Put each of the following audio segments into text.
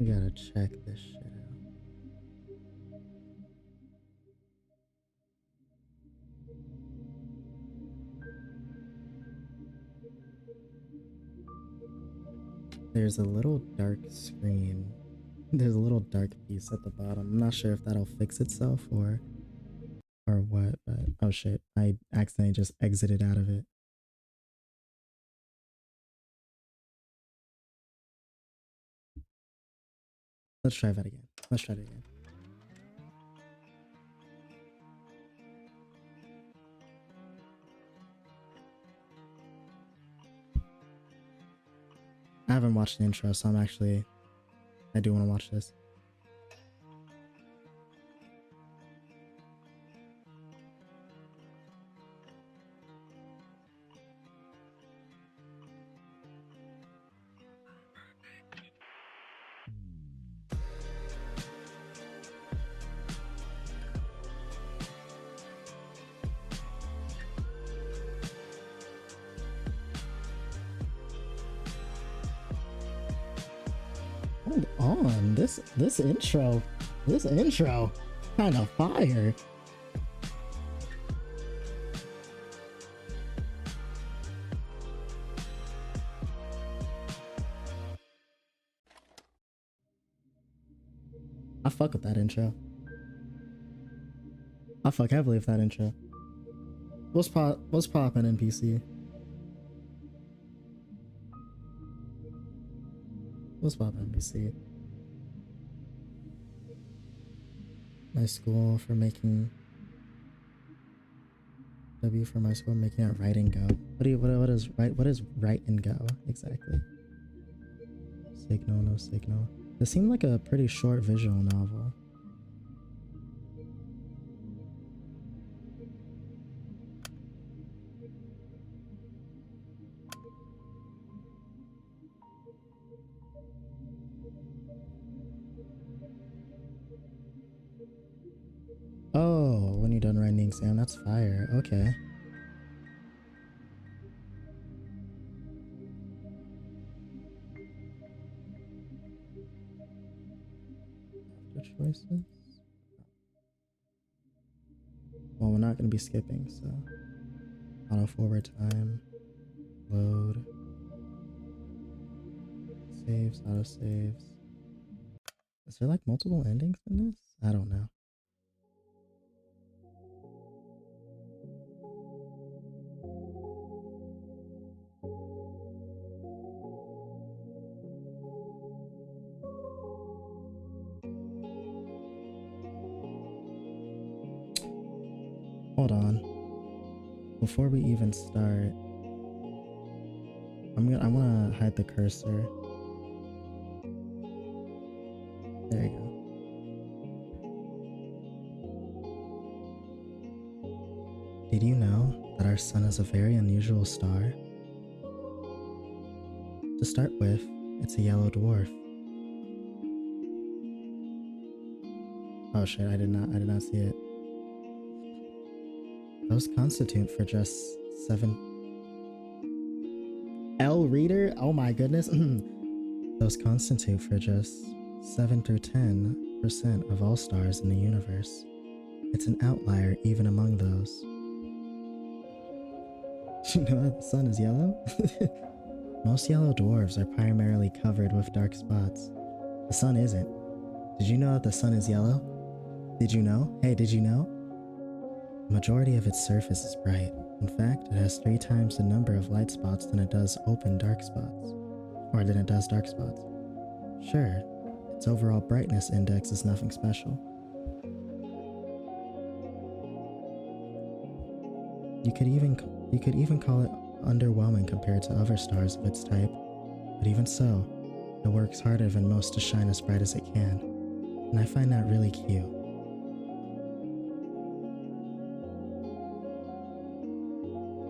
We gotta check this shit out. There's a little dark screen. There's a little dark piece at the bottom. I'm not sure if that'll fix itself or what, but oh shit, I accidentally just exited out of it. Let's try that again. Let's try it again. I haven't watched the intro, so I do want to watch this. Hold on, this intro kind of fire. I fuck with that intro. I fuck heavily with that intro. What's poppin' NPC? What's poppin' NPC? My school for making W for my school making it write and go. What is write and go exactly? Signal, no signal. This seemed like a pretty short visual novel. Oh, when you're done writing the exam, that's fire. Okay. After choices? Well, we're not going to be skipping, so auto forward time, load, saves, auto saves. Is there like multiple endings in this? I don't know. Hold on. Before we even start, I want to hide the cursor. There you go. Did you know that our sun is a very unusual star? To start with, it's a yellow dwarf. Oh shit, I did not see it. Those constitute for just 7 L reader? Oh my goodness. Those constitute for just 7 through 10% of all stars in the universe. It's an outlier even among those. You know that the sun is yellow? Most yellow dwarfs are primarily covered with dark spots. The sun isn't. Did you know that the sun is yellow? Did you know? Hey, did you know? The majority of its surface is bright. In fact, it has 3 times the number of light spots than it does open dark spots. Or than it does dark spots. Sure, its overall brightness index is nothing special. You could even call it underwhelming compared to other stars of its type, but even so, it works harder than most to shine as bright as it can, and I find that really cute.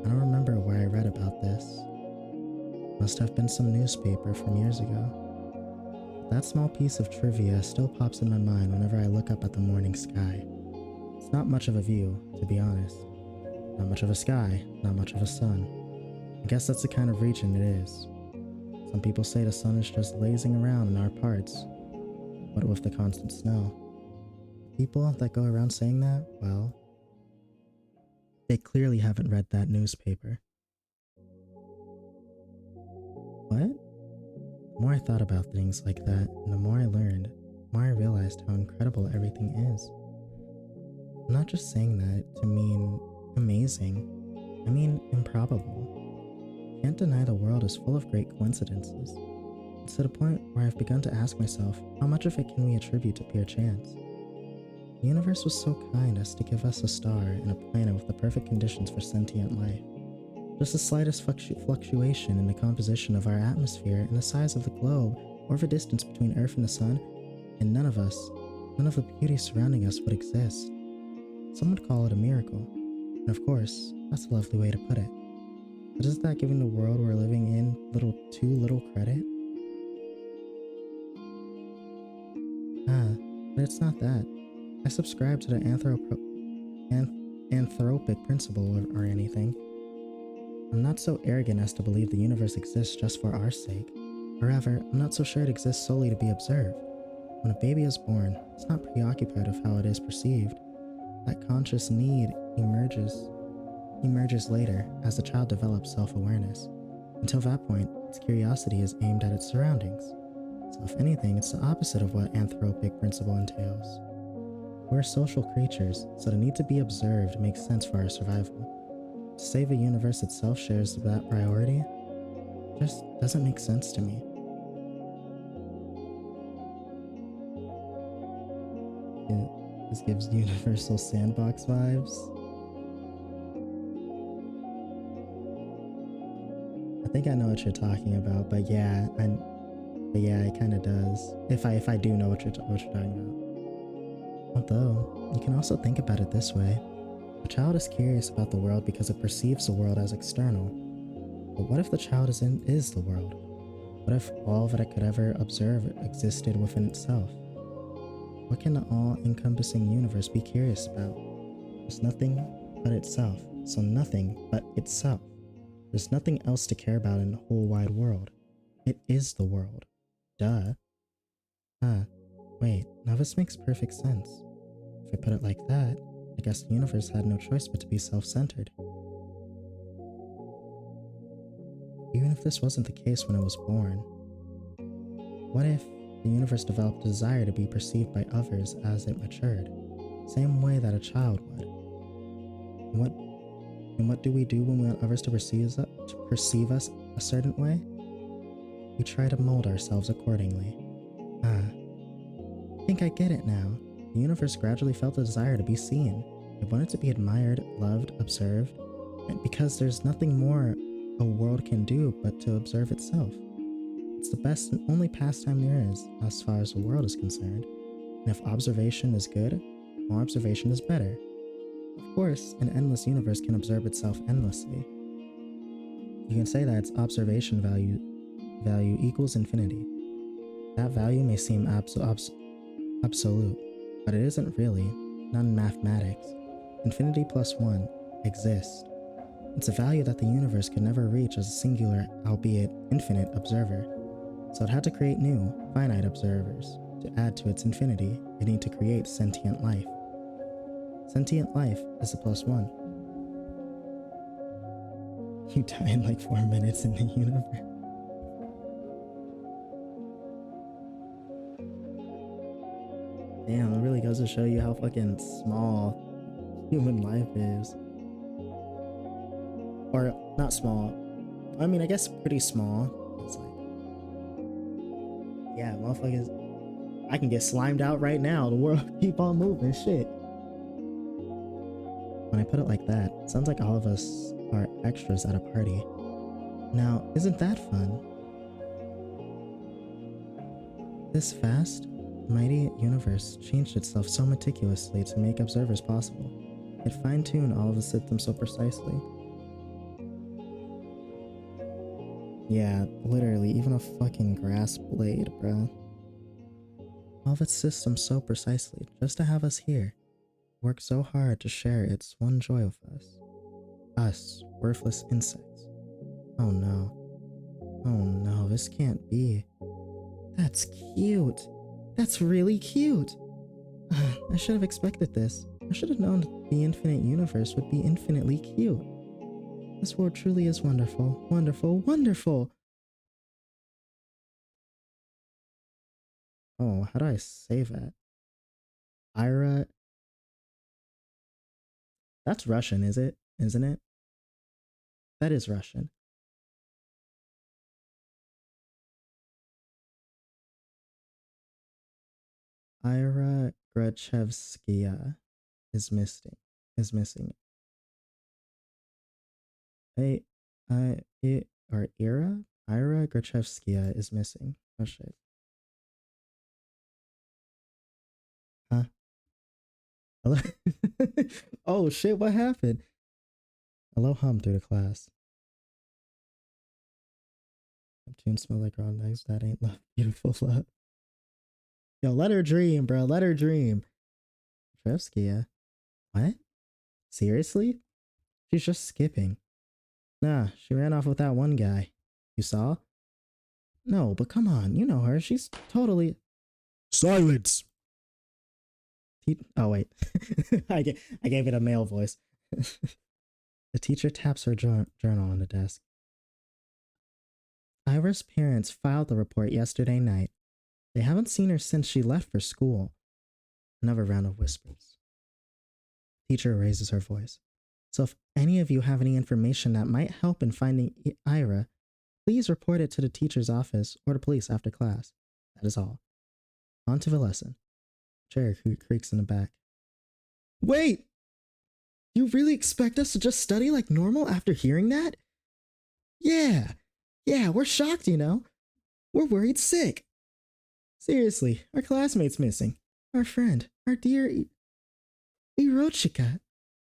I don't remember where I read about this. Must have been some newspaper from years ago. That small piece of trivia still pops in my mind whenever I look up at the morning sky. It's not much of a view, to be honest. Not much of a sky, not much of a sun. I guess that's the kind of region it is. Some people say the sun is just lazing around in our parts, What with the constant snow? People that go around saying that, well, they clearly haven't read that newspaper. What? The more I thought about things like that, and the more I learned, the more I realized how incredible everything is. I'm not just saying that to mean amazing, I mean improbable. Can't deny the world is full of great coincidences. It's to the point where I've begun to ask myself, how much of it can we attribute to pure chance? The universe was so kind as to give us a star and a planet with the perfect conditions for sentient life. Just the slightest fluctuation in the composition of our atmosphere and the size of the globe, or the distance between Earth and the Sun, and none of the beauty surrounding us would exist. Some would call it a miracle, and of course, that's a lovely way to put it. But isn't that giving the world we're living in too little credit? But it's not that. I subscribe to the anthropic principle or anything. I'm not so arrogant as to believe the universe exists just for our sake. However, I'm not so sure it exists solely to be observed. When a baby is born, it's not preoccupied with how it is perceived. That conscious need emerges later as the child develops self-awareness. Until that point, its curiosity is aimed at its surroundings. So if anything, it's the opposite of what anthropic principle entails. We're social creatures, so the need to be observed makes sense for our survival. To say the universe itself shares that priority just doesn't make sense to me. This gives universal sandbox vibes. I think I know what you're talking about, but yeah, it kind of does. If I do know what you're talking about. Although, you can also think about it this way. A child is curious about the world because it perceives the world as external. But what if the child is the world? What if all that it could ever observe existed within itself? What can the all-encompassing universe be curious about? There's nothing but itself, so nothing but itself. There's nothing else to care about in the whole wide world. It is the world. Duh. Wait, now this makes perfect sense. If I put it like that, I guess the universe had no choice but to be self-centered. Even if this wasn't the case when it was born, what if the universe developed a desire to be perceived by others as it matured, same way that a child would? And what do we do when we want others to perceive us a certain way? We try to mold ourselves accordingly. I think I get it now. The universe gradually felt a desire to be seen. It wanted to be admired, loved, observed, and because there's nothing more a world can do but to observe itself. It's the best and only pastime there is, as far as the world is concerned. And if observation is good, more observation is better. Of course, an endless universe can observe itself endlessly. You can say that its observation value equals infinity. That value may seem absolute, but it isn't really, not in mathematics. Infinity plus 1 exists. It's a value that the universe could never reach as a singular, albeit infinite, observer. So it had to create new, finite observers. To add to its infinity, it needed to create sentient life. Sentient life is the plus 1. You die in like 4 minutes in the universe. Damn, it really goes to show you how fucking small human life is. Or, not small. I mean, I guess pretty small. It's like, yeah, motherfuckers, I can get slimed out right now. The world keep on moving, shit. When I put it like that, it sounds like all of us are extras at a party. Now, isn't that fun? This vast, mighty universe changed itself so meticulously to make observers possible. It fine-tuned all of the systems so precisely. Yeah, literally, even a fucking grass blade, bro. All of its systems so precisely, just to have us here. Work so hard to share its one joy with us. Us, worthless insects. Oh no. Oh no, this can't be. That's cute. That's really cute. I should have expected this. I should have known that the infinite universe would be infinitely cute. This world truly is wonderful, wonderful, wonderful. Oh, how do I save that? Ira. That's Russian, is it? Isn't it? That is Russian. Ira Grachevskaya is missing. Is missing. Hey, or Ira? Ira Grachevskaya is missing. Oh shit. Huh? Hello? Oh shit, what happened? Hello hum through the class. Tune smell like raw eggs. That ain't love. Beautiful love. Yo, let her dream, bro. Let her dream. Grachevskaya. What? Seriously? She's just skipping. Nah, she ran off with that one guy. You saw? No, but come on, you know her. She's totally. Silence! Oh, wait. I gave it a male voice. The teacher taps her journal on the desk. Ira's parents filed the report yesterday night. They haven't seen her since she left for school. Another round of whispers. Teacher raises her voice. So if any of you have any information that might help in finding Ira, please report it to the teacher's office or the police after class. That is all. On to the lesson. Chair creaks in the back. Wait! You really expect us to just study like normal after hearing that? Yeah, we're shocked, you know. We're worried sick. Seriously, our classmate's missing. Our friend, our dear Irochika.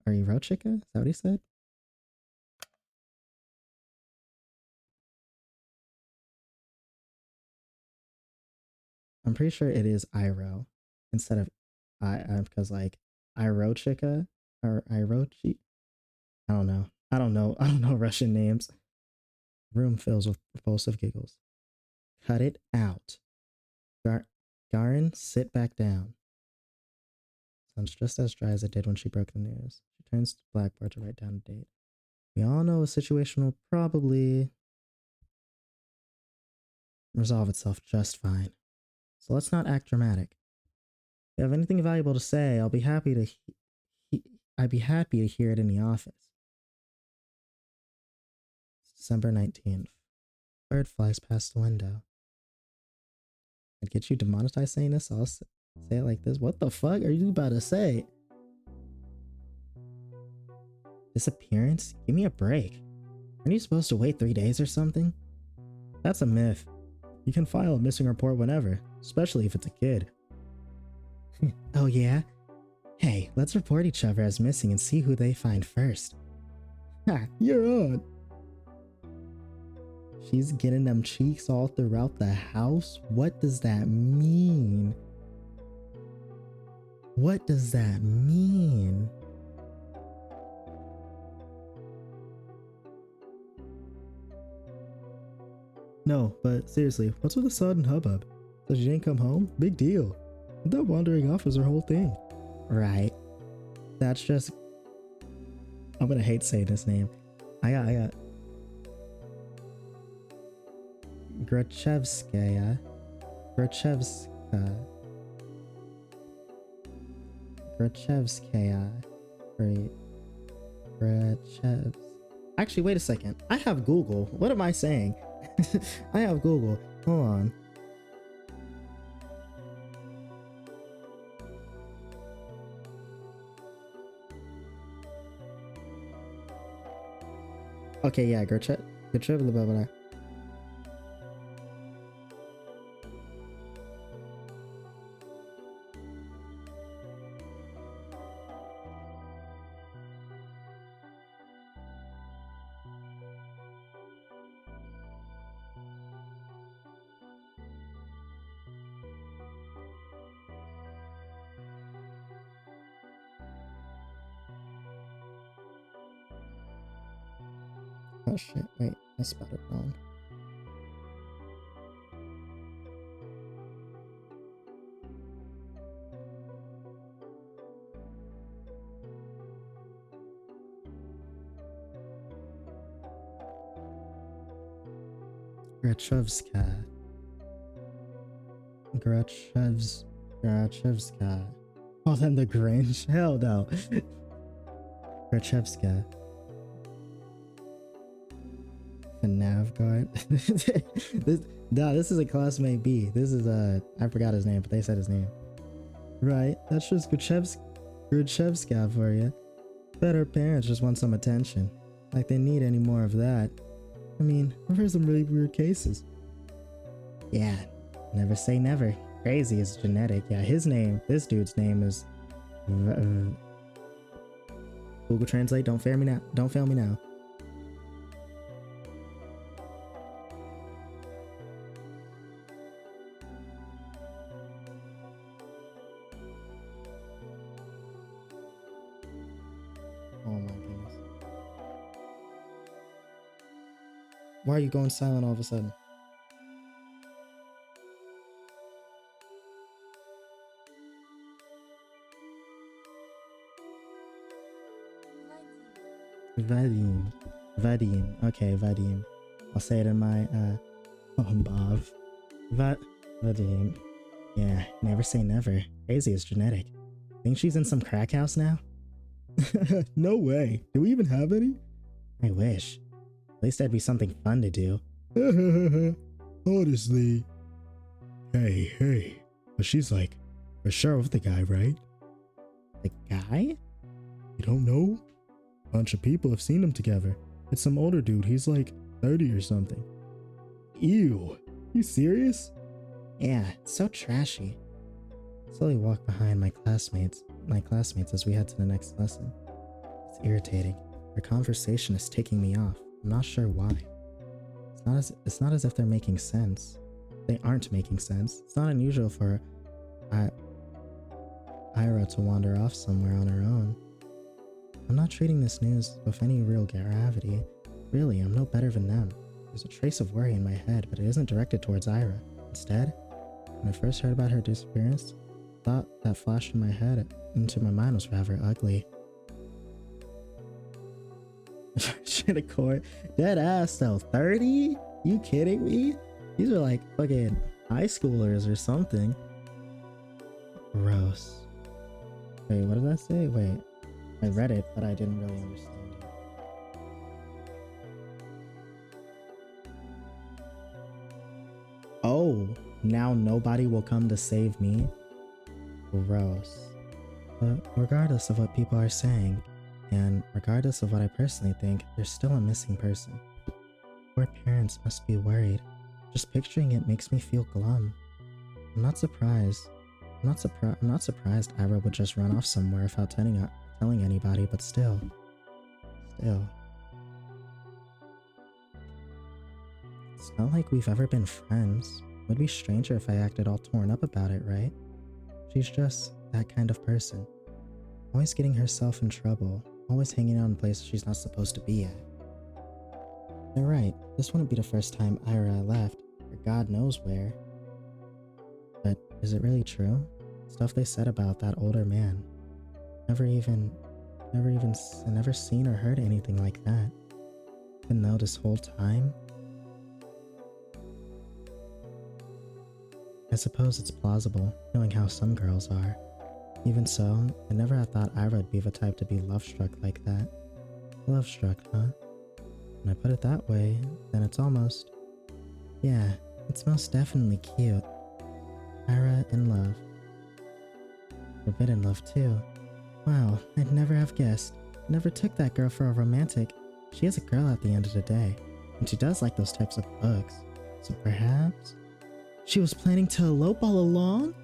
Or Irochika? Is that what he said? I'm pretty sure it is Iro instead of because like Irochika or Irochi. I don't know. I don't know Russian names. Room fills with repulsive giggles. Cut it out. Garin, sit back down. Sounds just as dry as it did when she broke the news. She turns to the blackboard to write down a date. We all know a situation will probably resolve itself just fine. So let's not act dramatic. If you have anything valuable to say, I'd be happy to hear it in the office. It's December 19th. Bird flies past the window. I'd get you demonetized saying this, so I'll say it like this. What the fuck are you about to say? Disappearance? Give me a break. Aren't you supposed to wait 3 days or something? That's a myth. You can file a missing report whenever, especially if it's a kid. Oh yeah? Hey, let's report each other as missing and see who they find first. Ha, you're on. She's getting them cheeks all throughout the house? What does that mean? What does that mean? No, but seriously, what's with the sudden hubbub? So she didn't come home? Big deal. That wandering off is her whole thing. Right. That's just... I'm gonna hate saying this name. I got... Grachevskaya. Grachevskaya. Right. Grachevs. Actually, wait a second. I have Google. What am I saying? I have Google. Hold on. Okay, yeah, Gertrude, blah, blah, blah. Oh shit, wait, I spelled it wrong. Grachevska. Grachevska. Call them the Grinch? Hell no. Grachevska. Navguard. This is a classmate B. This is I forgot his name, but they said his name. Right, that's just Grachevska for you. Bet her parents just want some attention. Like they need any more of that. I mean, I've heard some really weird cases. Yeah, never say never. Crazy is genetic. Yeah, this dude's name is Google Translate, don't fail me now. Don't fail me now. Oh my goodness. Why are you going silent all of a sudden? Vadim. Vadim. Okay, Vadim. I'll say it in my Bob. Vadim. Yeah, never say never. Crazy is genetic. Think she's in some crack house now? No way. Do we even have any? I wish. At least that'd be something fun to do. Honestly. Hey. But she's like, for sure with the guy, right? The guy? You don't know? Bunch of people have seen them together. It's some older dude. He's like 30 or something. Ew. You serious? Yeah, it's so trashy. Slowly walk behind my classmates as we head to the next lesson. It's irritating. Their conversation is taking me off. I'm not sure why. It's not as if they're making sense. They aren't making sense. It's not unusual for Ira to wander off somewhere on her own. I'm not treating this news with any real gravity. Really, I'm no better than them. There's a trace of worry in my head, but it isn't directed towards Ira. Instead, when I first heard about her disappearance, the thought that flashed into my mind was rather ugly. Shit, a court. Dead ass though. 30? You kidding me? These are like fucking high schoolers or something. Gross. Wait, what did I say? Wait. I read it, but I didn't really understand it. Oh, now nobody will come to save me? Gross. But regardless of what people are saying, and regardless of what I personally think, there's still a missing person. Poor parents must be worried. Just picturing it makes me feel glum. I'm not surprised. I'm not surprised Ira would just run off somewhere without telling anybody, but still. It's not like we've ever been friends. It would be stranger if I acted all torn up about it, right? She's just that kind of person. Always getting herself in trouble. Always hanging out in places she's not supposed to be at. You're right, this wouldn't be the first time Ira left, or God knows where. But is it really true? Stuff they said about that older man. Never seen or heard anything like that. Even though this whole time, I suppose it's plausible, knowing how some girls are. Even so, I never had thought Ira would be the type to be love-struck like that. Love-struck, huh? When I put it that way, then it's almost... Yeah, it's most definitely cute. Ira in love. Forbidden love too. Wow, I'd never have guessed. I never took that girl for a romantic. She is a girl at the end of the day, and she does like those types of books. So perhaps... She was planning to elope all along?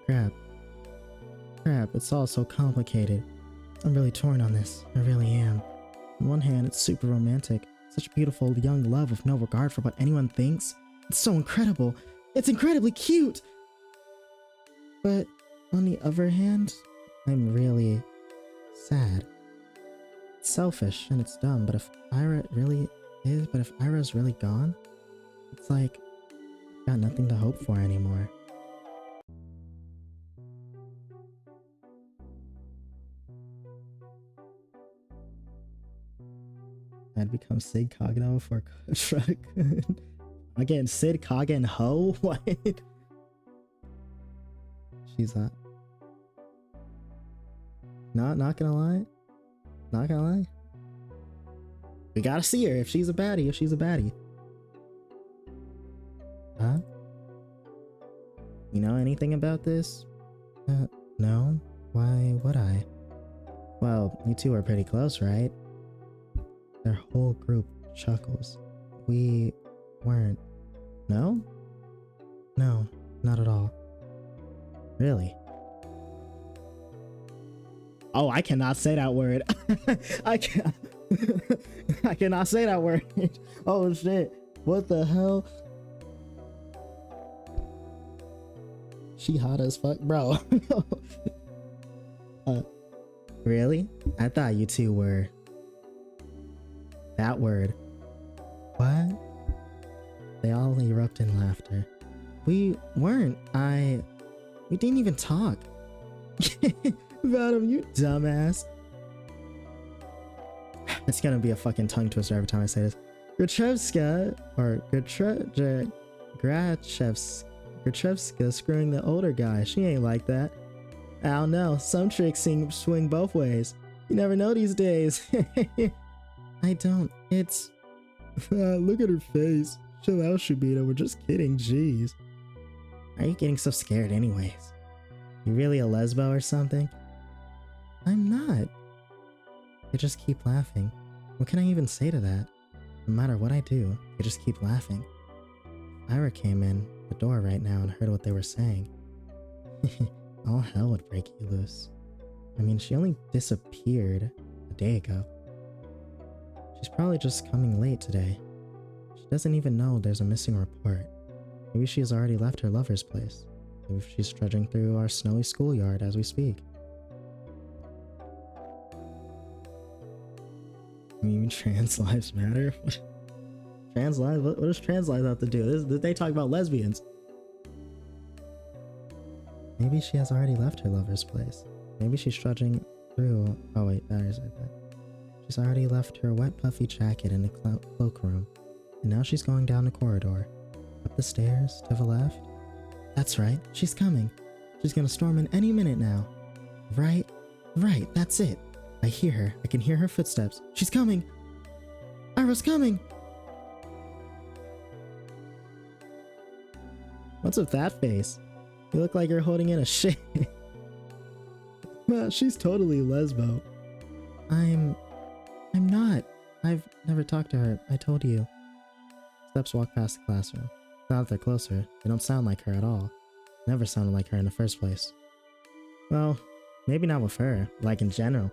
Crap. It's all so complicated. I'm really torn on this. I really am. On one hand, it's super romantic. Such beautiful young love with no regard for what anyone thinks. It's so incredible. It's incredibly cute! But on the other hand, I'm really sad. It's selfish and it's dumb, but if Ira's really gone, it's like, I've got nothing to hope for anymore. I'd become Sig Cogno for Truck. Again, Sid, Kaga, and Ho? What? She's not gonna lie. Not gonna lie. We gotta see her if she's a baddie, Huh? You know anything about this? No. Why would I? Well, you two are pretty close, right? Their whole group chuckles. We weren't. No? No, not at all. Really? Oh, I cannot say that word. I can't. I cannot say that word. Oh shit. What the hell? She hot as fuck, bro. Really? I thought you two were that word. What? They all erupt in laughter. We weren't. We didn't even talk. About him, you dumbass. It's gonna be a fucking tongue twister every time I say this. Grachevska, or Grachevska screwing the older guy. She ain't like that. I don't know. Some tricks swing both ways. You never know these days. I don't. It's... look at her face. Chill out, Shibita. We're just kidding. Jeez. Why are you getting so scared anyways? You really a lesbo or something? I'm not. They just keep laughing. What can I even say to that? No matter what I do, they just keep laughing. If Ira came in the door right now and heard what they were saying, all hell would break you loose. I mean, she only disappeared a day ago. She's probably just coming late today. She doesn't even know there's a missing report. Maybe she has already left her lover's place. Maybe she's trudging through our snowy schoolyard as we speak. I mean, trans lives matter? Trans lives? What does trans lives have to do? They talk about lesbians. Maybe she has already left her lover's place. Maybe she's trudging through... Oh wait, that is it. She's already left her wet puffy jacket in the cloakroom. And now she's going down the corridor. Up the stairs, to the left. That's right, she's coming. She's gonna storm in any minute now. Right, that's it. I hear her. I can hear her footsteps. She's coming! Ira's coming! What's with that face? You look like you're holding in a shit. Well, she's totally lesbo. I'm not. I've never talked to her. I told you. Steps walk past the classroom. Now that they're closer, they don't sound like her at all. Never sounded like her in the first place. Well, maybe not with her, like in general.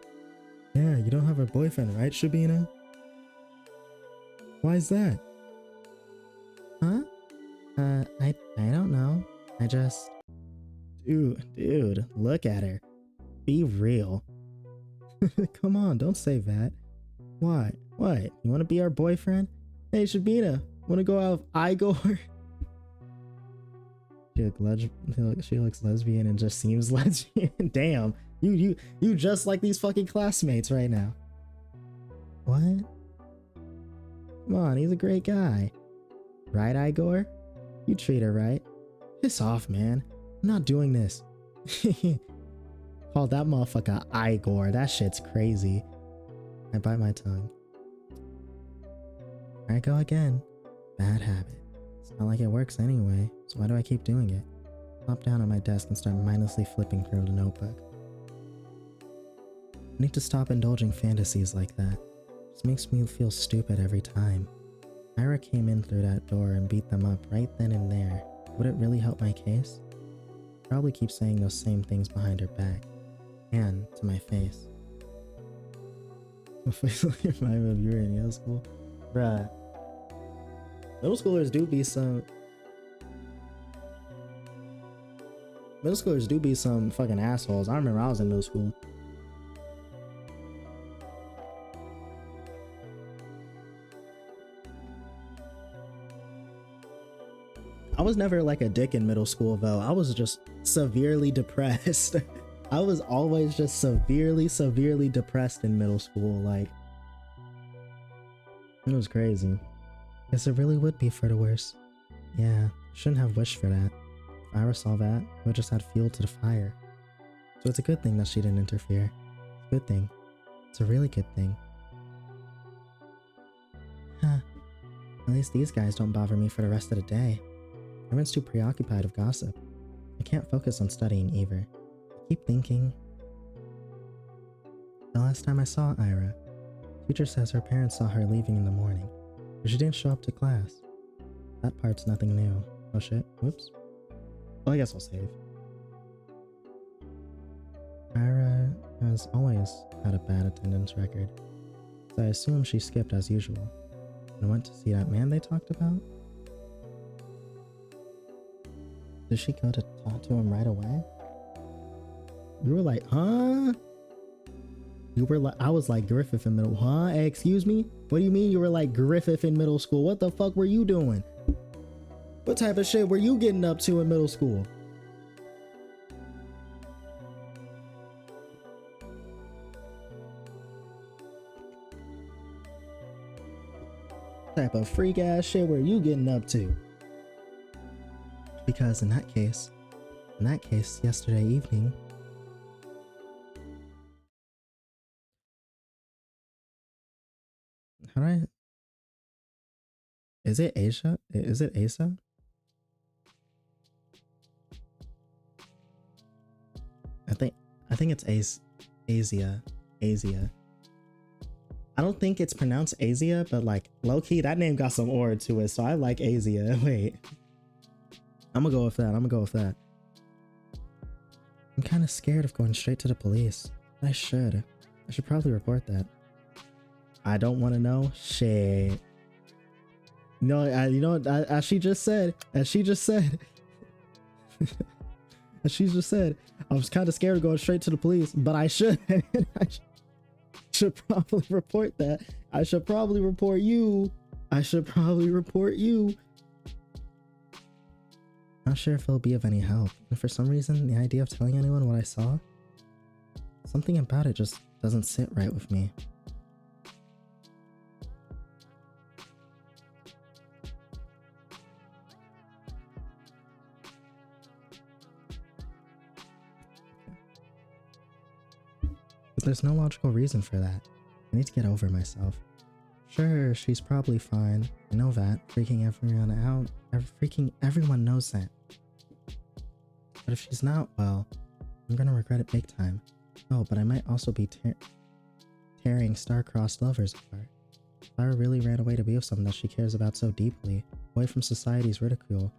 Yeah, you don't have a boyfriend, right, Shabina? Why's that? Huh? I don't know. I just... Dude, look at her. Be real. Come on, don't say that. Why? What? You want to be our boyfriend? Hey, Shabina, want to go out with Igor? She looks lesbian and just seems lesbian. Damn, you just like these fucking classmates right now. What? Come on, he's a great guy. Right, Igor? You treat her right. Piss off, man. I'm not doing this. Call that motherfucker Igor. That shit's crazy. I bite my tongue. There I go again. Bad habit. It's not like it works anyway, so why do I keep doing it? Plop down on my desk and start mindlessly flipping through the notebook. I need to stop indulging fantasies like that. It just makes me feel stupid every time. Ira came in through that door and beat them up right then and there. Would it really help my case? I'd probably keep saying those same things behind her back. And to my face. My face like a remind of you were in middle school? Bruh. Middle schoolers do be some... Middle schoolers do be some fucking assholes. I remember I was in middle school. I was never like a dick in middle school though. I was just severely depressed. I was always just severely depressed in middle school. Like, it was crazy. Guess it really would be for the worse. Yeah, shouldn't have wished for that. If Ira saw that, it would just add fuel to the fire. So it's a good thing that she didn't interfere. It's a good thing. It's a really good thing. Huh. At least these guys don't bother me for the rest of the day. Everyone's too preoccupied with gossip. I can't focus on studying either. I keep thinking. The last time I saw Ira, teacher says her parents saw her leaving in the morning, but she didn't show up to class. That part's nothing new. Oh shit, whoops. Well, I guess I'll save. Ira has always had a bad attendance record, so I assume she skipped as usual and went to see that man they talked about. Did she go to talk to him right away? You were like, huh? You were like, I was like Griffith in middle, huh? Hey, excuse me? What do you mean you were like Griffith in middle school? What the fuck were you doing? What type of shit were you getting up to in middle school? What type of freak ass shit were you getting up to? Because in that case, yesterday evening, how do I? Is it Asia? Is it Asa? I think it's Asia. I don't think it's pronounced Asia, but like low key, that name got some aura to it, so I like Asia. Wait, I'm gonna go with that. I'm kind of scared of going straight to the police. I should probably report that. I don't want to know. Shit. No, as she just said, I was kind of scared of going straight to the police, but I should. I should probably report that. I should probably report you. Not sure if it'll be of any help. And for some reason, the idea of telling anyone what I saw, something about it just doesn't sit right with me. But there's no logical reason for that. I need to get over myself. Sure, she's probably fine. I know that. Freaking everyone out. Freaking everyone knows that. But if she's not, well, I'm gonna regret it big time. Oh, but I might also be tearing star-crossed lovers apart. Clara really ran away to be with someone that she cares about so deeply, away from society's ridicule.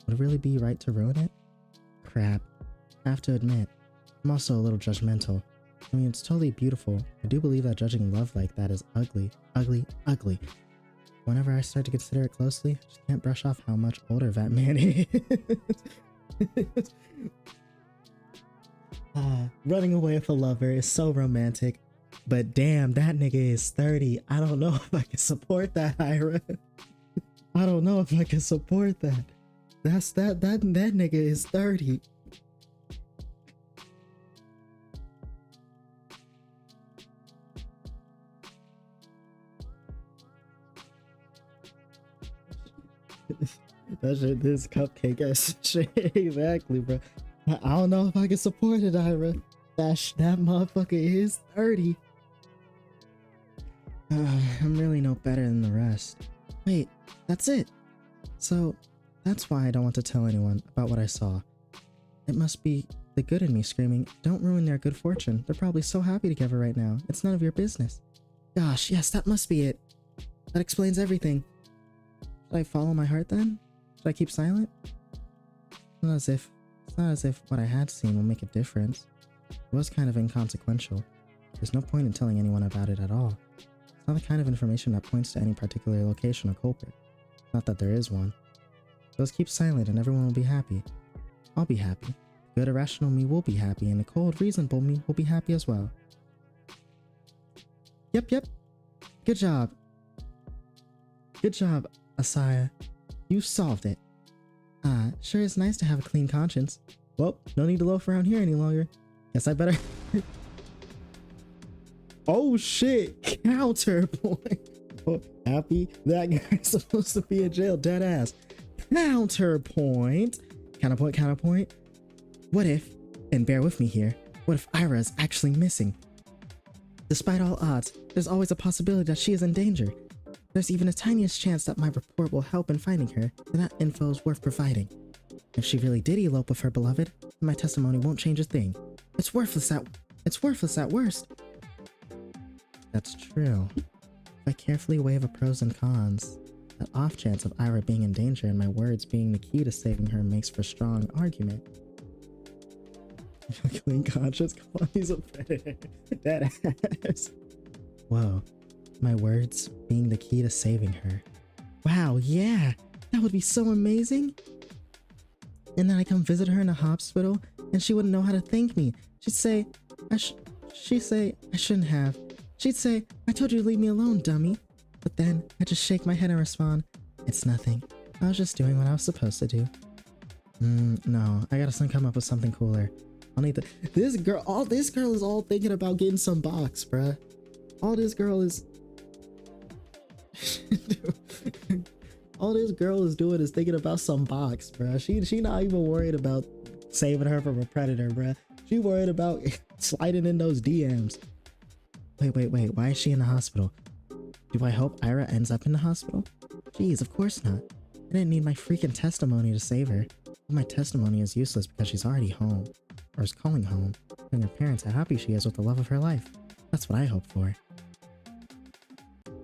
Would it really be right to ruin it? Crap. I have to admit, I'm also a little judgmental. I mean, it's totally beautiful. I do believe that judging love like that is ugly. Whenever I start to consider it closely, I just can't brush off how much older that man is. Running away with a lover is so romantic, but damn, that nigga is 30. I don't know if I can support that, Ira. I don't know if I can support that. That nigga is 30. That shit, this cupcake ass shit. Exactly, bro. I don't know if I can support it, Ira. That motherfucker is 30. I'm really no better than the rest. Wait, that's it. So, that's why I don't want to tell anyone about what I saw. It must be the good in me screaming, don't ruin their good fortune. They're probably so happy together right now. It's none of your business. Gosh, yes, that must be it. That explains everything. Should I follow my heart then? Should I keep silent? It's not as if what I had seen will make a difference. It was kind of inconsequential. There's no point in telling anyone about it at all. It's not the kind of information that points to any particular location or culprit. Not that there is one. So let's keep silent and everyone will be happy. I'll be happy. The good irrational me will be happy, and the cold reasonable me will be happy as well. Yep. Good job. Good job, Asaya. You solved it. Sure is nice to have a clean conscience. Well, no need to loaf around here any longer. Guess I better... Oh shit! Counterpoint! Oh, happy? That guy's supposed to be in jail, dead ass. Counterpoint. Counterpoint, counterpoint. What if, and bear with me here, what if Ira is actually missing? Despite all odds, there's always a possibility that she is in danger. There's even a tiniest chance that my report will help in finding her, and that info is worth providing. If she really did elope with her beloved, then my testimony won't change a thing. It's worthless at worst. That's true. If I carefully weigh the pros and cons, the off chance of Ira being in danger and my words being the key to saving her makes for strong argument. Clean conscience, come on, he's a predator. That ass. Whoa. My words being the key to saving her. Wow, yeah! That would be so amazing! And then I come visit her in a hospital, and she wouldn't know how to thank me. She'd say, she'd say, I shouldn't have. She'd say, I told you to leave me alone, dummy. But then, I just shake my head and respond, it's nothing. I was just doing what I was supposed to do. No, I gotta come up with something cooler. I'll need this girl is all thinking about getting some box, bruh. All this girl is... all this girl is doing is thinking about some box, bruh. She not even worried about saving her from a predator, bruh. She worried about sliding in those DMs. Wait, why is she in the hospital? Do I hope Ira ends up in the hospital? Jeez, of course not. I didn't need my freaking testimony to save her. My testimony is useless because she's already home. Or is calling home. And her parents how happy she is with the love of her life. That's what I hope for.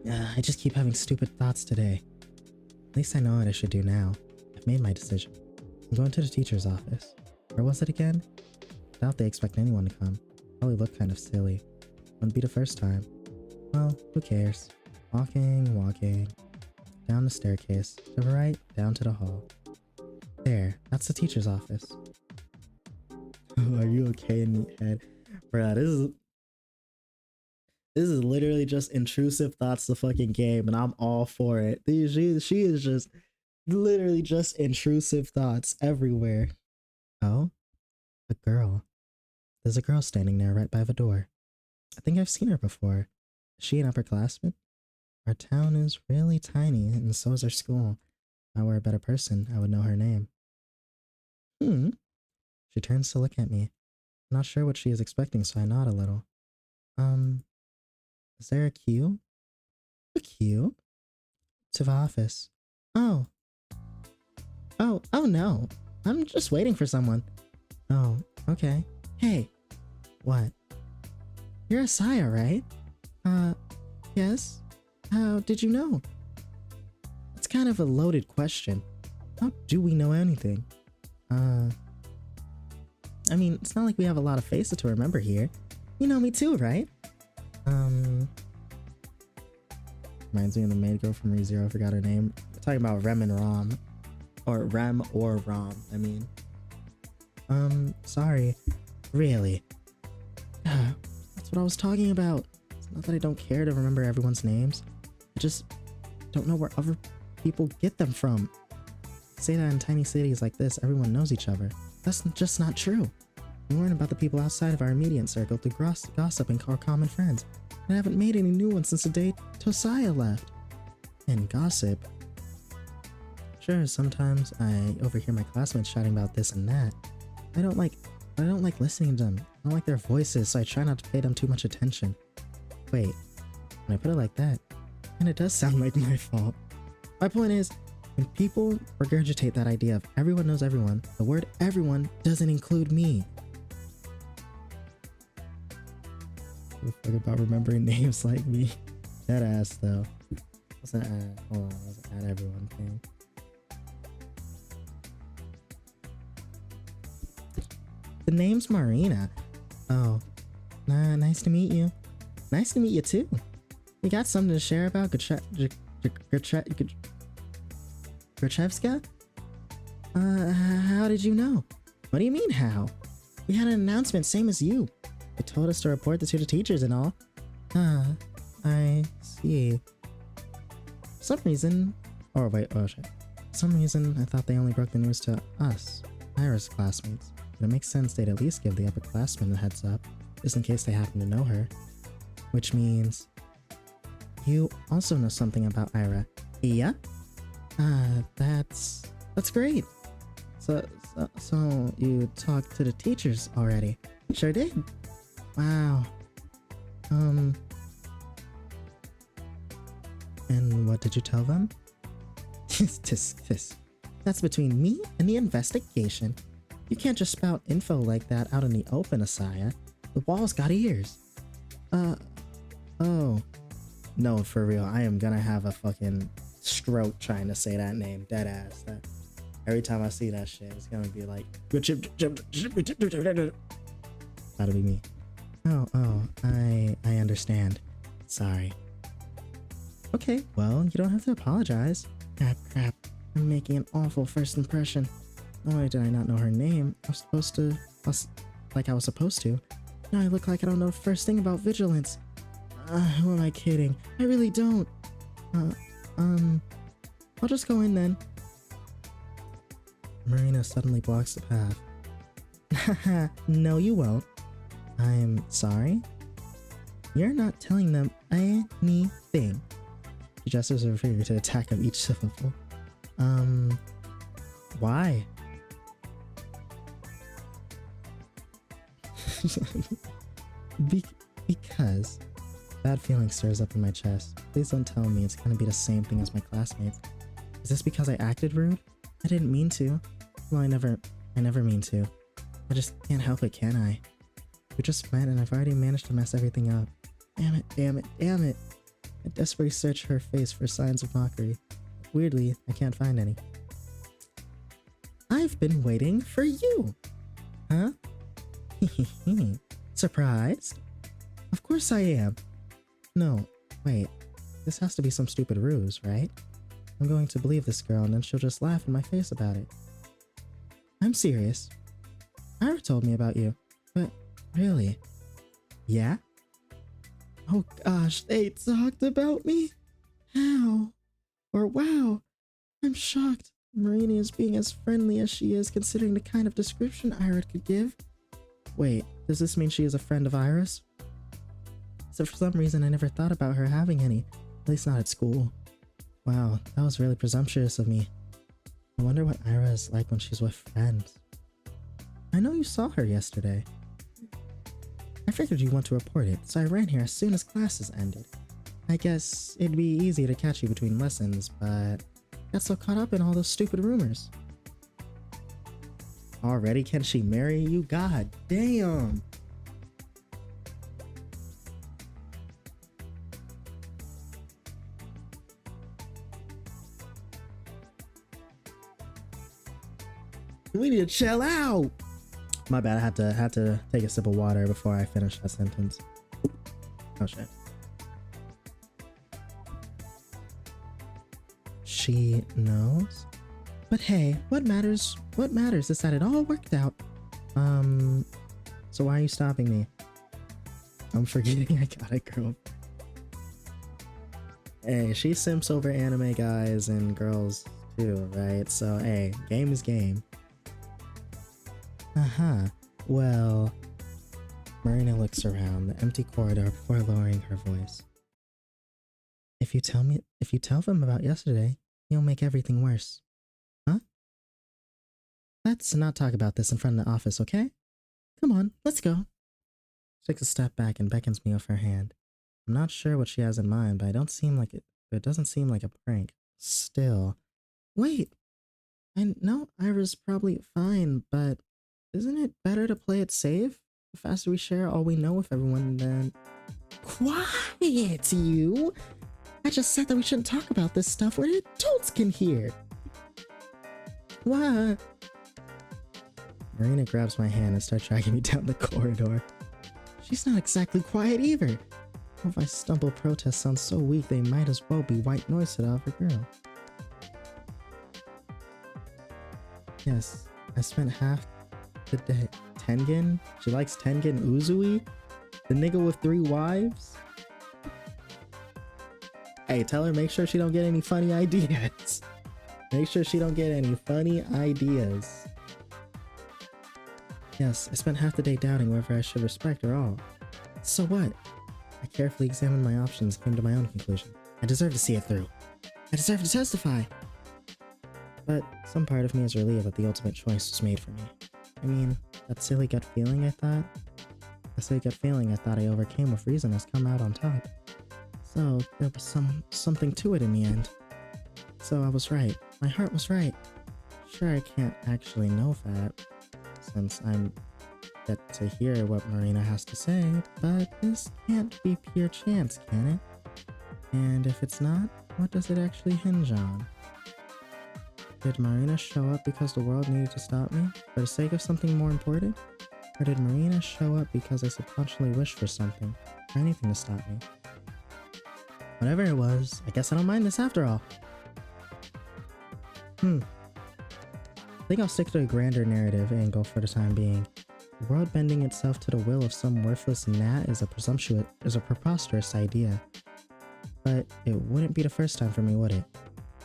I just keep having stupid thoughts today. At least I know what I should do now. I've made my decision. I'm going to the teacher's office. Where was it again? Doubt they expect anyone to come. Probably look kind of silly. Wouldn't be the first time. Well, who cares? Walking. Down the staircase. To the right, down to the hall. There, that's the teacher's office. Are you okay in the head? Bruh, this is literally just intrusive thoughts, the fucking game, and I'm all for it. She is just literally just intrusive thoughts everywhere. Oh? A girl. There's a girl standing there right by the door. I think I've seen her before. Is she an upperclassman? Our town is really tiny, and so is our school. If I were a better person, I would know her name. She turns to look at me. I'm not sure what she is expecting, so I nod a little. Is there a queue? A queue? To the office. Oh no. I'm just waiting for someone. Oh, okay. Hey. What? You're a Sire, right? Yes. How did you know? It's kind of a loaded question. How do we know anything? I mean, it's not like we have a lot of faces to remember here. You know me too, right? Reminds me of the maid girl from ReZero, I forgot her name. We're talking about Rem and Rom. Or Rem or Rom, I mean. Sorry. Really? That's what I was talking about. It's not that I don't care to remember everyone's names. I just don't know where other people get them from. Say that in tiny cities like this, everyone knows each other. That's just not true. We learn about the people outside of our immediate circle through gossip and our common friends. And I haven't made any new ones since the day To-Saya left. And gossip. Sure, sometimes I overhear my classmates shouting about this and that. I don't like listening to them. I don't like their voices, so I try not to pay them too much attention. Wait, when I put it like that, and it does sound like my fault. My point is, when people regurgitate that idea of everyone knows everyone, the word everyone doesn't include me. What the fuck about remembering names like me? That ass though. What's that ad? Hold on, what's that ad everyone thing? The name's Marina. Oh, nice to meet you. Nice to meet you too. You got something to share about Grachevska? How did you know? What do you mean how? We had an announcement same as you. They told us to report this to the teachers and all. I see. For some reason... Oh wait, oh shit. For some reason, I thought they only broke the news to us, Ira's classmates. But it makes sense they'd at least give the upperclassmen a heads up, just in case they happen to know her. Which means... You also know something about Ira. Yeah? That's... That's great. So you talked to the teachers already? Sure did. Wow. And what did you tell them? Tisk. That's between me and the investigation. You can't just spout info like that out in the open, Asaya. The wall's got ears. Oh. No, for real, I am gonna have a fucking stroke trying to say that name. Deadass. That every time I see that shit, it's gonna be like, that'll be me. Oh, I understand. Sorry. Okay, well, you don't have to apologize. Crap. I'm making an awful first impression. Not only did I not know her name, I was supposed to. Now I look like I don't know the first thing about vigilance. Who am I kidding? I really don't. I'll just go in then. Marina suddenly blocks the path. Haha, no you won't. I'm sorry? You're not telling them anything. She gestures her finger to attack of each syllable. Why? Because bad feeling stirs up in my chest. Please don't tell me it's gonna be the same thing as my classmates. Is this because I acted rude? I didn't mean to. Well, I never mean to. I just can't help it, can I? We just met and I've already managed to mess everything up. Damn it. I desperately search her face for signs of mockery. Weirdly, I can't find any. I've been waiting for you! Huh? Surprised? Of course I am. No, wait. This has to be some stupid ruse, right? I'm going to believe this girl and then she'll just laugh in my face about it. I'm serious. Ira told me about you, but really? Yeah? Oh gosh, they talked about me? How? Or wow, I'm shocked. Marina is being as friendly as she is considering the kind of description Ira could give. Wait, does this mean she is a friend of Ira's? So for some reason I never thought about her having any, at least not at school. Wow, that was really presumptuous of me. I wonder what Ira is like when she's with friends. I know you saw her yesterday. I figured you'd want to report it, so I ran here as soon as classes ended. I guess it'd be easy to catch you between lessons, but got so caught up in all those stupid rumors. Already can she marry you? God damn! We need to chill out! My bad, I had to take a sip of water before I finish that sentence. Oh shit. She knows? But hey, what matters is that it all worked out. So why are you stopping me? I'm forgetting I got a girl. Hey, she simps over anime guys and girls too, right? So hey, game is game. Well, Marina looks around the empty corridor before lowering her voice. If you tell them about yesterday, you'll make everything worse. Huh? Let's not talk about this in front of the office, okay? Come on, let's go. She takes a step back and beckons me with her hand. I'm not sure what she has in mind, but it doesn't seem like a prank. Still. Wait! I know Ira's probably fine, but isn't it better to play it safe? The faster we share all we know with everyone, then... Quiet, you! I just said that we shouldn't talk about this stuff where the adults can hear! What? Marina grabs my hand and starts dragging me down the corridor. She's not exactly quiet either. If I stumble, protest sounds so weak they might as well be white noise to the other girl. Yes, I spent half the day. Tengen? She likes Tengen Uzui? The nigga with 3 wives? Hey, tell her make sure she don't get any funny ideas. Make sure she don't get any funny ideas. Yes, I spent half the day doubting whether I should respect her all. So what? I carefully examined my options and came to my own conclusion. I deserve to see it through. I deserve to testify. But some part of me is relieved that the ultimate choice was made for me. I mean, that silly gut feeling I thought I overcame with reason has come out on top. So there was something to it in the end. So I was right. My heart was right. Sure, I can't actually know that, since I'm yet to hear what Marina has to say, but this can't be pure chance, can it? And if it's not, what does it actually hinge on? Did Marina show up because the world needed to stop me, for the sake of something more important? Or did Marina show up because I subconsciously wished for something, or anything to stop me? Whatever it was, I guess I don't mind this after all. I think I'll stick to a grander narrative angle for the time being. The world bending itself to the will of some worthless gnat is a preposterous idea. But it wouldn't be the first time for me, would it?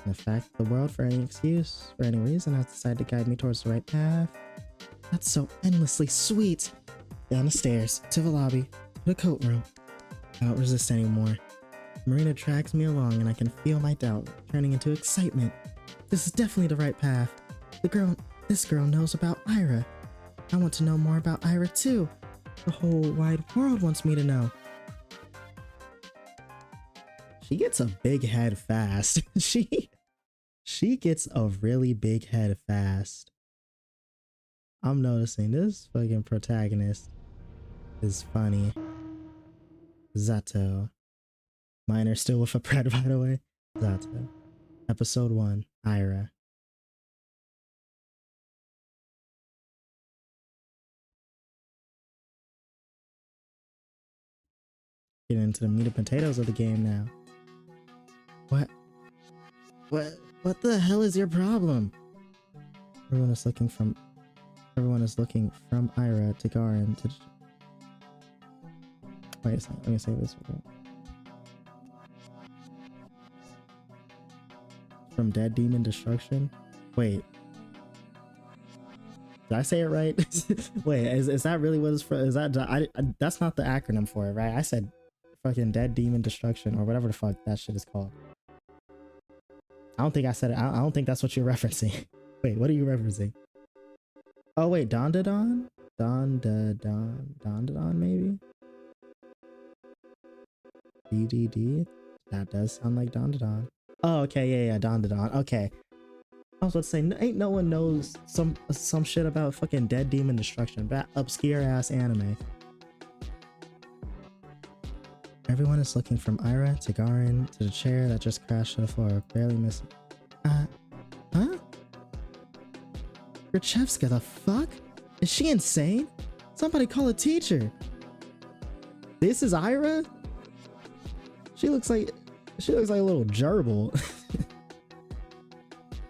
In fact, the world, for any excuse, for any reason, has decided to guide me towards the right path. That's so endlessly sweet! Down the stairs, to the lobby, to the coat room. I don't resist anymore. Marina drags me along and I can feel my doubt turning into excitement. This is definitely the right path. This girl knows about Ira. I want to know more about Ira too. The whole wide world wants me to know. She gets a big head fast. She gets a really big head fast. I'm noticing this fucking protagonist is funny. Z.A.T.O I. Mine are still with a pred, by the way. Z.A.T.O I. Episode 1, Ira. Getting into the meat and potatoes of the game now. What the hell is your problem? Everyone is looking from Ira to Garin to... Wait a second, let me say this again. From Dead Demon Destruction? Wait. Did I say it right? Wait, is that really what it's for? Is that... that's not the acronym for it, right? I said fucking Dead Demon Destruction or whatever the fuck that shit is called. I don't think I said it. I don't think that's what you're referencing. Wait, what are you referencing? Oh wait, Dondadon? Dondadon maybe? DDD? That does sound like Dondadon. Oh, okay, yeah, Dondadon. Okay. I was about to say, ain't no one knows some shit about fucking Dead Demon Destruction. That obscure ass anime. Everyone is looking from Ira to Garin to the chair that just crashed to the floor, barely missing. Huh? Rachevska, the fuck? Is she insane? Somebody call a teacher. This is Ira? She looks like a little gerbil.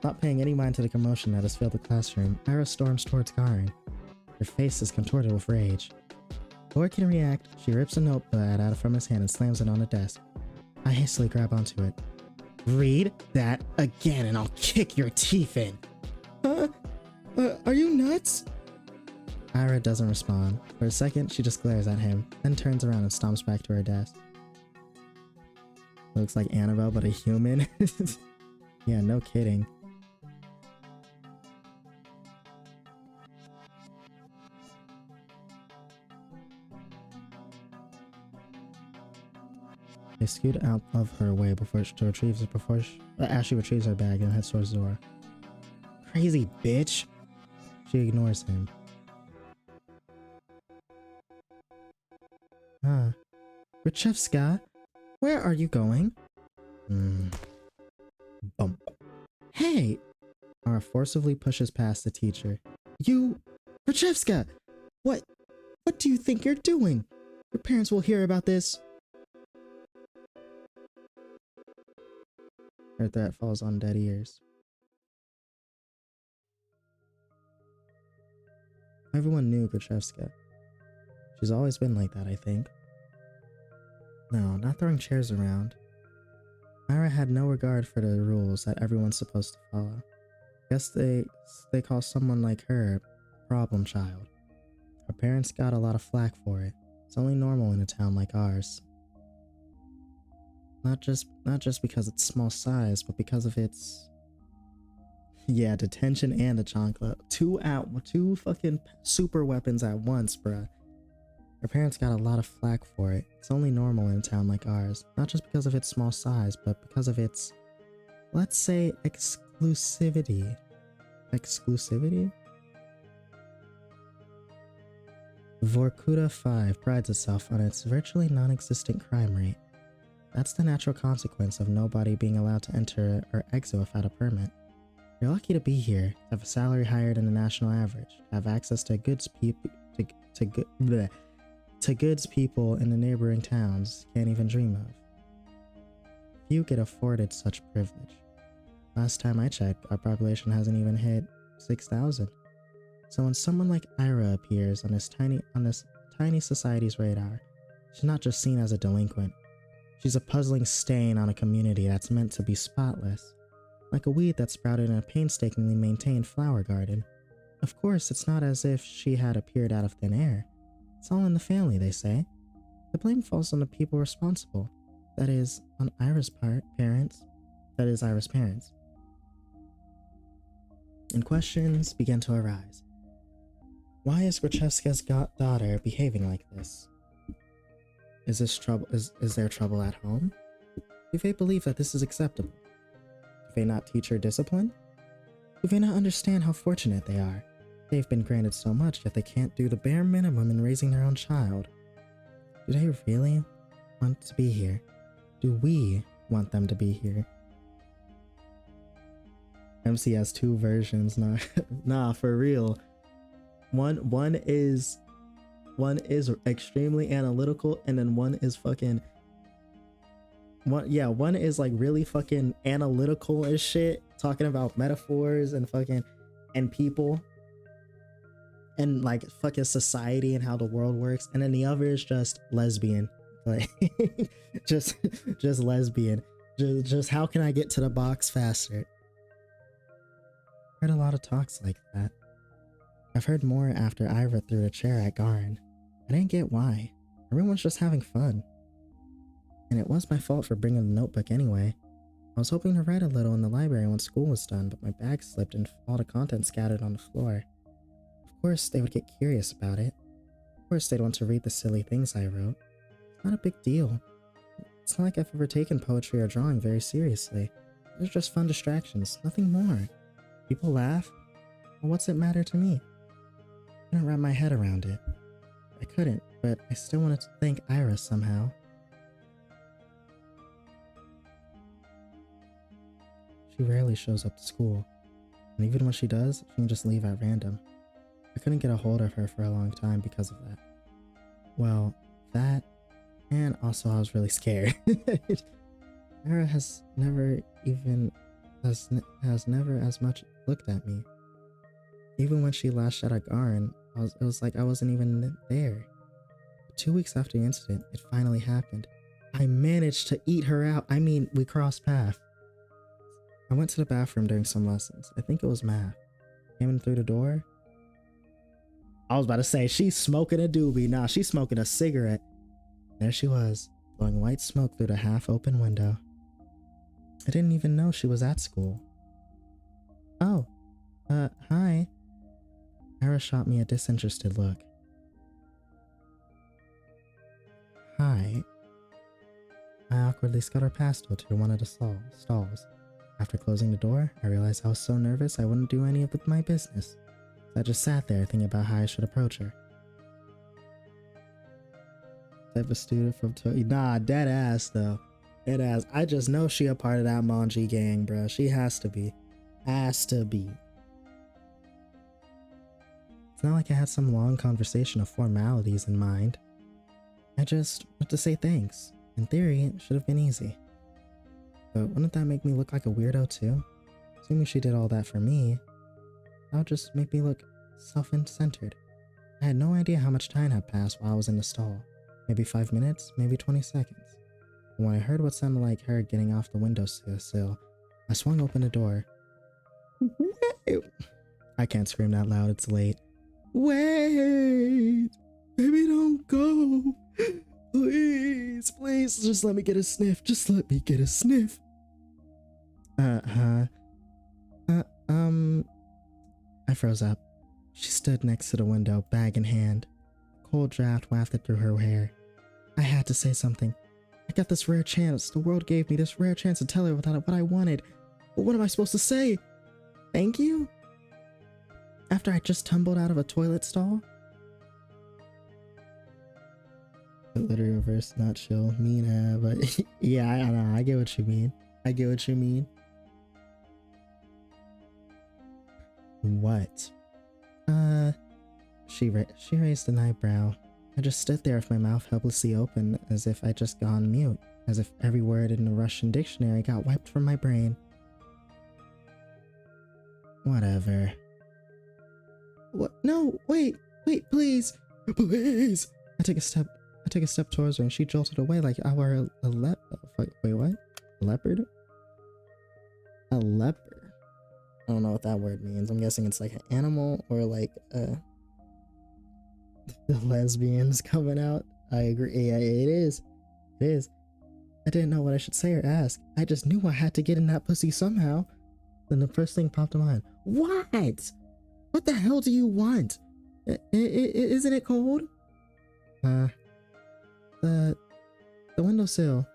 Not paying any mind to the commotion that has filled the classroom, Ira storms towards Garin. Her face is contorted with rage. Before it can react, she rips a notepad out from his hand and slams it on the desk. I hastily grab onto it. Read that again and I'll kick your teeth in. Are you nuts? Ira doesn't respond. For a second, she just glares at him, then turns around and stomps back to her desk. Looks like Annabelle, but a human. Yeah, no kidding. They scoot out of her way as she retrieves her bag and heads towards the door. Crazy bitch! She ignores him. Rachevska, where are you going? Bump. Hey! Ara forcibly pushes past the teacher. Rachevska! What do you think you're doing? Your parents will hear about this. Her threat falls on dead ears. Everyone knew Rachevska. She's always been like that, I think. No, not throwing chairs around. Ira had no regard for the rules that everyone's supposed to follow. Guess they call someone like her a problem child. Her parents got a lot of flack for it. It's only normal in a town like ours. Not just because it's small size, but because of its Yeah, detention and a chancla. Two fucking super weapons at once, bruh. Her parents got a lot of flack for it. It's only normal in a town like ours, not just because of its small size, but because of its, let's say, exclusivity. Exclusivity? Vorkuta 5 prides itself on its virtually non-existent crime rate. That's the natural consequence of nobody being allowed to enter or exit without a permit. You're lucky to be here, to have a salary higher than the national average, to have access to goods people in the neighboring towns can't even dream of. Few get afforded such privilege. Last time I checked, our population hasn't even hit 6,000. So when someone like Ira appears on this tiny society's radar, she's not just seen as a delinquent. She's a puzzling stain on a community that's meant to be spotless, like a weed that sprouted in a painstakingly maintained flower garden. Of course, it's not as if she had appeared out of thin air. It's all in the family, they say. The blame falls on the people responsible. That is, on Ira's parents. That is, Ira's parents. And questions begin to arise. Why is Grachevska's daughter behaving like this? Is there trouble at home? Do they believe that this is acceptable? Do they not teach her discipline? Do they not understand how fortunate they are? They've been granted so much, yet they can't do the bare minimum in raising their own child. Do they really want to be here? Do we want them to be here? MC has two versions, nah, for real. One is extremely analytical, and then one is fucking one is like really fucking analytical as shit, talking about metaphors and fucking and people and like fucking society and how the world works, and then the other is just lesbian, like just lesbian, just how can I get to the box faster. I've heard a lot of talks like that. I've heard more after Ira threw a chair at Garin. I didn't get why. Everyone's just having fun. And it was my fault for bringing the notebook anyway. I was hoping to write a little in the library when school was done, but my bag slipped and all the contents scattered on the floor. Of course, they would get curious about it. Of course, they'd want to read the silly things I wrote. It's not a big deal. It's not like I've ever taken poetry or drawing very seriously. They're just fun distractions, nothing more. People laugh. Well, what's it matter to me? I couldn't wrap my head around it. I couldn't, but I still wanted to thank Ira somehow. She rarely shows up to school, and even when she does, she can just leave at random. I couldn't get a hold of her for a long time because of that. Well, that, and also I was really scared. Ira has never as much looked at me. Even when she lashed out at Garin, it was like I wasn't even there. 2 weeks after the incident, it finally happened. I managed to eat her out. I mean, we crossed paths. I went to the bathroom during some lessons. I think it was math. Came in through the door. I was about to say, she's smoking a doobie. Nah, she's smoking a cigarette. There she was, blowing white smoke through the half-open window. I didn't even know she was at school. Oh, hi. Ira shot me a disinterested look. Hi. I awkwardly scuttered past her to one of the stalls. After closing the door, I realized I was so nervous I wouldn't do any of my business. So I just sat there thinking about how I should approach her. Type of student from Nah, dead ass though. Dead ass. I just know she a part of that Manji gang, bro. She has to be. Has to be. It's not like I had some long conversation of formalities in mind. I just want to say thanks. In theory, it should have been easy. But wouldn't that make me look like a weirdo too? Assuming she did all that for me, that would just make me look self-centered. I had no idea how much time had passed while I was in the stall. Maybe 5 minutes, maybe 20 seconds. But when I heard what sounded like her getting off the windowsill, I swung open the door. I can't scream that loud, it's late. Wait! Baby, don't go! Please, please, just let me get a sniff. Just let me get a sniff. I froze up. She stood next to the window, bag in hand. A cold draft wafted through her hair. I had to say something. I got this rare chance. The world gave me this rare chance to tell her what I wanted. But what am I supposed to say? Thank you? After I just tumbled out of a toilet stall? Literary reverse, not chill. Mean, but yeah, I know. I get what you mean. I get what you mean. What? She raised an eyebrow. I just stood there with my mouth helplessly open, as if I'd just gone mute, as if every word in the Russian dictionary got wiped from my brain. Whatever. What? No, wait, please, please! I took a step towards her, and she jolted away like I were a wait, what? A leopard? A leopard. I don't know what that word means. I'm guessing it's like an animal or like the lesbians coming out. I agree. Yeah, it is. It is. I didn't know what I should say or ask. I just knew I had to get in that pussy somehow. Then the first thing popped in mind. What? What the hell do you want? Isn't it cold? The windowsill.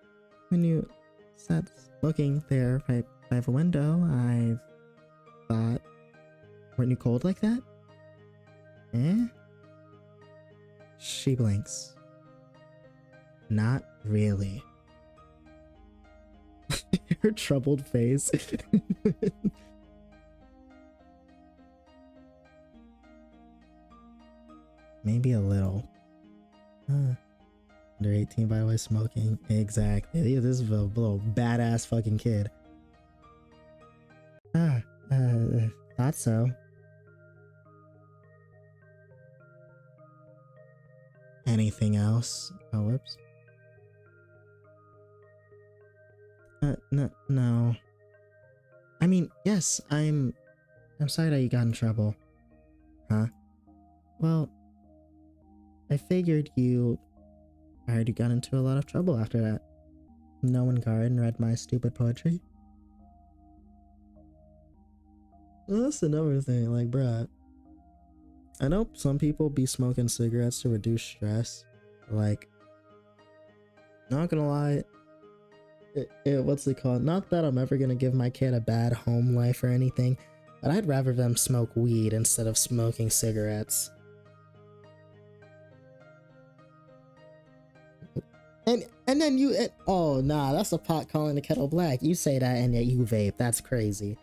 When you sat looking there right by the window, I thought, weren't you cold like that? Eh? She blinks. Not really. Her troubled face. Maybe a little. Under 18, by the way, smoking. Exactly. This is a little badass fucking kid. Thought so. Anything else? Oh, whoops. No. I mean, yes, I'm sorry that you got in trouble. Huh? Well, I figured I heard you got into a lot of trouble after that. No one guard and read my stupid poetry. Well, that's another thing, like, bruh. I know some people be smoking cigarettes to reduce stress. Like, not gonna lie, what's it called? Not that I'm ever gonna give my kid a bad home life or anything, but I'd rather them smoke weed instead of smoking cigarettes. And then you, oh nah, that's a pot calling the kettle black. You say that and yet you vape. That's crazy.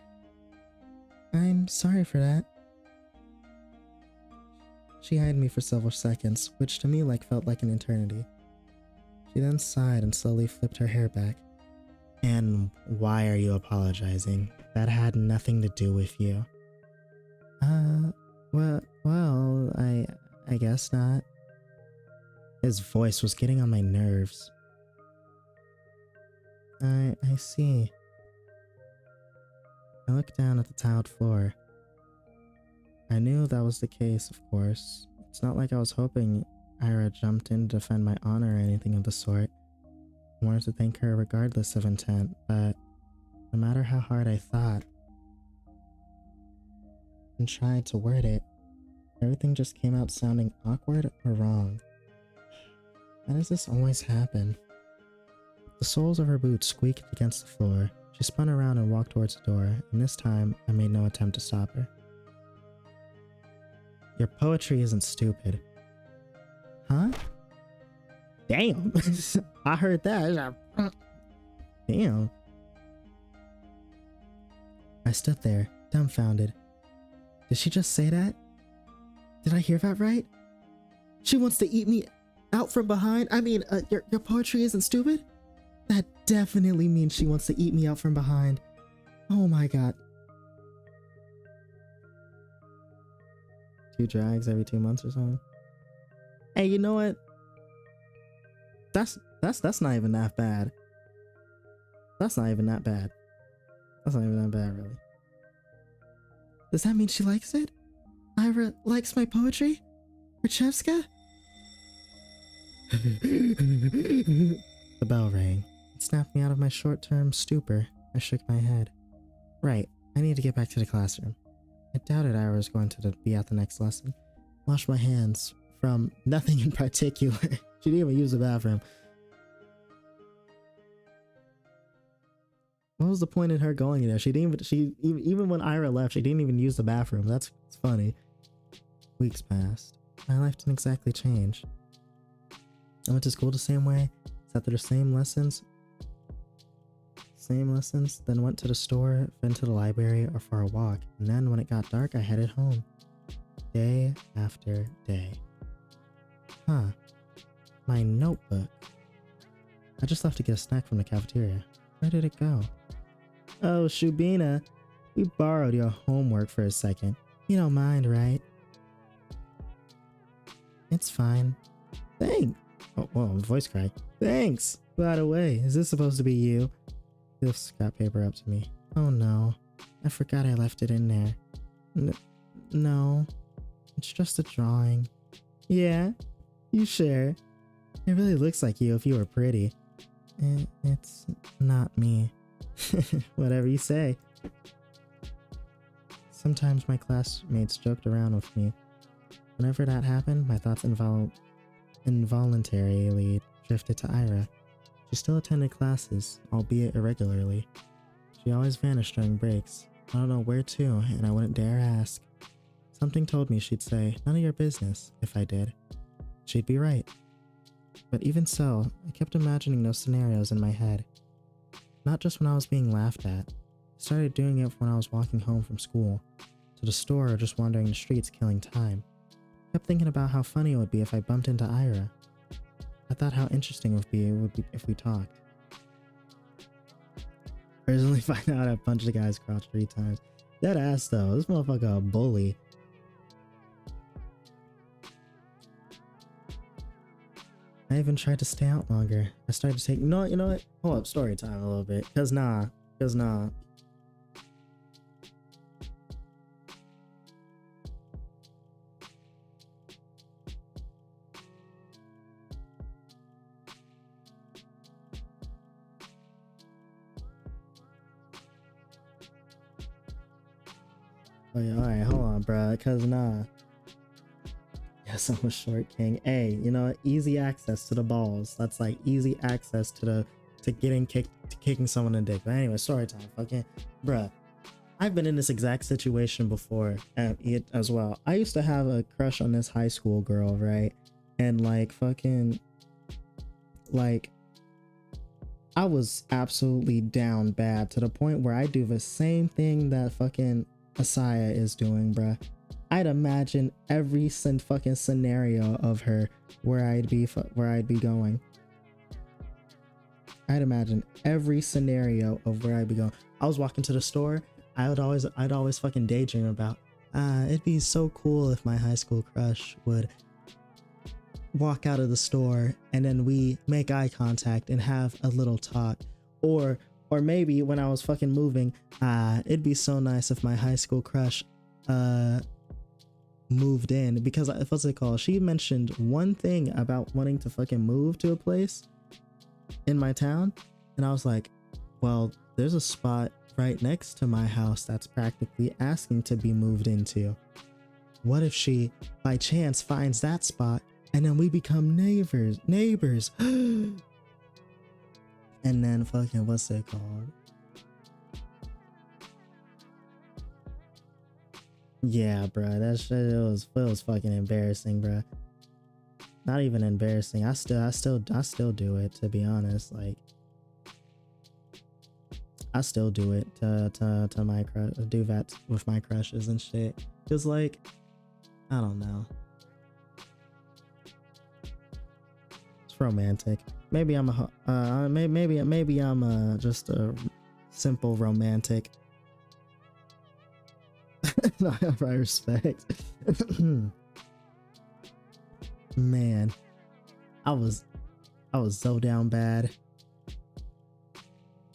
I'm sorry for that. She eyed me for several seconds, which to me felt like an eternity. She then sighed and slowly flipped her hair back. And why are you apologizing? That had nothing to do with you. Well, I guess not. His voice was getting on my nerves. I see. I looked down at the tiled floor. I knew that was the case, of course. It's not like I was hoping Ira jumped in to defend my honor or anything of the sort. I wanted to thank her regardless of intent, but no matter how hard I thought and tried to word it, everything just came out sounding awkward or wrong. Why does this always happen? The soles of her boots squeaked against the floor. She spun around and walked towards the door, and this time I made no attempt to stop her. Your poetry isn't stupid. Huh? Damn. I heard that. Damn. I stood there, dumbfounded. Did she just say that? Did I hear that right? She wants to eat me out from behind? I mean, your poetry isn't stupid? That definitely means she wants to eat me out from behind. Oh my god. 2 drags every 2 months or something. Hey, you know what? That's not even that bad. That's not even that bad. That's not even that bad, really. Does that mean she likes it? Ira likes my poetry? Rachevska? The bell rang. It snapped me out of my short-term stupor. I shook my head. Right. I need to get back to the classroom. I doubted I was going to be at the next lesson. Wash my hands from nothing in particular. She didn't even use the bathroom. What was the point in her going there? She didn't even, even when Ira left, she didn't even use the bathroom. That's funny. Weeks passed. My life didn't exactly change. I went to school the same way, sat through the same lessons, then went to the store, then to the library, or for a walk. And then when it got dark, I headed home. Day after day. Huh. My notebook. I just left to get a snack from the cafeteria. Where did it go? Oh, Shubina. We borrowed your homework for a second. You don't mind, right? It's fine. Thanks. Oh, whoa, voice crack. Thanks. By the way, is this supposed to be you? He lifts scrap paper up to me. Oh no. I forgot I left it in there. No. It's just a drawing. Yeah? You sure? It really looks like you if you were pretty. It's not me. Whatever you say. Sometimes my classmates joked around with me. Whenever that happened, my thoughts involuntarily drifted to Ira. She still attended classes, albeit irregularly. She always vanished during breaks. I don't know where to, and I wouldn't dare ask. Something told me she'd say, "None of your business," if I did. She'd be right. But even so, I kept imagining those scenarios in my head. Not just when I was being laughed at. I started doing it when I was walking home from school, to the store, or just wandering the streets killing time. I kept thinking about how funny it would be if I bumped into Ira. I thought how interesting it would be if we talked. Personally, find out I punched the guy's crotch 3 times. That ass though, this motherfucker a bully. I even tried to stay out longer. I started to take, you know what? Hold up, story time a little bit. Cause nah. Oh yeah, alright, hold on, bruh. Cause nah. Yes, I'm a short king. Hey, you know, easy access to the balls. That's like easy access to getting kicked, to kicking someone in the dick. But anyway, story time. Fucking, bruh. I've been in this exact situation before as well. I used to have a crush on this high school girl, right? And like fucking, like, I was absolutely down bad to the point where I do the same thing that fucking Asaya is doing, bruh. I'd imagine every fucking scenario of her where I'd be going. I'd imagine every scenario of where I'd be going. I was walking to the store. I'd always fucking daydream about, it'd be so cool if my high school crush would walk out of the store and then we make eye contact and have a little talk. Or maybe when I was fucking moving, it'd be so nice if my high school crush moved in, because what's it called? She mentioned one thing about wanting to fucking move to a place in my town, and I was like, well, there's a spot right next to my house that's practically asking to be moved into. What if she by chance finds that spot and then we become neighbors? And then fucking what's it called? Yeah, bruh, that shit, it was fucking embarrassing, bruh. Not even embarrassing. I still do it, to be honest. Like, I still do it to my crush, do that with my crushes and shit. Cause like, I don't know. It's romantic. Maybe I'm maybe I'm just a simple romantic. I have my respect. Man, I was so down bad.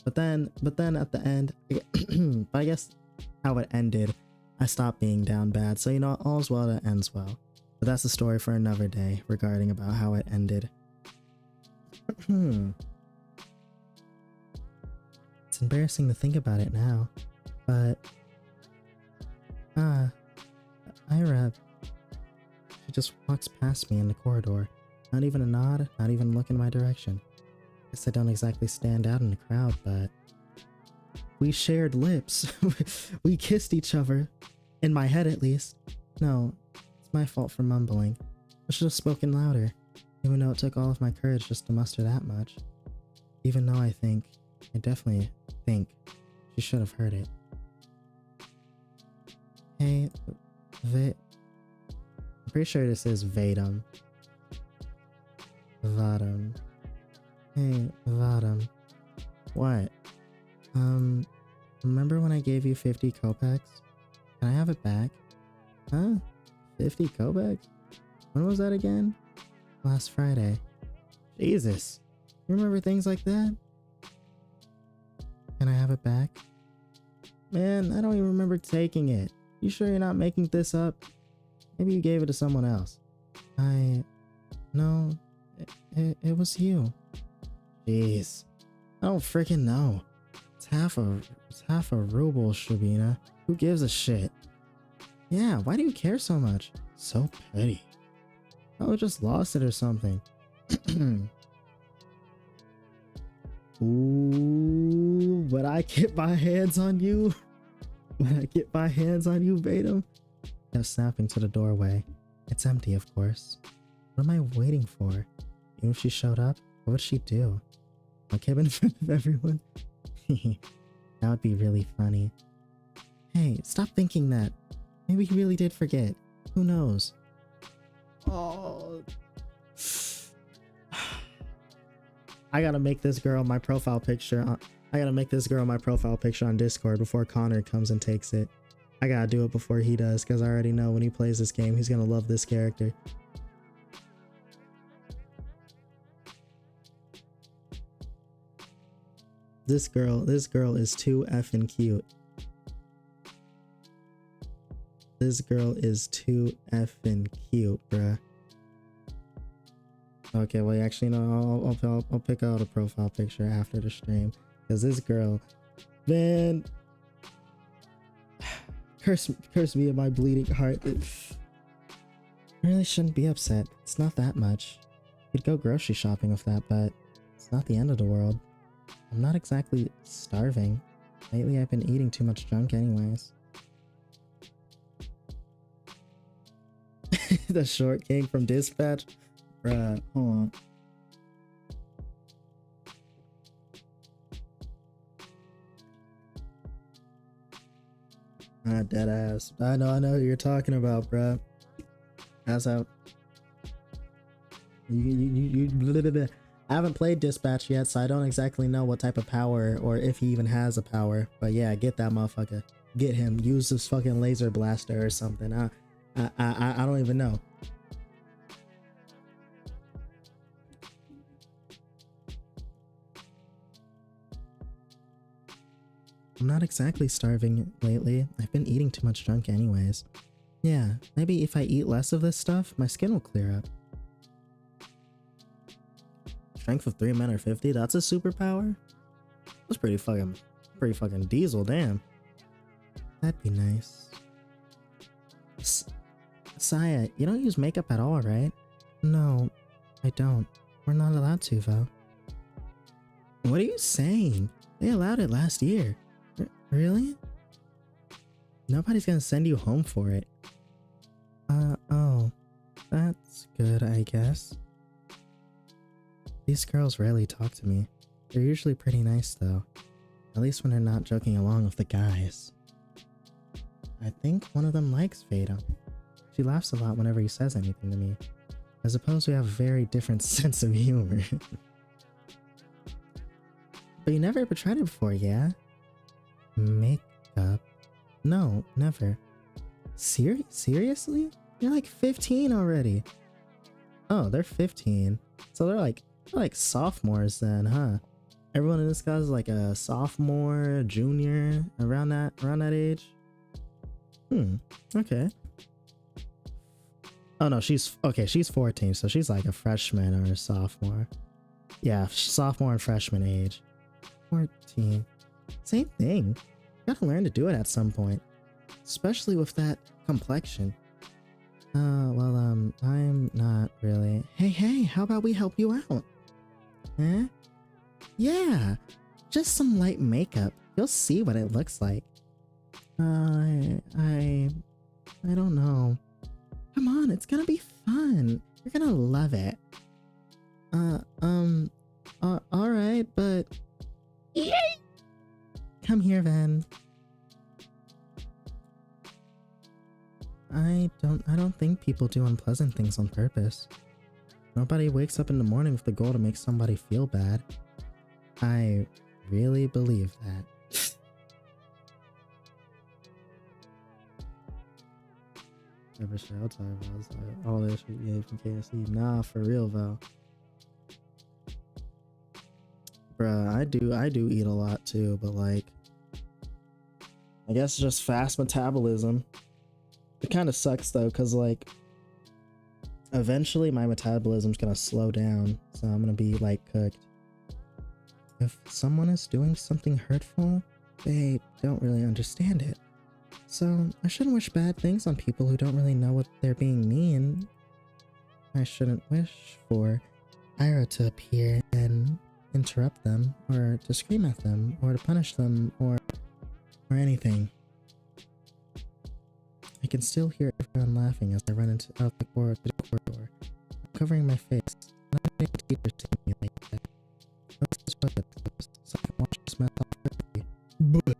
But then at the end, I guess how it ended, I stopped being down bad. So, you know, all's well that ends well. But that's a story for another day regarding about how it ended. It's embarrassing to think about it now, but Ah, Ira. She just walks past me in the corridor. Not even a nod, not even a look in my direction. Guess I don't exactly stand out in the crowd, but... We shared lips. We kissed each other. In my head, at least. No, it's my fault for mumbling. I should have spoken louder, even though it took all of my courage just to muster that much. Even though I definitely think she should have heard it. Hey, I'm pretty sure this is Vatum. Vatum. Hey, Vatum. What? Remember when I gave you 50 kopecks? Can I have it back? Huh? 50 kopecks? When was that again? Last Friday. Jesus. You remember things like that? Can I have it back? Man, I don't even remember taking it. You sure you're not making this up? Maybe you gave it to someone else. No, it was you. Jeez. I don't freaking know. It's half a ruble, Shabina. Who gives a shit? Yeah, why do you care so much? So petty. I would've just lost it or something. Ooh, but I get my hands on you. When I get my hands on you, Vatum. Kept snapping to the doorway. It's empty, of course. What am I waiting for? Even if she showed up, what would she do? Look him in front of everyone? That would be really funny. Hey, stop thinking that. Maybe he really did forget. Who knows? Oh. I gotta make this girl my profile picture. I gotta make this girl my profile picture on Discord before Connor comes and takes it. I gotta do it before he does, because I already know when he plays this game, he's gonna love this character. This girl is too effing cute. This girl is too effing cute, bruh. Okay, well, actually, no, I'll pick out a profile picture after the stream. Because this girl, man, curse me in my bleeding heart. I really shouldn't be upset. It's not that much. We'd go grocery shopping with that, but it's not the end of the world. I'm not exactly starving. Lately, I've been eating too much junk anyways. The short king from Dispatch? Bruh, hold on. Ah, dead ass. I know who you're talking about, bruh. As out. I haven't played Dispatch yet, so I don't exactly know what type of power or if he even has a power. But yeah, get that motherfucker. Get him. Use this fucking laser blaster or something. I don't even know. I'm not exactly starving lately. I've been eating too much junk anyways. Yeah, maybe if I eat less of this stuff, my skin will clear up. Strength of 3 men or 50? That's a superpower? That's pretty fucking diesel, damn. That'd be nice. Saya, you don't use makeup at all, right? No, I don't. We're not allowed to, though. What are you saying? They allowed it last year. Really? Nobody's gonna send you home for it. Oh. That's good, I guess. These girls rarely talk to me. They're usually pretty nice, though. At least when they're not joking along with the guys. I think one of them likes Veda. She laughs a lot whenever he says anything to me. I suppose we have a very different sense of humor. But you never ever tried it before, yeah? Makeup? No, never. Seriously? You're like 15 already. Oh, they're 15. So they're like sophomores then, huh? Everyone in this class is like a sophomore, junior, around that age. Okay. Oh no, she's 14, so she's like a freshman or a sophomore. Yeah, sophomore and freshman age. 14. Same thing. Gotta learn to do it at some point. especially with that complexion. Well, I'm not really. Hey, how about we help you out? Huh? Yeah, just some light makeup. You'll see what it looks like. I don't know. Come on, it's gonna be fun. You're gonna love it. Alright, but... Yay! Come here, then. I don't think people do unpleasant things on purpose. Nobody wakes up in the morning with the goal to make somebody feel bad. I really believe that. Never shall time all this shit you from KFC. Nah, for real though. Bruh, I do eat a lot too, but like, I guess just fast metabolism. It kind of sucks though, cause like, eventually my metabolism's gonna slow down, so I'm gonna be like cooked. If someone is doing something hurtful, they don't really understand it. So I shouldn't wish bad things on people who don't really know what they're being mean. I shouldn't wish for Ira to appear and interrupt them, or to scream at them, or to punish them, or anything. I can still hear everyone laughing as I run out the corridor. I'm covering my face. Not a teacher seeing me like that. Let's just put it close so I can watch this mess off quickly. But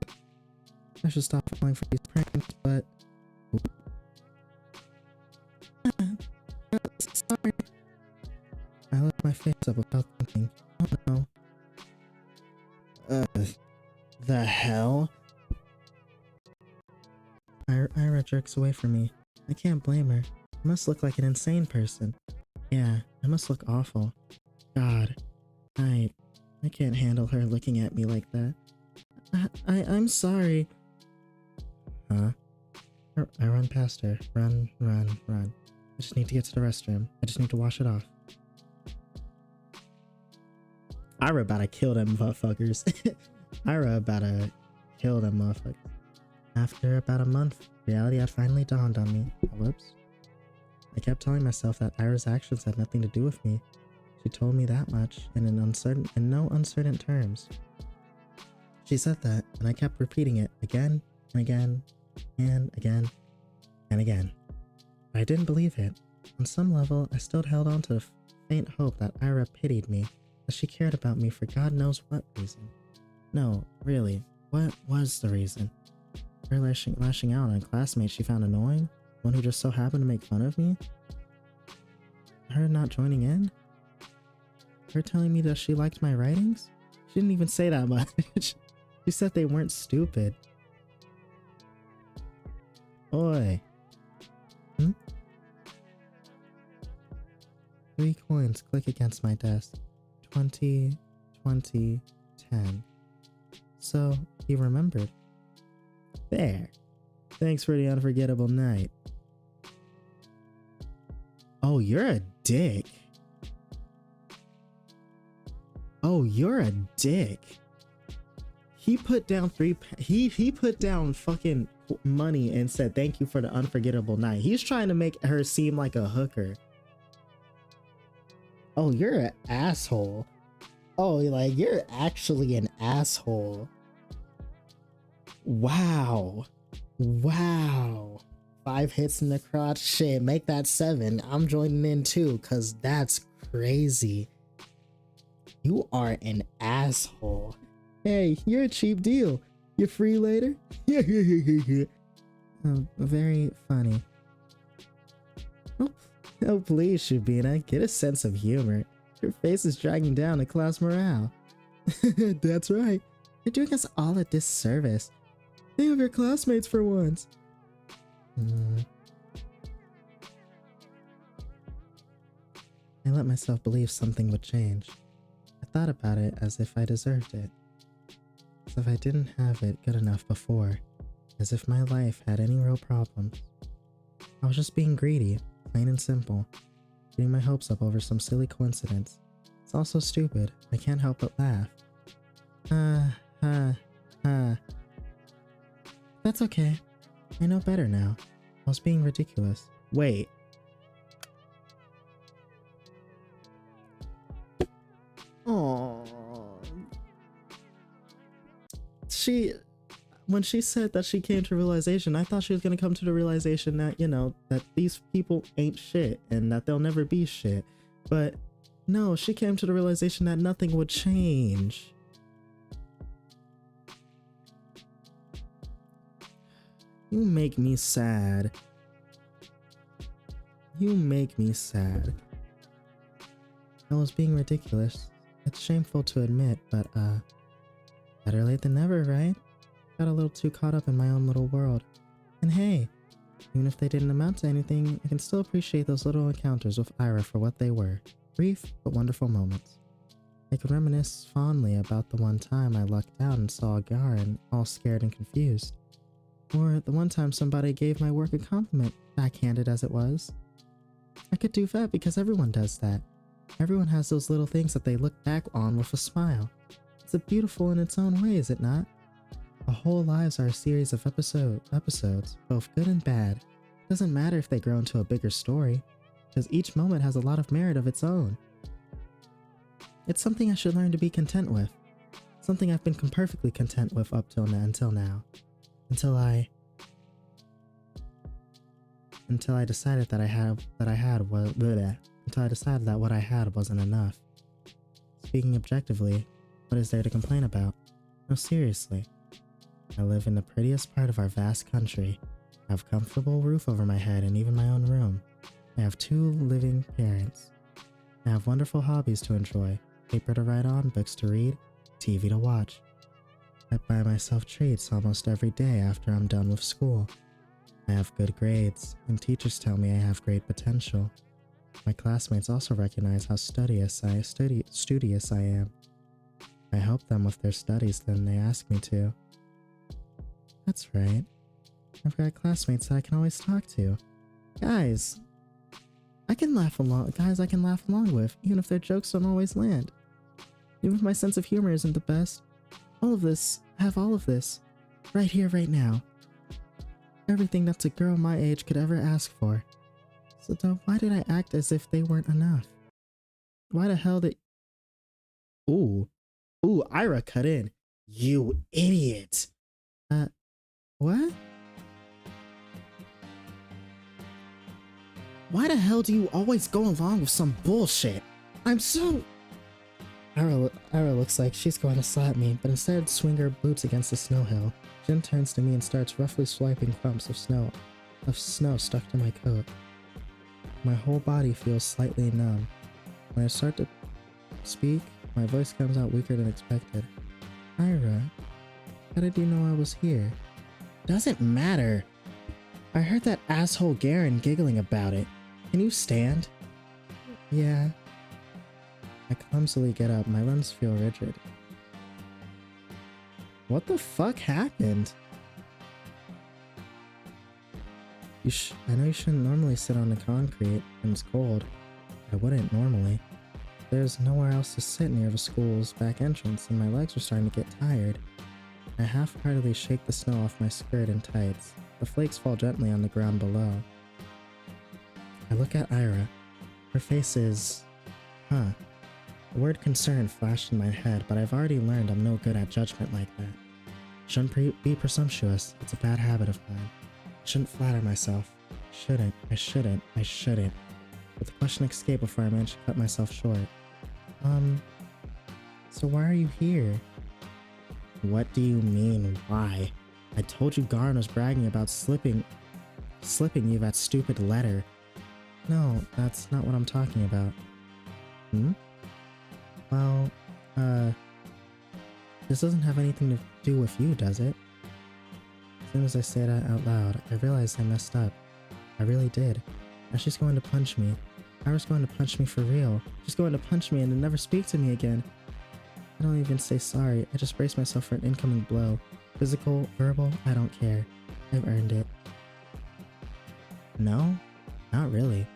I should stop falling for these pranks, but... Sorry. I left my face up without thinking. Oh no. The hell? Ira jerks away from me. I can't blame her. I must look like an insane person. Yeah, I must look awful. God, I can't handle her looking at me like that. I'm sorry. Huh? I run past her. Run. I just need to get to the restroom. I just need to wash it off. Ira about to kill them motherfuckers. Ira about to kill them motherfuckers. After about a month, reality had finally dawned on me. Whoops. I kept telling myself that Ira's actions had nothing to do with me. She told me that much in no uncertain terms. She said that, and I kept repeating it again and again and again and again. But I didn't believe it. On some level, I still held on to the faint hope that Ira pitied me, that she cared about me for God knows what reason. No, really, what was the reason? Her lashing out on classmates she found annoying? One who just so happened to make fun of me? Her not joining in? Her telling me that she liked my writings? She didn't even say that much. She said they weren't stupid. Oi. 3 coins click against my desk. 20, 20, 10. So, he remembered. There. Thanks for the unforgettable night. Oh, you're a dick. Oh, you're a dick. He put down he put down fucking money and said thank you for the unforgettable night. He's trying to make her seem like a hooker. Oh, you're an asshole. Oh, like you're actually an asshole. Wow. 5 hits in the crotch. Shit, make that 7. I'm joining in too, cause that's crazy. You are an asshole. Hey, you're a cheap deal. You free later? Oh, very funny. Oh, please, Shubina, get a sense of humor. Your face is dragging down the class morale. That's right. You're doing us all a disservice. Think of your classmates for once. I let myself believe something would change. I thought about it as if I deserved it. As if I didn't have it good enough before. As if my life had any real problems. I was just being greedy, plain and simple. Getting my hopes up over some silly coincidence. It's all so stupid, I can't help but laugh. That's okay. I know better now. I was being ridiculous. Wait. Oh. When she said that she came to realization, I thought she was gonna come to the realization that, you know, that these people ain't shit and that they'll never be shit. But no, she came to the realization that nothing would change. You make me sad. You make me sad. I was being ridiculous. It's shameful to admit, but better late than never, right? Got a little too caught up in my own little world. And hey, even if they didn't amount to anything, I can still appreciate those little encounters with Ira for what they were. Brief but wonderful moments. I could reminisce fondly about the one time I lucked out and saw Garen all scared and confused. Or the one time somebody gave my work a compliment, backhanded as it was. I could do that because everyone does that. Everyone has those little things that they look back on with a smile. It's beautiful in its own way, is it not? Our whole lives are a series of episodes, both good and bad. It doesn't matter if they grow into a bigger story, because each moment has a lot of merit of its own. It's something I should learn to be content with. Something I've been perfectly content with up till now, until I decided that what I had wasn't enough. Speaking objectively, what is there to complain about? No, seriously. I live in the prettiest part of our vast country. I have a comfortable roof over my head and even my own room. I have 2 living parents. I have wonderful hobbies to enjoy, paper to write on, books to read, TV to watch. I buy myself treats almost every day after I'm done with school. I have good grades, and teachers tell me I have great potential. My classmates also recognize how studious I am. I help them with their studies when they ask me to. That's right. I've got classmates that I can always talk to. Guys, I can laugh along with, even if their jokes don't always land. Even if my sense of humor isn't the best. I have all of this, right here, right now. Everything that a girl my age could ever ask for. So then why did I act as if they weren't enough? Why the hell did... Ooh, Ira cut in. You idiot. What? Why the hell do you always go along with some bullshit? I'm so... Ira looks like she's going to slap me, but instead swing her boots against the snow hill. Jin turns to me and starts roughly swiping clumps of snow stuck to my coat. My whole body feels slightly numb. When I start to speak, my voice comes out weaker than expected. Ira, how did you know I was here? Doesn't matter. I heard that asshole Garen giggling about it. Can you stand? Yeah. I clumsily get up, my limbs feel rigid. What the fuck happened? I know you shouldn't normally sit on the concrete when it's cold. I wouldn't normally. There's nowhere else to sit near the school's back entrance, and my legs are starting to get tired. I half-heartedly shake the snow off my skirt and tights. The flakes fall gently on the ground below. I look at Ira. Her face is... huh. The word concern flashed in my head, but I've already learned I'm no good at judgment like that. Shouldn't be presumptuous. It's a bad habit of mine. Shouldn't flatter myself. I shouldn't. But the question escaped before I managed to cut myself short. So why are you here? What do you mean, why? I told you Garen was bragging about slipping you that stupid letter. No, that's not what I'm talking about. Well, this doesn't have anything to do with you, does it? As soon as I say that out loud, I realized I messed up. I really did. Now she's going to punch me. Ira's going to punch me for real. She's going to punch me and then never speak to me again. I don't even say sorry. I just brace myself for an incoming blow. Physical, verbal, I don't care. I've earned it. No? Not really.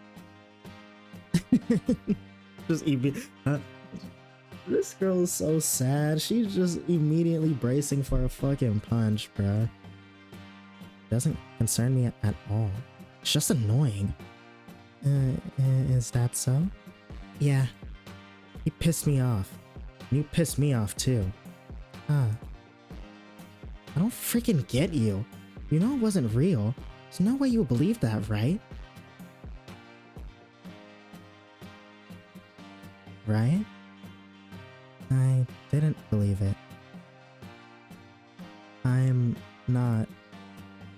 This girl is so sad. She's just immediately bracing for a fucking punch, bruh. doesn't concern me at all. It's just annoying. Is that so? Yeah. He pissed me off. You pissed me off too. Huh. I don't freaking get you. You know it wasn't real. There's no way you would believe that, right? Right? I didn't believe it. I'm not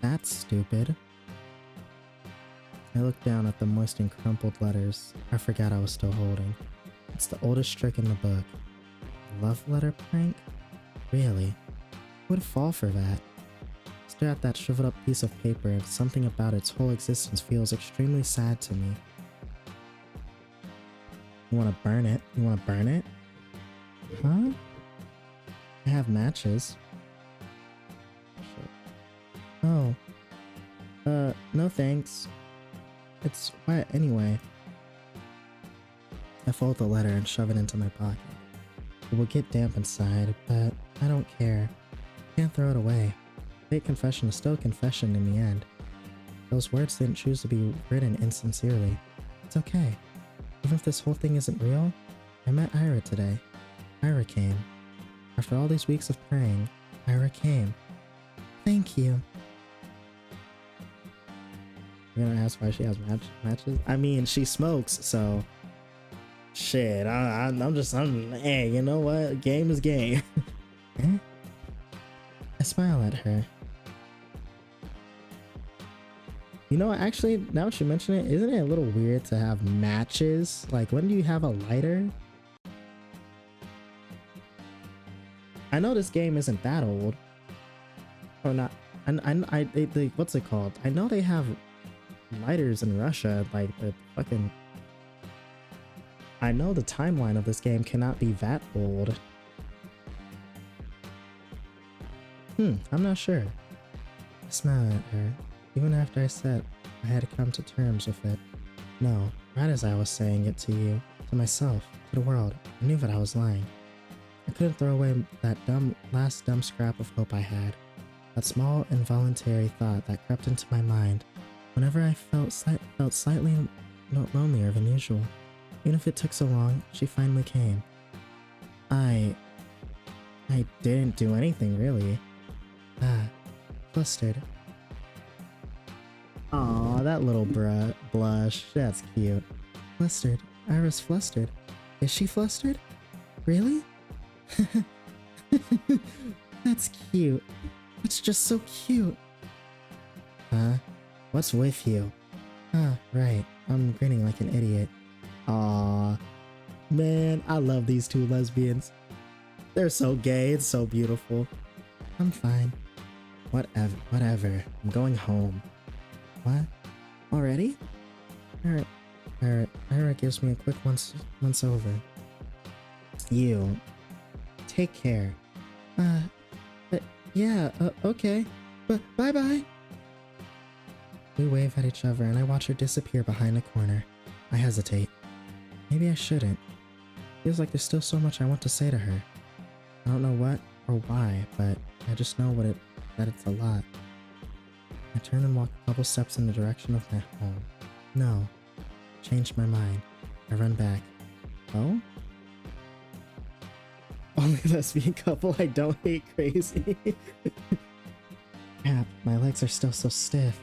that stupid. I looked down at the moist and crumpled letters I forgot I was still holding. It's the oldest trick in the book. Love letter prank? Really? Who would fall for that? Stare at that shriveled up piece of paper and something about its whole existence feels extremely sad to me. You wanna burn it? You wanna burn it? Huh? I have matches. Oh. No thanks. It's wet anyway. I fold the letter and shove it into my pocket. It will get damp inside, but I don't care. Can't throw it away. Fake confession is still a confession in the end. Those words didn't choose to be written insincerely. It's okay. Even if this whole thing isn't real, I met Ira today. Ira came. After all these weeks of praying, Ira came. Thank you. You're gonna ask why she has matches? I mean, she smokes, so... Shit, hey, you know what? Game is game. Eh? I smile at her. You know what, actually, now that you mention it, isn't it a little weird to have matches? Like, when do you have a lighter? I know this game isn't that old. Or not. What's it called? I know they have lighters in Russia, like the fucking... I know the timeline of this game cannot be that old. I'm not sure. I smile at her, even after I said I had to come to terms with it. No, right as I was saying it to you, to myself, to the world, I knew that I was lying. I couldn't throw away that last dumb scrap of hope I had. That small, involuntary thought that crept into my mind whenever I felt slightly lonelier than usual. Even if it took so long, she finally came. I didn't do anything, really. Flustered. Aw, that little blush. That's cute. Flustered. Ira's flustered. Is she flustered? Really? That's cute. It's just so cute. Huh? What's with you? Right. I'm grinning like an idiot. Aw. Man, I love these two lesbians. They're so gay. It's so beautiful. I'm fine. Whatever. I'm going home. What? Already? Ira gives me a quick once over. You. Take care. Yeah, okay. But bye-bye. We wave at each other and I watch her disappear behind a corner. I hesitate. Maybe I shouldn't. Feels like there's still so much I want to say to her. I don't know what or why, but I just know that it's a lot. I turn and walk a couple steps in the direction of my home. No. Changed my mind. I run back. Oh? Only lesbian couple I don't hate crazy. Crap, my legs are still so stiff.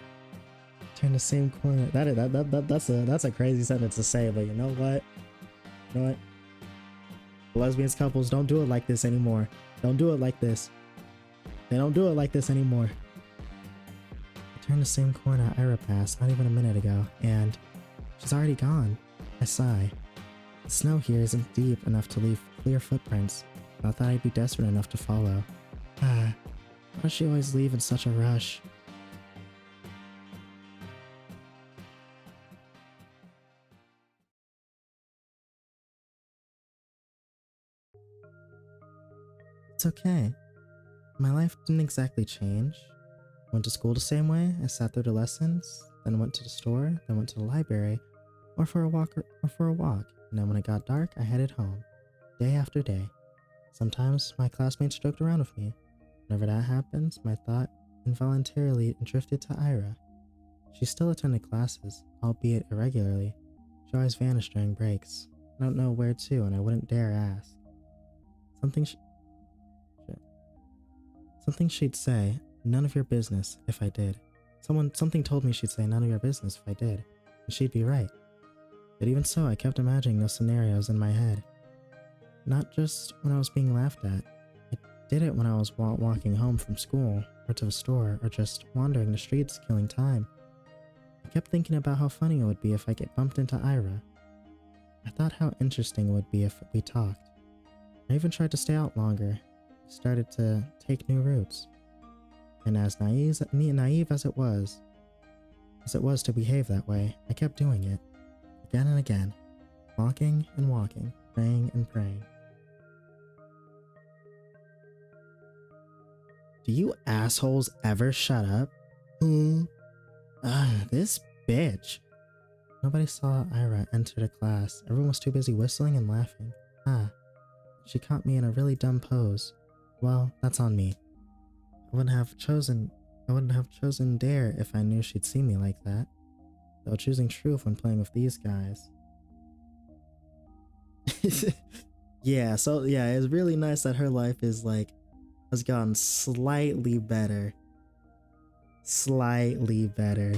Turn the same corner. That's a crazy sentence to say, but you know what? You know what? Lesbians couples don't do it like this anymore. Don't do it like this. They don't do it like this anymore. I turn the same corner Ira passed not even a minute ago, and she's already gone. I sigh. The snow here isn't deep enough to leave clear footprints. Not that I'd be desperate enough to follow. Why does she always leave in such a rush? It's okay. My life didn't exactly change. Went to school the same way. I sat through the lessons, then went to the store, then went to the library, or for a walk, and then when it got dark, I headed home. Day after day. Sometimes my classmates joked around with me. Whenever that happens, my thought involuntarily drifted to Ira. She still attended classes, albeit irregularly. She always vanished during breaks. I don't know where to, and I wouldn't dare ask. Something she'd say, none of your business, if I did. Something told me she'd say none of your business if I did, and she'd be right. But even so, I kept imagining those scenarios in my head. Not just when I was being laughed at. I did it when I was walking home from school, or to the store, or just wandering the streets killing time. I kept thinking about how funny it would be if I get bumped into Ira. I thought how interesting it would be if we talked. I even tried to stay out longer, started to take new routes. And as naive as it was to behave that way, I kept doing it, again and again, walking and walking, praying and praying. Do you assholes ever shut up? This bitch. Nobody saw Ira enter the class. Everyone was too busy whistling and laughing. She caught me in a really dumb pose. Well, that's on me. I wouldn't have chosen Dare if I knew she'd see me like that. Though choosing truth when playing with these guys. Yeah, it's really nice that her life is has gotten slightly better. Slightly better.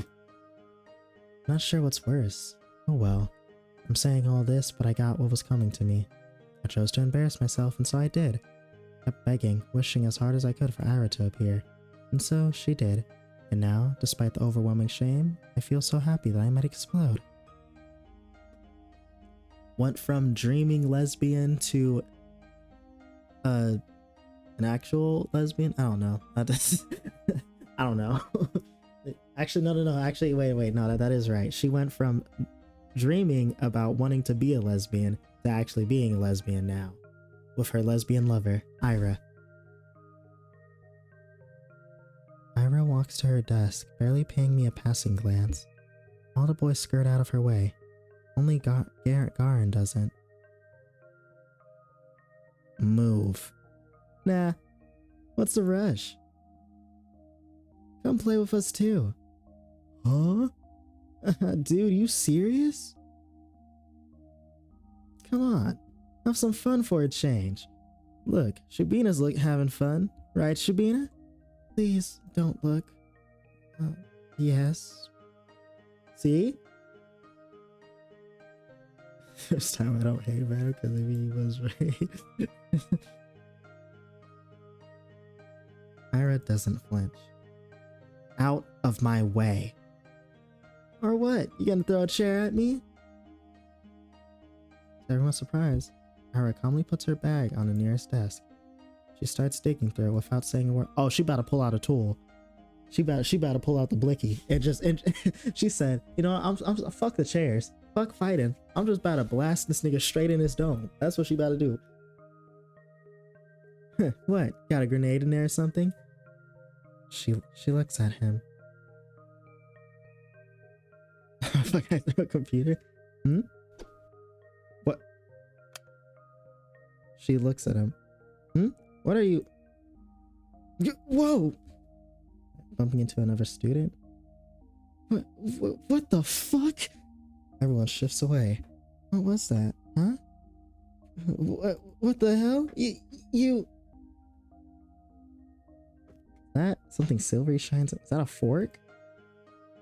Not sure what's worse. Oh well. I'm saying all this, but I got what was coming to me. I chose to embarrass myself, and so I did. Kept begging, wishing as hard as I could for Ira to appear. And so she did. And now, despite the overwhelming shame, I feel so happy that I might explode. Went from dreaming lesbian to an actual lesbian? I don't know. I don't know. Actually, no. Actually, wait. No, that is right. She went from dreaming about wanting to be a lesbian to actually being a lesbian now. With her lesbian lover, Ira. Ira walks to her desk, barely paying me a passing glance. All the boys skirt out of her way. Only Garen doesn't. Move. Nah. What's the rush? Come play with us too. Huh? Dude, you serious? Come on. Have some fun for a change. Look, Shabina's having fun. Right, Shabina? Please, don't look. Yes. See? First time I don't hate about it because maybe he was right. Ira doesn't flinch. Out of my way. Or what? You gonna throw a chair at me? To everyone's surprise, Ira calmly puts her bag on the nearest desk. She starts digging through it without saying a word. Oh, she about to pull out a tool. She about to pull out the blicky. And she said, you know, I'm fuck the chairs. Fuck fighting. I'm just about to blast this nigga straight in his dome. That's what she about to do. What? Got a grenade in there or something? She looks at him. Fuck, I threw a computer? What? She looks at him. What are you? Whoa! Bumping into another student? What the fuck? Everyone shifts away. What was that? Huh? What the hell? You... That? Something silvery shines. Is that a fork?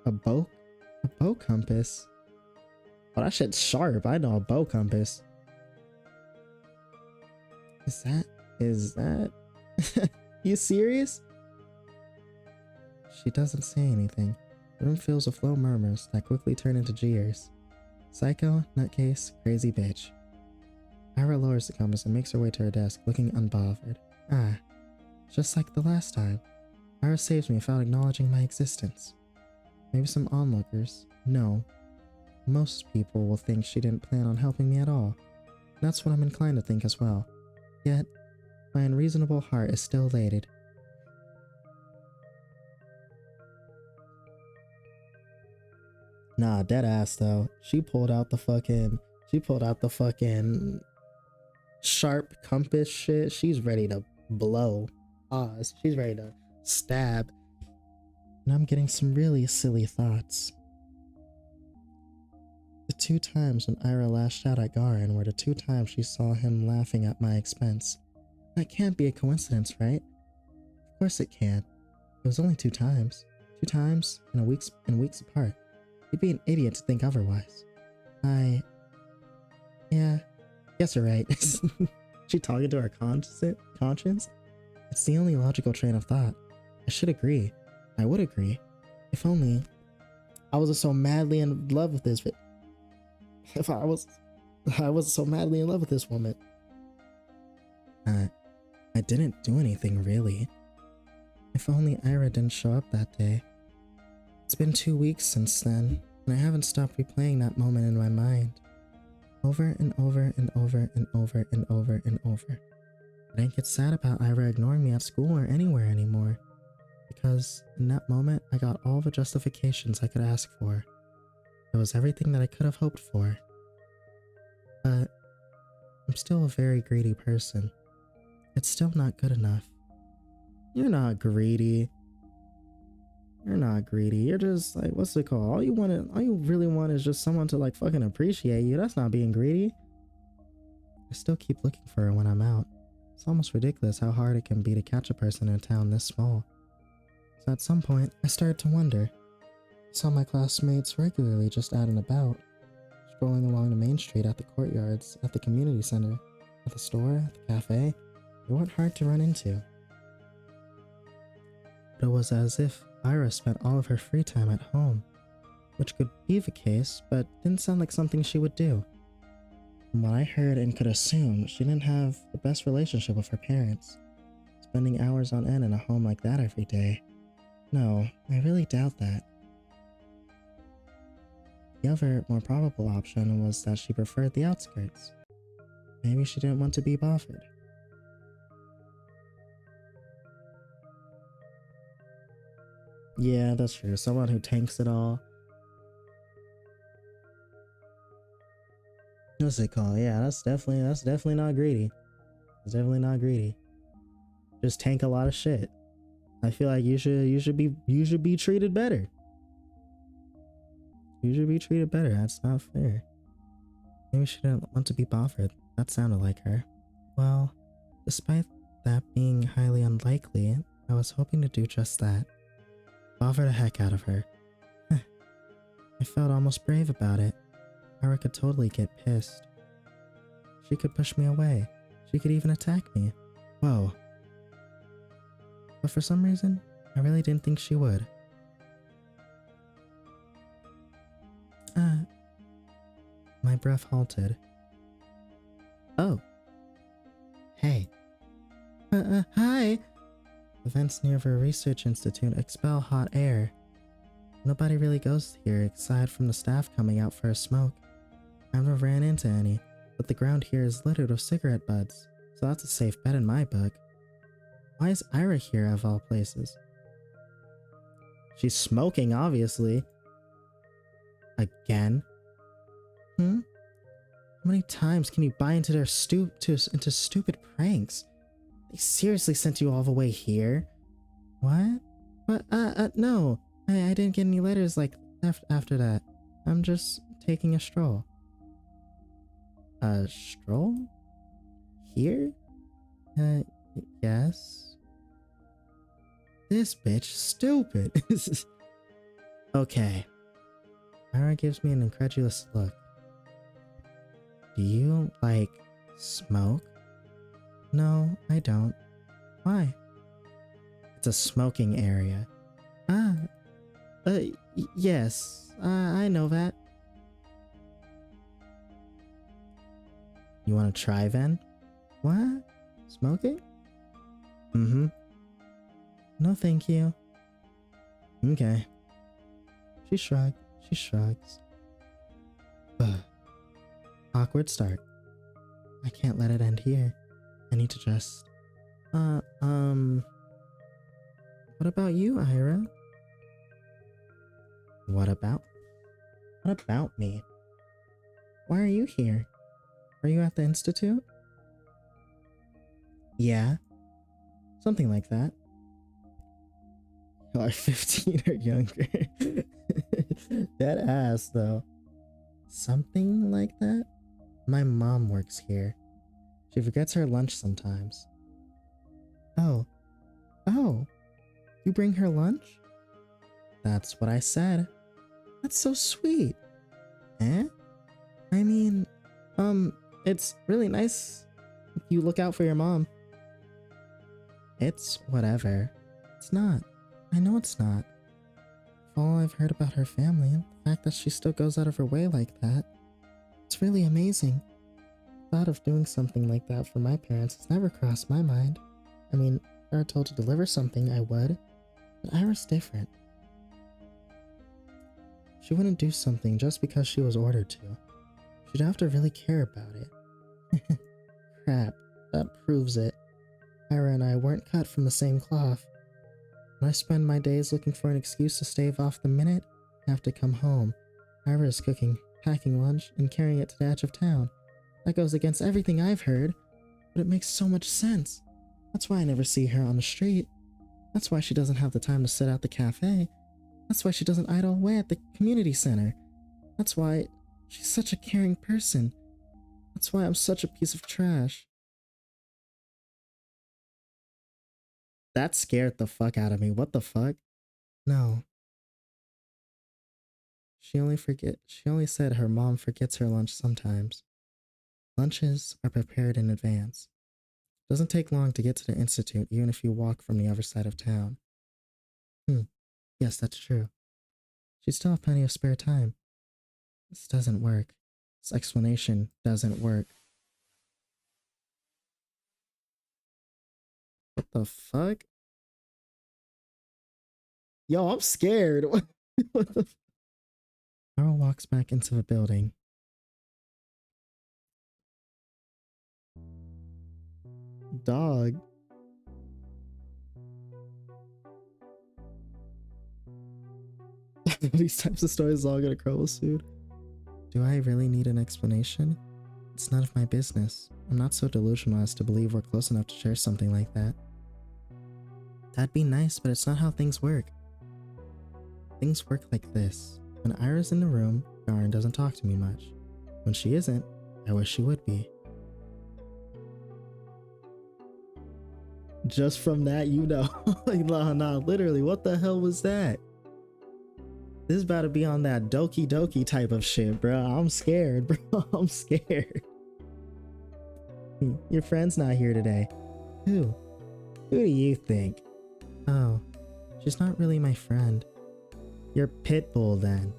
A bow? A bow compass? Oh, that shit's sharp. I know a bow compass. Is that? You serious? She doesn't say anything. The room fills with low murmurs that quickly turn into jeers. Psycho, nutcase, crazy bitch. Ira lowers the compass and makes her way to her desk, looking unbothered. Just like the last time. Ira saves me without acknowledging my existence. Maybe some onlookers. No. Most people will think she didn't plan on helping me at all. That's what I'm inclined to think as well. Yet, my unreasonable heart is still elated. Nah, deadass though. She pulled out the fucking sharp compass shit. She's ready to blow. She's ready to stab. and I'm getting some really silly thoughts. The 2 times when Ira lashed out at Garin were the 2 times she saw him laughing at my expense. That can't be a coincidence, right? Of course it can't. It was only 2 times. 2 times in weeks apart. You'd be an idiot to think otherwise. Yeah, guess you're right. She talking to her conscience? It's the only logical train of thought. I should agree. I would agree. If only I wasn't so madly in love with this. If I wasn't so madly in love with this woman. I didn't do anything really. If only Ira didn't show up that day. It's been 2 weeks since then, and I haven't stopped replaying that moment in my mind. Over and over and over and over and over and over. I didn't get sad about Ira ignoring me at school or anywhere anymore, because in that moment I got all the justifications I could ask for. It was everything that I could have hoped for. But I'm still a very greedy person. It's still not good enough. You're not greedy. You're not greedy. You're just like, what's it called? All you really want is just someone to like fucking appreciate you. That's not being greedy. I still keep looking for her when I'm out. It's almost ridiculous how hard it can be to catch a person in a town this small. So at some point, I started to wonder. I saw my classmates regularly just out and about, strolling along the main street, at the courtyards, at the community center, at the store, at the cafe. They weren't hard to run into. But it was as if Ira spent all of her free time at home, which could be the case, but didn't sound like something she would do. From what I heard and could assume, she didn't have the best relationship with her parents, spending hours on end in a home like that every day. No, I really doubt that. The other, more probable option was that she preferred the outskirts. Maybe she didn't want to be bothered. Yeah, that's true. Someone who tanks it all. What's it called? Yeah, that's definitely not greedy. It's definitely not greedy. Just tank a lot of shit. I feel like you should be treated better. You should be treated better. That's not fair. Maybe she didn't want to be bothered. That sounded like her. Well, despite that being highly unlikely, I was hoping to do just that. Bother the heck out of her. I felt almost brave about it. Ira could totally get pissed. She could push me away. She could even attack me. Whoa. But for some reason, I really didn't think she would. My breath halted. Oh. Hey. Hi! The vents near the research institute expel hot air. Nobody really goes here aside from the staff coming out for a smoke. I never ran into any, but the ground here is littered with cigarette butts, so that's a safe bet in my book. Why is Ira here of all places? She's smoking, obviously. Again? How many times can you buy into their stupid pranks? They seriously sent you all the way here? What? No. I didn't get any letters like after that. I'm just taking a stroll. A stroll? Here? Yes. This bitch stupid. Okay. Ira gives me an incredulous look. Do you, like, smoke? No, I don't. Why? It's a smoking area. Yes, I know that. You want to try then? What? Smoking? Mm-hmm. No, thank you. Okay. She shrugs. Ugh. Awkward start. I can't let it end here. I need to just... What about you, Ira? What about me? Why are you here? Are you at the institute? Yeah. Something like that. who are 15 or younger. That ass, though. Something like that? My mom works here. She forgets her lunch sometimes. Oh. Oh. You bring her lunch? That's what I said. That's so sweet. Eh? I mean, it's really nice if you look out for your mom. It's whatever. It's not. I know it's not. For all I've heard about her family, and the fact that she still goes out of her way like that, it's really amazing. The thought of doing something like that for my parents has never crossed my mind. I mean, if I were told to deliver something, I would. But Ira's different. She wouldn't do something just because she was ordered to. She'd have to really care about it. Crap, that proves it. Ira and I weren't cut from the same cloth. When I spend my days looking for an excuse to stave off the minute I have to come home, Ira is cooking, packing lunch, and carrying it to the edge of town. That goes against everything I've heard, but it makes so much sense. That's why I never see her on the street. That's why she doesn't have the time to sit at the cafe. That's why she doesn't idle away at the community center. That's why she's such a caring person. That's why I'm such a piece of trash. That scared the fuck out of me. What the fuck? No. She only said her mom forgets her lunch sometimes. Lunches are prepared in advance. Doesn't take long to get to the institute, even if you walk from the other side of town. Yes, that's true. She'd still have plenty of spare time. This doesn't work. This explanation doesn't work. What the fuck? Yo, I'm scared. What the Carl walks back into the building. Dog. These types of stories are all gonna crumble soon. Do I really need an explanation? It's none of my business. I'm not so delusional as to believe we're close enough to share something like that. That'd be nice, but it's not how things work. Things work like this. When Ira's in the room, Darn doesn't talk to me much. When she isn't, I wish she would be. Just from that, you know. Nah, literally, what the hell was that? This is about to be on that Doki Doki type of shit, bro. I'm scared, bro. I'm scared. Your friend's not here today. Who? Who do you think? Oh, she's not really my friend. You're Pitbull then.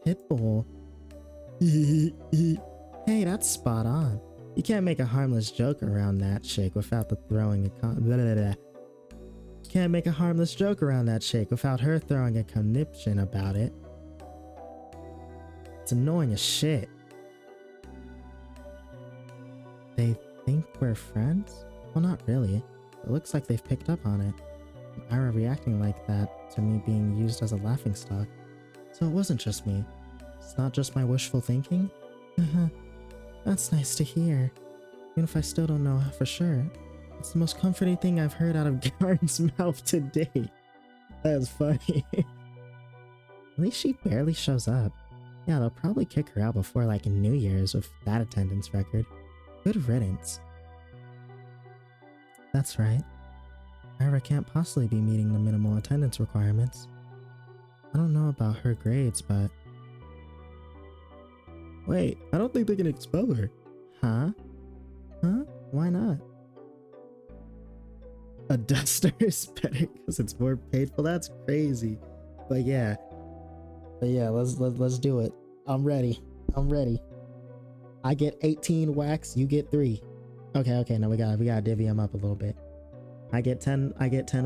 Pitbull? Hey, that's spot on. You can't make a harmless joke around that chick without throwing a You can't make a harmless joke around that chick without her throwing a conniption about it. It's annoying as shit. They think we're friends? Well, not really. It looks like they've picked up on it. Ira reacting like that to me being used as a laughingstock. So it wasn't just me. It's not just my wishful thinking? That's nice to hear. Even if I still don't know for sure. It's the most comforting thing I've heard out of Garn's mouth to date. That's funny. At least she barely shows up. Yeah, they'll probably kick her out before like New Year's with that attendance record. Good riddance. That's right. Ira can't possibly be meeting the minimal attendance requirements. I don't know about her grades, but... Wait, I don't think they can expel her. Huh? Huh? Why not? A duster is better because it's more painful. That's crazy. But yeah, let's do it. I'm ready. I get 18 wax, you get 3. Okay, no, we gotta divvy them up a little bit. I get 10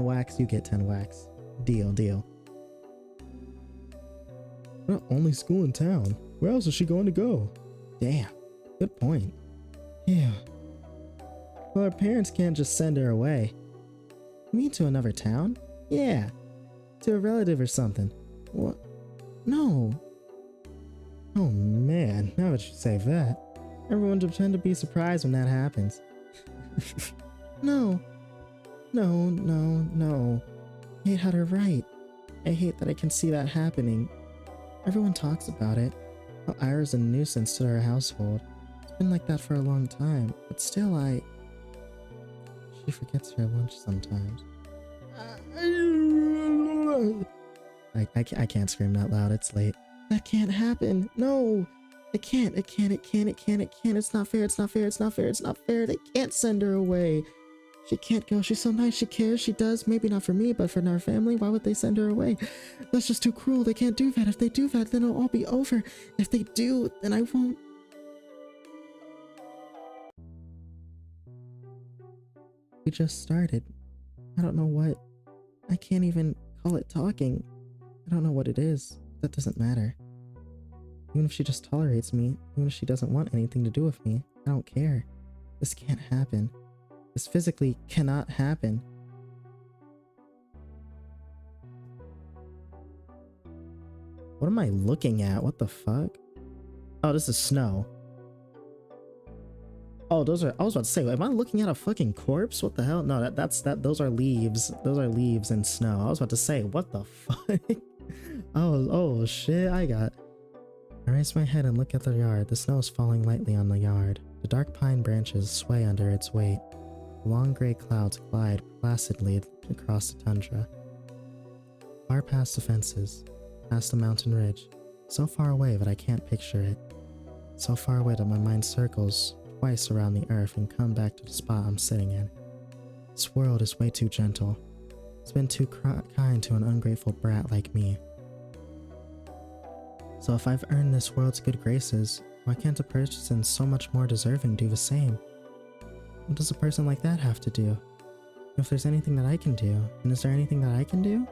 wax, you get 10 wax. Deal. We're not only school in town. Where else is she going to go? Damn, good point. Yeah. Well, her parents can't just send her away. You mean to another town? Yeah. To a relative or something. What? No. Oh man, now that you say that. Everyone should tend to be surprised when that happens. No. Kate had her right. I hate that I can see that happening. Everyone talks about it. How Ira's a nuisance to our household. It's been like that for a long time, but still She forgets her lunch sometimes. I can't scream that loud, it's late. That can't happen. No! It can't. It's not fair, it's not fair, it's not fair, it's not fair. They can't send her away. She can't go. She's so nice. She cares. She does. Maybe not for me, but for our family. Why would they send her away? That's just too cruel. They can't do that. If they do that, then it'll all be over. If they do, then I won't. We just started. I don't know what. I can't even call it talking. I don't know what it is. That doesn't matter. Even if she just tolerates me, even if she doesn't want anything to do with me, I don't care. This can't happen. This physically cannot happen. What am I looking at? What the fuck? Oh, this is snow. Oh, those are, I was about to say, am I looking at a fucking corpse? What the hell? No, those are leaves. Those are leaves and snow. I was about to say, what the fuck? Oh shit, I raise my head and look at the yard. The snow is falling lightly on the yard. The dark pine branches sway under its weight. Long gray clouds glide placidly across the tundra. Far past the fences, past the mountain ridge, so far away that I can't picture it. So far away that my mind circles twice around the earth and come back to the spot I'm sitting in. This world is way too gentle. It's been too kind to an ungrateful brat like me. So if I've earned this world's good graces, why can't a person so much more deserving do the same? What does a person like that have to do? If there's anything that I can do, and is there anything that I can do?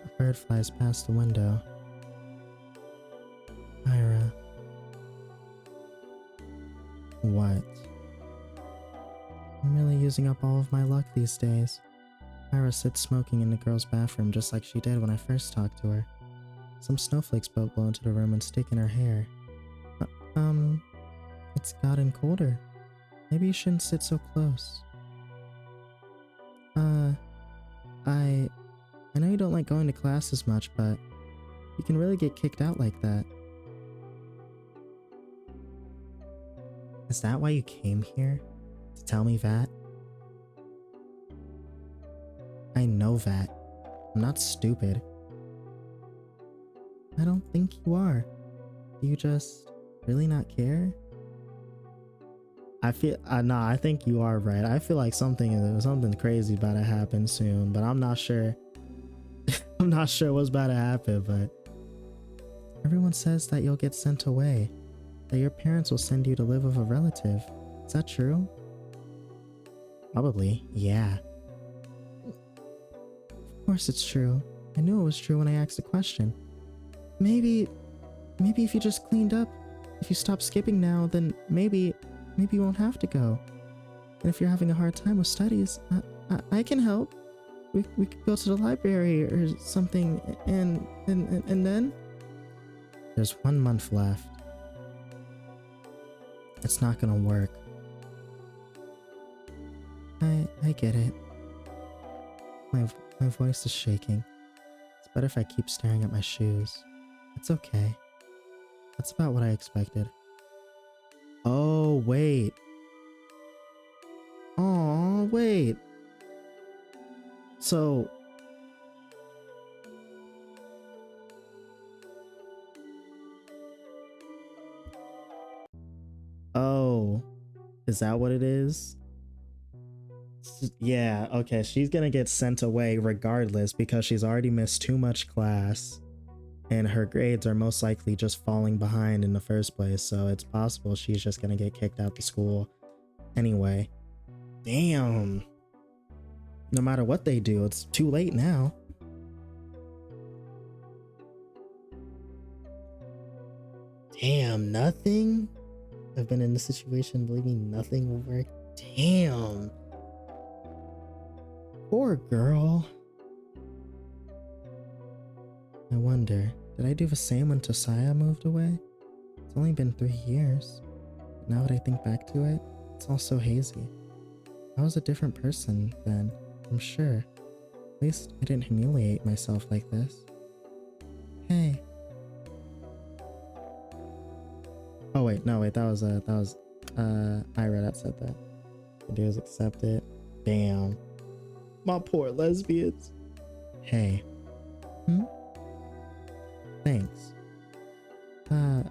A bird flies past the window. Ira. What? I'm really using up all of my luck these days. Ira sits smoking in the girl's bathroom just like she did when I first talked to her. Some snowflakes blow into the room and stick in her hair. It's gotten colder. Maybe you shouldn't sit so close. I know you don't like going to class as much, but you can really get kicked out like that. Is that why you came here? To tell me that? I know that. I'm not stupid. I don't think you are. Do you just really not care? I feel, nah, I think you are right. I feel like something crazy about to happen soon, but I'm not sure. I'm not sure what's about to happen, but everyone says that you'll get sent away, that your parents will send you to live with a relative. Is that true? Probably, yeah. Of course it's true. I knew it was true when I asked the question. Maybe if you just cleaned up, if you stop skipping now, then maybe you won't have to go. And if you're having a hard time with studies, I can help. We could go to the library or something, and then there's 1 month left. It's not gonna work. I get it. My voice is shaking. It's better if I keep staring at my shoes. It's okay. That's about what I expected. Oh, wait. Oh, wait. So... Oh. Is that what it is? Yeah, okay. She's gonna get sent away regardless because she's already missed too much class. And her grades are most likely just falling behind in the first place, so it's possible she's just gonna get kicked out the school anyway. Damn. No matter what they do, it's too late now. Damn, nothing? I've been in this situation believing nothing will work. Damn. Poor girl. I wonder, did I do the same when Josiah moved away? It's only been 3 years. But now that I think back to it, it's all so hazy. I was a different person then. I'm sure. At least I didn't humiliate myself like this. Hey. Oh wait, no wait, that was Ira that said that. The dudes accept it. Damn. My poor lesbians. Hey. Hmm? Thanks. No,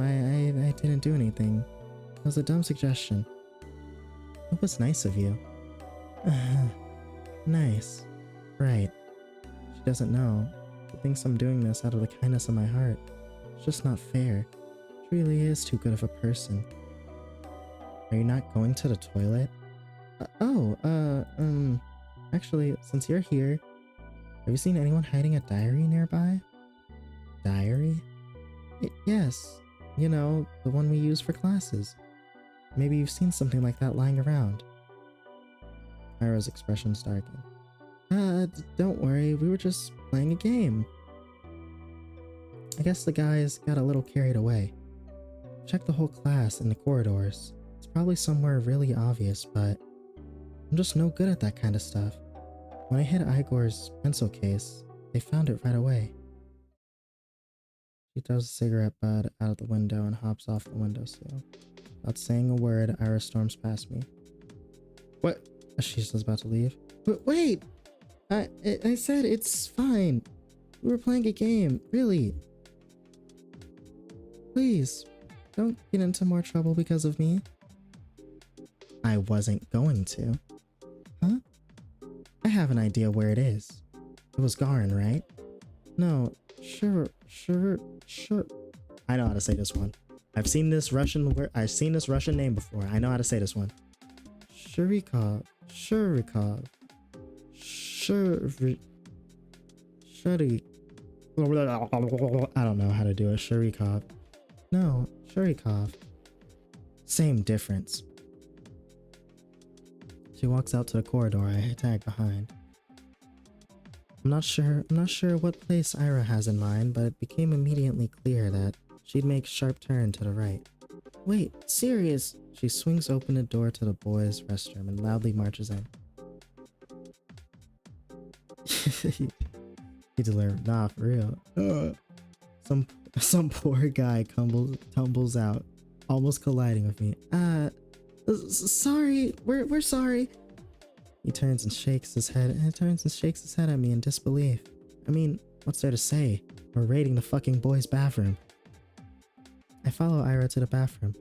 I didn't do anything. It was a dumb suggestion. It was nice of you. Nice. Right. She doesn't know. She thinks I'm doing this out of the kindness of my heart. It's just not fair. She really is too good of a person. Are you not going to the toilet? Actually, since you're here, have you seen anyone hiding a diary nearby? Diary? Yes. You know, the one we use for classes. Maybe you've seen something like that lying around. Ira's expressions darkened. Don't worry, we were just playing a game. I guess the guys got a little carried away. Check the whole class in the corridors. It's probably somewhere really obvious, but I'm just no good at that kind of stuff. When I hid Igor's pencil case, they found it right away. She throws a cigarette butt out of the window and hops off the windowsill. Without saying a word, Ira storms past me. What? She's just about to leave. But wait! I said it's fine. We were playing a game, really. Please, don't get into more trouble because of me. I wasn't going to. Huh? I have an idea where it is. It was Garin, right? No, sure. I know how to say this one. I've seen this Russian name before. I know how to say this one. Shurikov. I don't know how to do it. Shurikov. No, Shurikov. Same difference. She walks out to the corridor. I tag behind. I'm not sure what place Ira has in mind, but it became immediately clear that she'd make a sharp turn to the right. Wait, serious? She swings open the door to the boys' restroom and loudly marches in. He delivered. Nah, for real. Some poor guy tumbles out, almost colliding with me. Sorry, we're sorry. He turns and shakes his head at me in disbelief. I mean, what's there to say? We're raiding the fucking boys' bathroom. I follow Ira to the bathroom.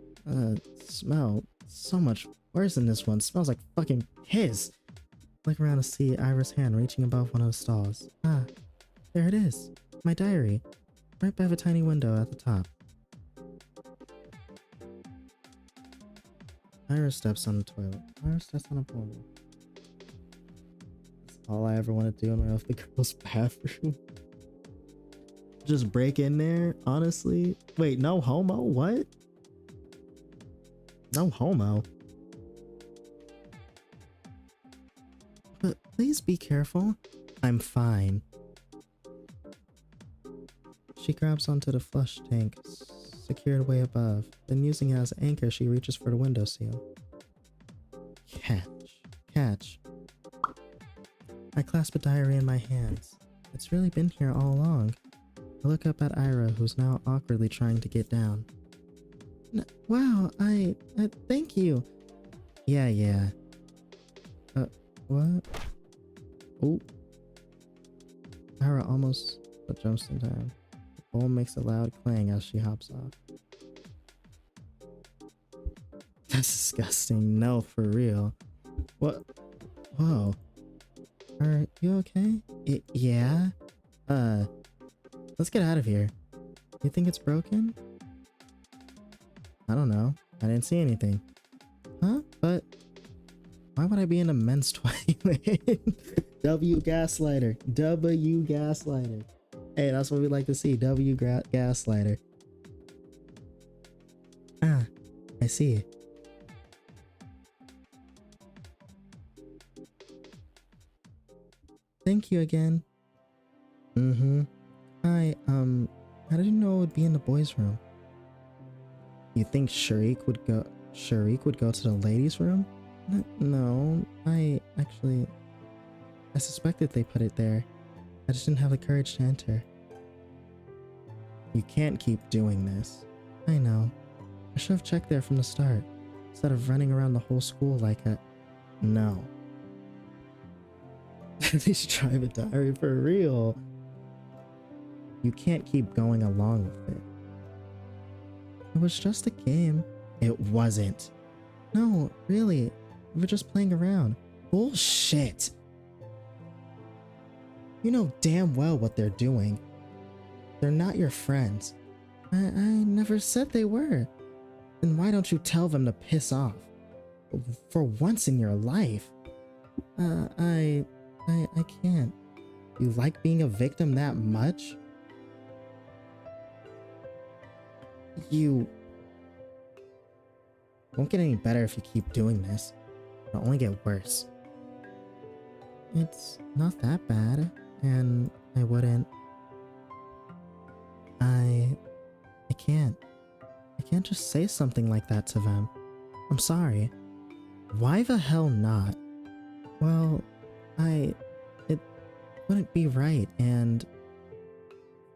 Smell so much worse than this one. Smells like fucking piss. Look around to see Ira's hand reaching above one of the stalls. Ah, there it is. My diary. Right by the tiny window at the top. Ira steps on the toilet. Ira steps on a toilet. That's all I ever want to do in my off the girls' bathroom. Just break in there, honestly. Wait, no homo? What? No homo. But please be careful. I'm fine. She grabs onto the flush tank, secured way above. Then using it as an anchor, she reaches for the windowsill. Catch. I clasp a diary in my hands. It's really been here all along. I look up at Ira, who's now awkwardly trying to get down. Wow, thank you. Yeah. What? Oh. Ira almost jumps in time. The bowl makes a loud clang as she hops off. That's disgusting. No, for real. What? Whoa. Are you okay? Yeah? Let's get out of here. You think it's broken? I don't know. I didn't see anything. Huh? But why would I be in a men's toilet? W gaslighter. Hey, that's what we like to see. Gaslighter. Ah, I see. Thank you again. Hi, how did you know it would be in the boys' room? You think Sharik would go to the ladies' room? No, I suspected they put it there. I just didn't have the courage to enter. You can't keep doing this. I know. I should have checked there from the start, instead of running around the whole school like a... No. This private diary for real. You can't keep going along with it. It was just a game. It wasn't. No, really. We were just playing around. Bullshit. You know damn well what they're doing. They're not your friends. I never said they were. Then why don't you tell them to piss off? For once in your life. I can't. You like being a victim that much? You won't get any better if you keep doing this. It'll only get worse. It's not that bad, and I wouldn't. I can't. I can't just say something like that to them. I'm sorry. Why the hell not? Well, it wouldn't be right, and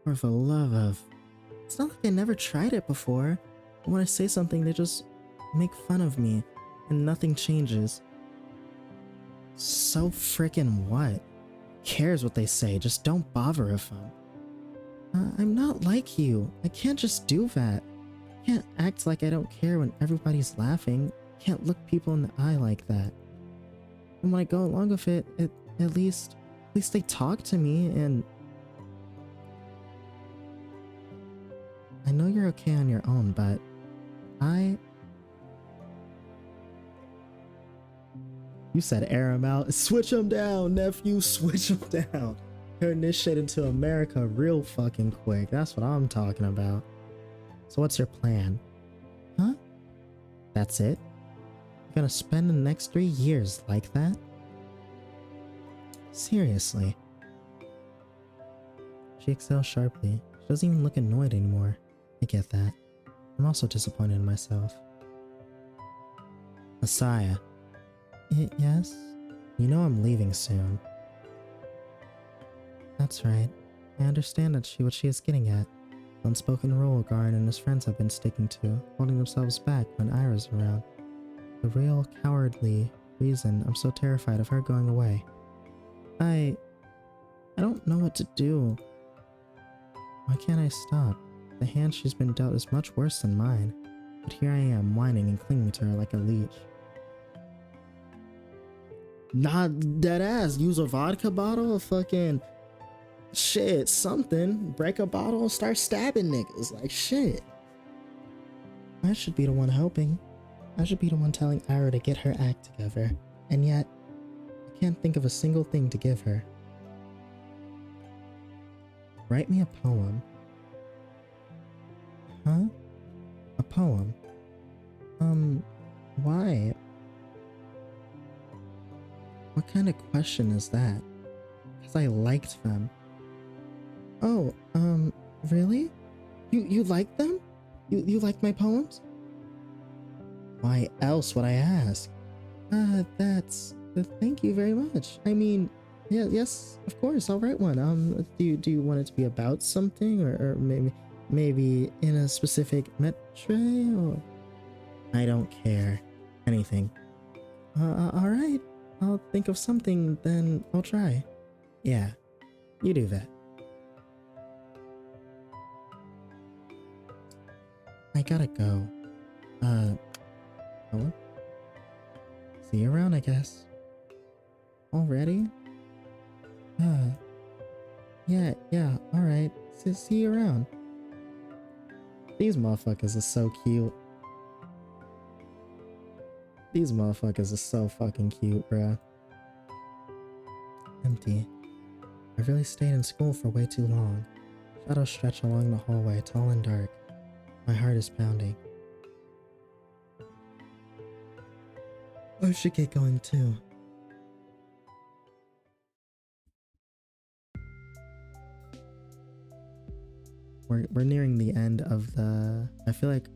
for the love of... It's not like I never tried it before. When I say something, they just make fun of me, and nothing changes. So frickin' what? Who cares what they say? Just don't bother with them. I'm not like you. I can't just do that. I can't act like I don't care when everybody's laughing. I can't look people in the eye like that. And when I go along with it, at least they talk to me, and I know you're okay on your own, but You said air him out. Switch him down, nephew. Switch him down. Turn this shit into America real fucking quick. That's what I'm talking about. So what's your plan? Huh? That's it? You're gonna spend the next 3 years like that? Seriously. She exhales sharply. She doesn't even look annoyed anymore. I get that. I'm also disappointed in myself. Messiah. Yes? You know I'm leaving soon. That's right. I understand what she is getting at. The unspoken rule Garin and his friends have been sticking to, holding themselves back when Ira's around. The real cowardly reason I'm so terrified of her going away. I don't know what to do. Why can't I stop? The hand she's been dealt is much worse than mine, but here I am whining and clinging to her like a leech. Not dead ass. Use a vodka bottle, a fucking shit, something. Break a bottle and start stabbing niggas. Like shit. I should be the one helping. I should be the one telling Ira to get her act together. And yet, I can't think of a single thing to give her. Write me a poem. Huh? A poem? Why? What kind of question is that? Because I liked them. Oh, really? You like them? You like my poems? Why else would I ask? Thank you very much. I mean, yeah, yes, of course, I'll write one. Do you want it to be about something, or maybe in a specific metre, or? I don't care. Anything. Alright. I'll think of something, then I'll try. Yeah, you do that. I gotta go. Hello? See you around, I guess. Already? Yeah, alright. See you around. These motherfuckers are so cute. These motherfuckers are so fucking cute, bruh. Empty. I've really stayed in school for way too long. Shadows stretch along the hallway, tall and dark. My heart is pounding. I should get going too. We're nearing the end of the... I feel like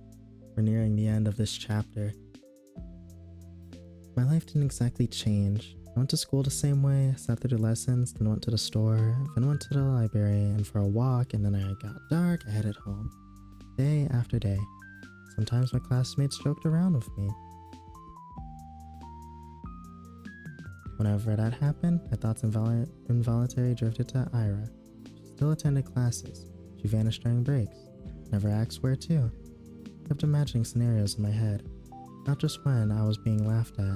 we're nearing the end of this chapter. My life didn't exactly change. I went to school the same way, sat through the lessons, then went to the store, then went to the library and for a walk, and then I got dark, I headed home. Day after day. Sometimes my classmates joked around with me. Whenever that happened, my thoughts involuntarily drifted to Ira. She still attended classes. She vanished during breaks. Never asked where to. I kept imagining scenarios in my head. Not just when I was being laughed at.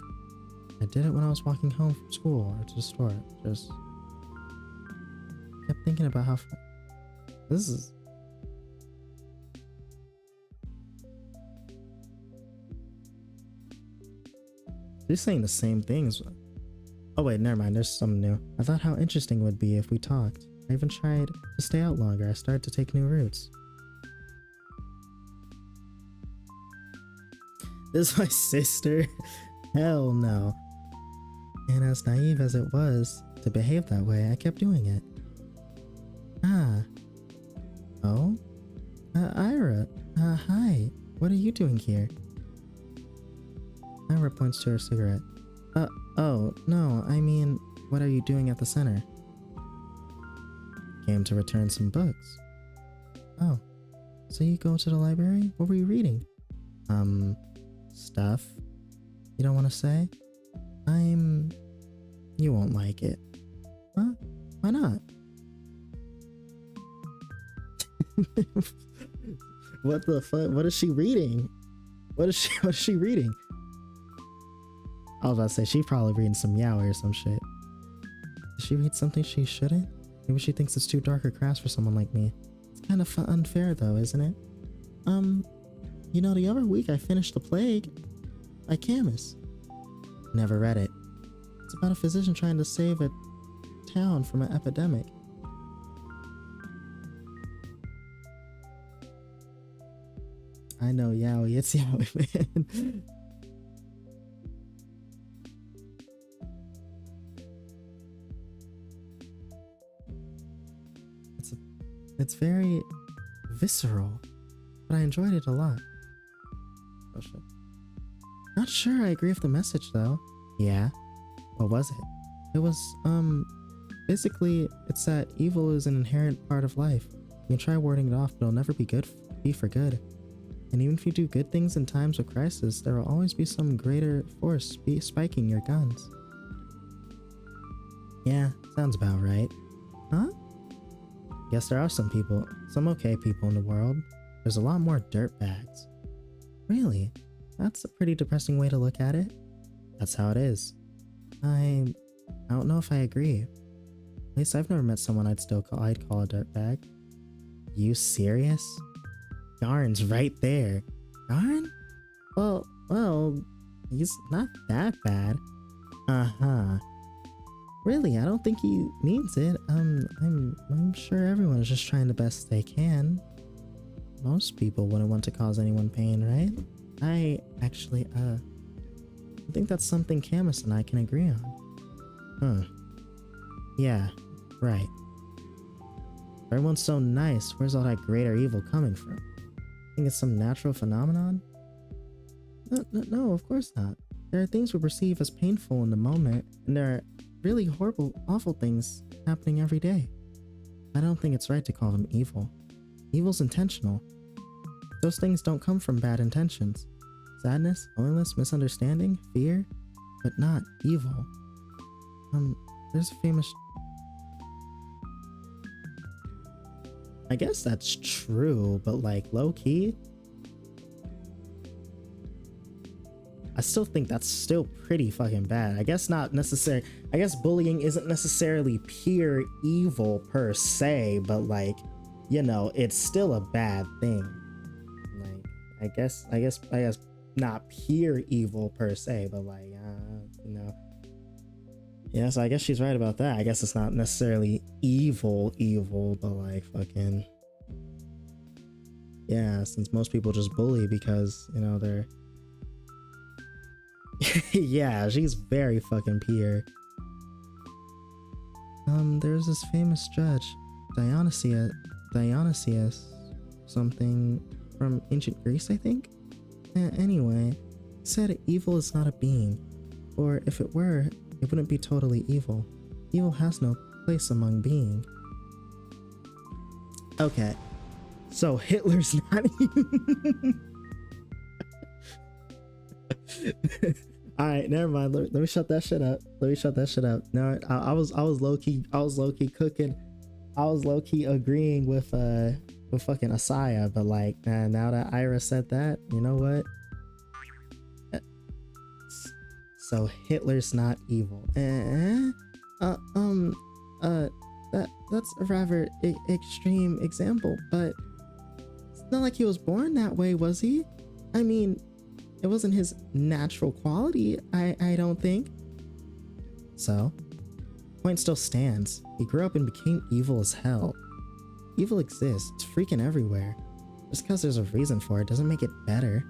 I did it when I was walking home from school or to the store. Just kept thinking about how this is. She's saying the same things. Oh wait, never mind, there's something new. I thought how interesting it would be if we talked. I even tried to stay out longer. I started to take new routes. This is my sister? Hell no. And as naive as it was to behave that way, I kept doing it. Ah. Oh? Ira. Hi. What are you doing here? Ira points to her cigarette. Oh, no, I mean, what are you doing at the center? Came to return some books. Oh, so you go to the library? What were you reading? Stuff. You don't want to say? You won't like it. Huh? Why not? What the fuck? What is she reading? What is she reading? I was about to say, she's probably reading some yaoi or some shit. Did she read something she shouldn't? Maybe she thinks it's too dark or crass for someone like me. It's kind of unfair though, isn't it? You know, the other week I finished The Plague by Camus. Never read it. It's about a physician trying to save a town from an epidemic. I know yaoi, it's yaoi, man. It's very visceral, but I enjoyed it a lot. Oh shit. Not sure I agree with the message though. Yeah? What was it? It was, basically, it's that evil is an inherent part of life. You can try warding it off, but it'll never be for good. And even if you do good things in times of crisis, there will always be some greater force spiking your guns. Yeah, sounds about right. Huh? Yes, there are some okay people in the world. There's a lot more dirtbags. Really? That's a pretty depressing way to look at it. That's how it is. I don't know if I agree. At least I've never met someone I'd call a dirtbag. You serious? Garn's right there. Garn? Well, he's not that bad. Uh-huh. Really, I don't think he means it. I'm sure everyone is just trying the best they can. Most people wouldn't want to cause anyone pain, right? I actually, I think that's something Camus and I can agree on. Yeah, right. If everyone's so nice, where's all that greater evil coming from? Think it's some natural phenomenon? No, of course not. There are things we perceive as painful in the moment, and there are really horrible, awful things happening every day. I don't think it's right to call them evil. Evil's intentional. Those things don't come from bad intentions. Sadness, loneliness, misunderstanding, fear, but not evil. There's a famous... I guess that's true, but like low-key, I still think that's still pretty fucking bad. I guess not necessary. I guess bullying isn't necessarily pure evil per se, but like, you know, it's still a bad thing. Like, I guess not pure evil per se, but like, you know. Yeah, so I guess she's right about that. I guess it's not necessarily evil, but like fucking, yeah, since most people just bully because, you know, they're yeah, she's very fucking pure. There's this famous judge, Dionysius something from ancient Greece, I think. Anyway, said evil is not a being, Or if it were, it wouldn't be totally evil. Evil has no place among being. Okay, so Hitler's not even. All right, never mind. Let me shut that shit up. No, I was low key cooking. I was low key agreeing with fucking Asaya, but like, man, now that Ira said that, you know what? So Hitler's not evil. That's a rather extreme example, but it's not like he was born that way, was he? I mean, it wasn't his natural quality, I don't think. So, point still stands. He grew up and became evil as hell. Evil exists. It's freaking everywhere. Just because there's a reason for it doesn't make it better.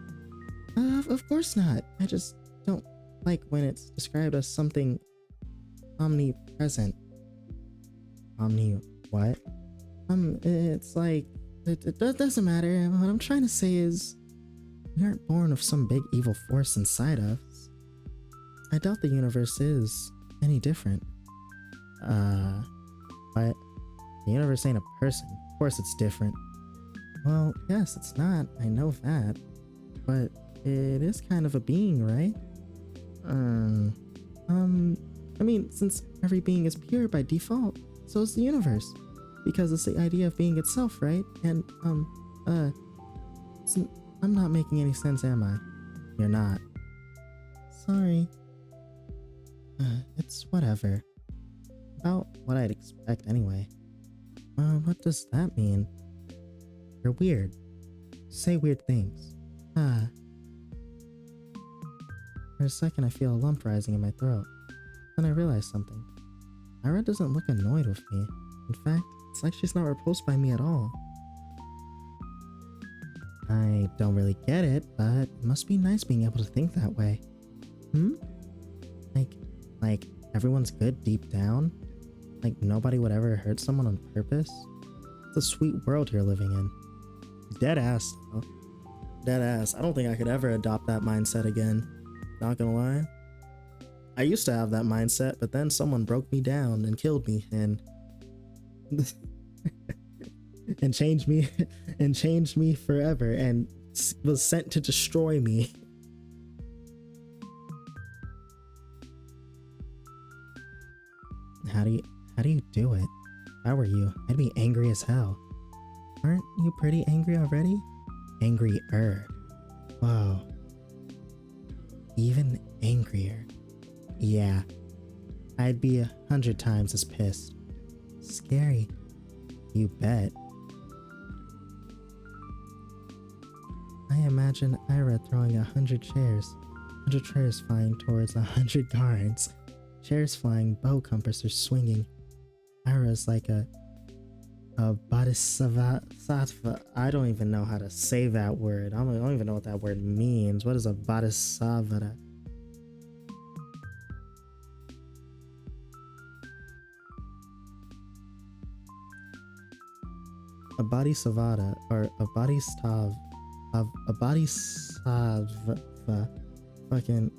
Of course not. I just don't like when it's described as something omnipresent. What? It's like, it doesn't matter. What I'm trying to say is, we aren't born with some big evil force inside us. I doubt the universe is any different. But the universe ain't a person. Of course it's different. Well, yes, it's not. I know that. But it is kind of a being, right? I mean, since every being is pure by default, so is the universe. Because it's the idea of being itself, right? And, I'm not making any sense, am I? You're not. Sorry. It's whatever. About what I'd expect anyway. What does that mean? You're weird. Say weird things. For a second I feel a lump rising in my throat. Then I realize something. Ira doesn't look annoyed with me. In fact, it's like she's not repulsed by me at all. I don't really get it, but it must be nice being able to think that way. Like everyone's good deep down? Like nobody would ever hurt someone on purpose? It's a sweet world you're living in. Dead ass though. Dead ass. I don't think I could ever adopt that mindset again. Not gonna lie. I used to have that mindset, but then someone broke me down and killed me and and changed me forever and was sent to destroy me. How do you do it? If I were you, I'd be angry as hell. Aren't you pretty angry already? Angrier. Whoa. Even angrier. Yeah. I'd be 100 times as pissed. Scary. You bet. I imagine Ira throwing 100 chairs. 100 chairs flying towards 100 guards. Chairs flying, bow compasses swinging. Ira's like a bodhisattva. I don't even know how to say that word. I don't even know what that word means. What is a bodhisattva? A bodhisattva or a bodhisattva. A bodhisattva. Fucking.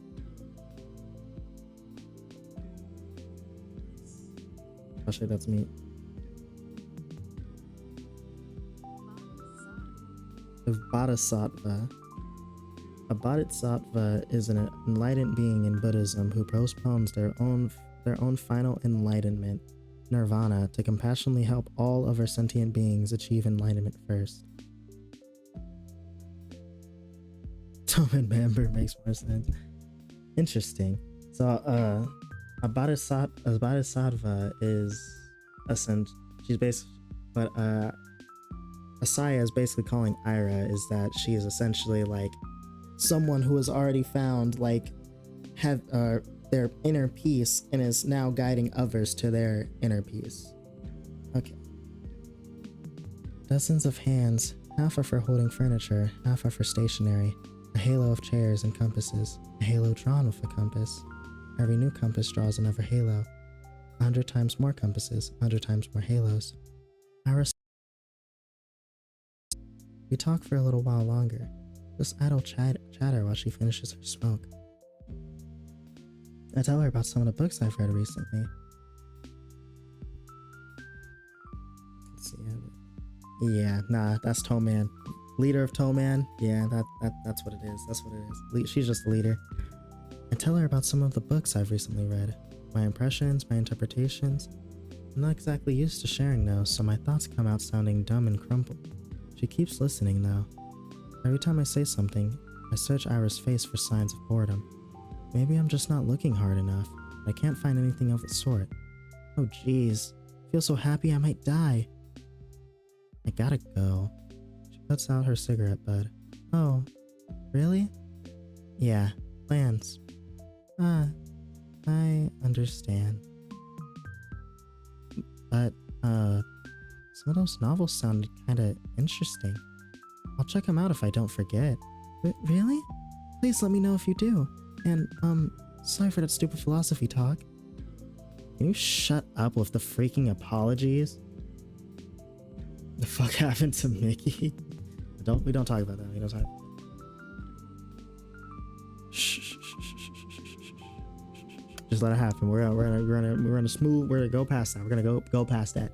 Actually, that's me. A bodhisattva. A bodhisattva is an enlightened being in Buddhism who postpones their own final enlightenment, nirvana, to compassionately help all other sentient beings achieve enlightenment first. Tobin Bamber makes more sense. Interesting. So, a bodhisattva is she's basically, but Asaya is basically calling Ira is that she is essentially like someone who has already found like their inner peace and is now guiding others to their inner peace. Okay. Dozens of hands, half are for holding furniture, half are for stationery. A halo of chairs and compasses, a halo drawn with a compass. Every new compass draws another halo. 100 times more compasses, 100 times more halos. We talk for a little while longer. Just idle chatter while she finishes her smoke. I tell her about some of the books I've read recently. Let's see. Yeah, nah, that's Toe Man. Leader of Toe Man. Yeah, that's what it is. That's what it is. She's just the leader. I tell her about some of the books I've recently read. My impressions, my interpretations. I'm not exactly used to sharing those, so my thoughts come out sounding dumb and crumpled. She keeps listening though. Every time I say something, I search Ira's face for signs of boredom. Maybe I'm just not looking hard enough. I can't find anything of the sort. Oh jeez, I feel so happy I might die. I gotta go. She puts out her cigarette butt. Oh, really? Yeah, plans. I understand. But, some of those novels sounded kinda interesting. I'll check them out if I don't forget. Really? Please let me know if you do. And, sorry for that stupid philosophy talk. Can you shut up with the freaking apologies? The fuck happened to Mickey? We don't talk about that. We don't talk. Shh. Just let it happen. We're gonna smooth. We're gonna go past that. We're gonna go past that.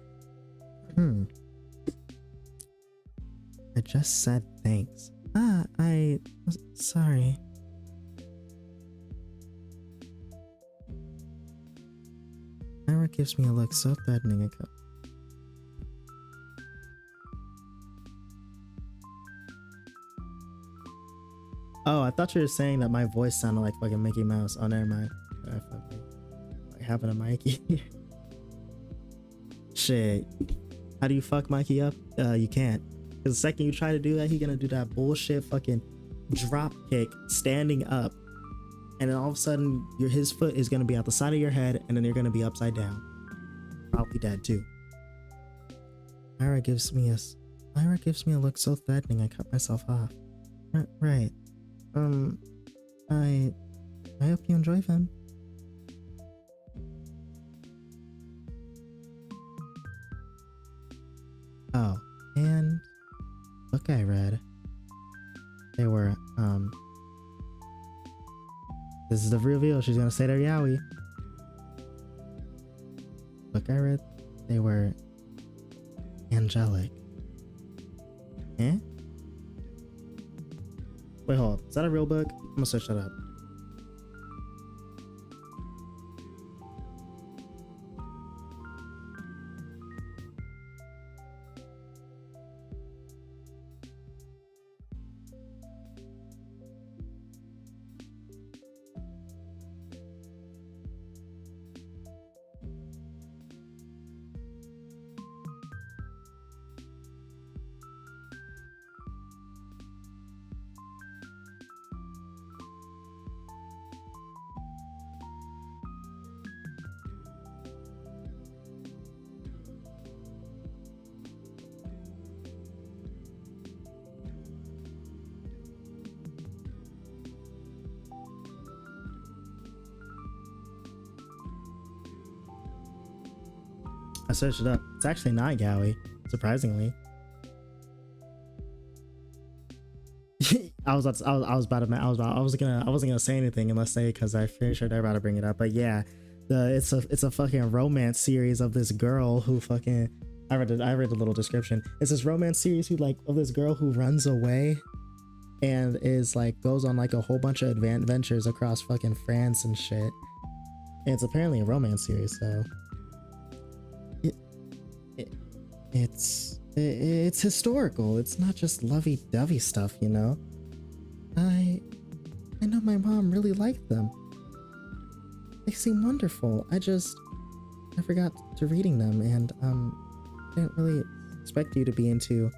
I just said thanks. Sorry. Ira gives me a look so threatening it goes. Oh, I thought you were saying that my voice sounded like fucking Mickey Mouse. Oh, never mind. What happened to Mikey? Shit. How do you fuck Mikey up? You can't. Because the second you try to do that, he's gonna do that bullshit fucking drop kick standing up. And then all of a sudden, his foot is gonna be out the side of your head, and then you're gonna be upside down. Probably dead too. Ira gives me a look so threatening I cut myself off. Right. I hope you enjoy them. Oh, and book I read. They were, this is the reveal. She's gonna say they're yaoi. Book I read, they were angelic. Eh? Wait, hold on. Is that a real book? I'm gonna search that up. I searched it up. It's actually not yaoi, surprisingly. I wasn't gonna say anything unless because I'm pretty sure they're about to bring it up. But yeah, it's a fucking romance series of this girl who fucking I read the little description. It's this romance series of this girl who runs away and is goes on a whole bunch of adventures across fucking France and shit. And it's apparently a romance series, so it's historical. It's not just lovey-dovey stuff, you know. I know my mom really liked them. They seem wonderful. I forgot to reading them, and didn't really expect you to be into.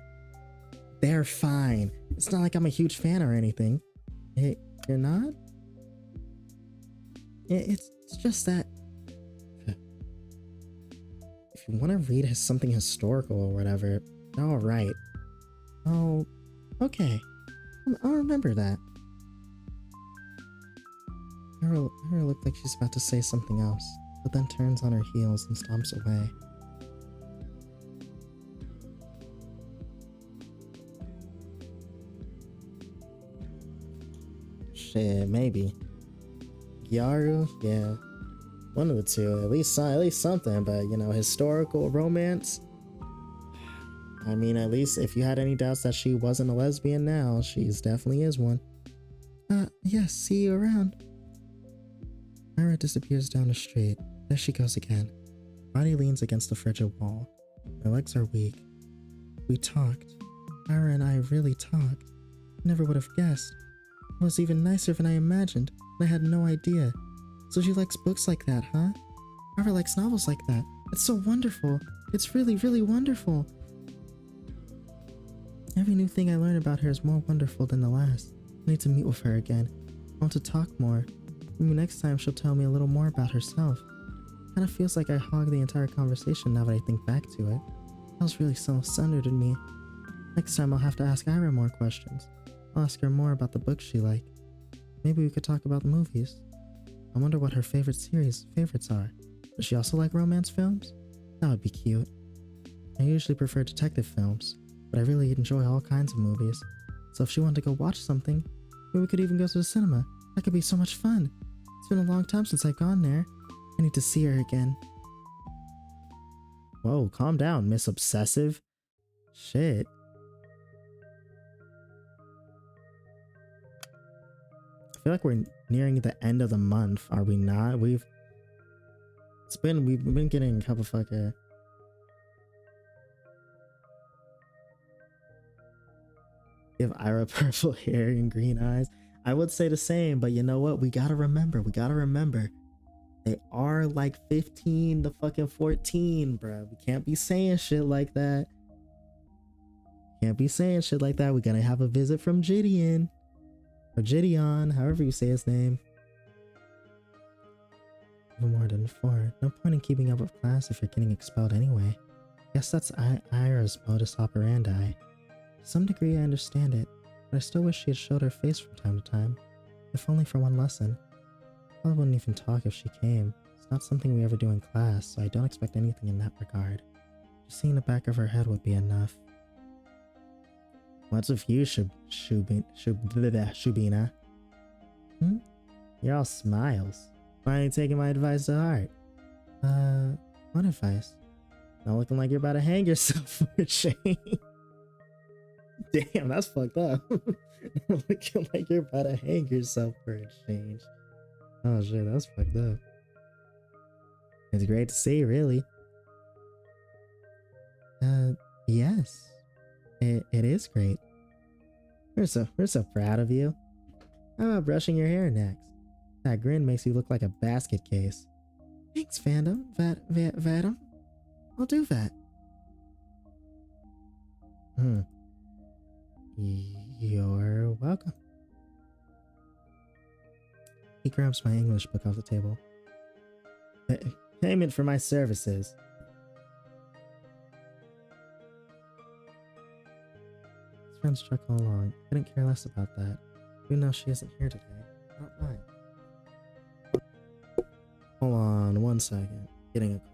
They're fine. It's not like I'm a huge fan or anything. Hey, you're not? It's just that if you want to read something historical or whatever, all right. Oh, okay. I'll remember that. Hera looked like she's about to say something else, but then turns on her heels and stomps away. Shit, maybe. Gyaru? Yeah. One of the two. At least something, but you know, historical romance. I mean, at least if you had any doubts that she wasn't a lesbian now, she's definitely is one. Yes, see you around. Ira disappears down the street. There she goes again. Body leans against the frigid wall. Her legs are weak. We talked. Ira and I really talked. Never would have guessed. It was even nicer than I imagined, and I had no idea. So she likes books like that, huh? Ira likes novels like that. It's so wonderful. It's really, really wonderful. Every new thing I learn about her is more wonderful than the last. I need to meet with her again. I want to talk more. Maybe next time she'll tell me a little more about herself. Kinda feels like I hogged the entire conversation now that I think back to it. That was really self-centered in me. Next time I'll have to ask Ira more questions. I'll ask her more about the books she liked. Maybe we could talk about the movies. I wonder what her favorites are. Does she also like romance films? That would be cute. I usually prefer detective films, but I really enjoy all kinds of movies. So if she wanted to go watch something, maybe we could even go to the cinema. That could be so much fun. It's been a long time since I've gone there. I need to see her again. Whoa, calm down, Miss Obsessive. Shit. I feel like we're nearing the end of the month, are we not? We've been getting a couple fucking give Ira purple hair and green eyes. I would say the same, but you know what? We gotta remember. They are like 15 to fucking 14, bro. We can't be saying shit like that. We're gonna have a visit from Gideon. Or Gideon, however you say his name. No more than 4. No point in keeping up with class if you're getting expelled anyway. Guess that's Ira's modus operandi. To some degree I understand it, but I still wish she had showed her face from time to time. If only for one lesson. Probably wouldn't even talk if she came. It's not something we ever do in class, so I don't expect anything in that regard. Just seeing the back of her head would be enough. What's with you, Shubina? You're all smiles. Why are you taking my advice to heart? What advice? Not looking like you're about to hang yourself for a change. Damn, that's fucked up. Looking like you're about to hang yourself for a change. Oh shit, that's fucked up. It's great to see, really. Yes. It is great. We're so proud of you. How about brushing your hair next? That grin makes you look like a basket case. Thanks, fandom. Vadum. I'll do that. You're welcome. He grabs my English book off the table. Payment for my services. His friends chuckle along. I couldn't care less about that. Even though she isn't here today. I don't mind. Hold on one second. Getting a call.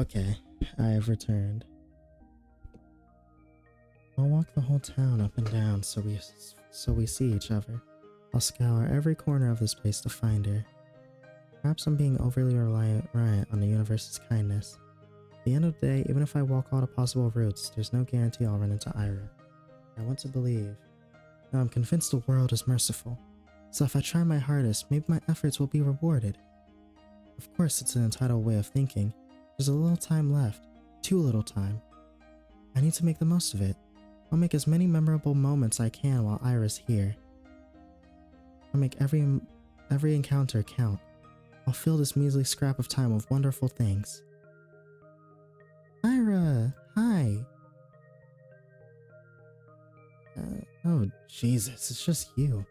Okay, I have returned. I'll walk the whole town up and down so we see each other. I'll scour every corner of this place to find her. Perhaps I'm being overly reliant on the universe's kindness. At the end of the day, even if I walk all the possible routes, there's no guarantee I'll run into Ira. I want to believe. Now I'm convinced the world is merciful. So if I try my hardest, maybe my efforts will be rewarded. Of course, it's an entitled way of thinking. There's a little time left. Too little time. I need to make the most of it. I'll make as many memorable moments I can while Ira's here. I'll make every encounter count. I'll fill this measly scrap of time with wonderful things. Ira! Hi! Oh Jesus, it's just you.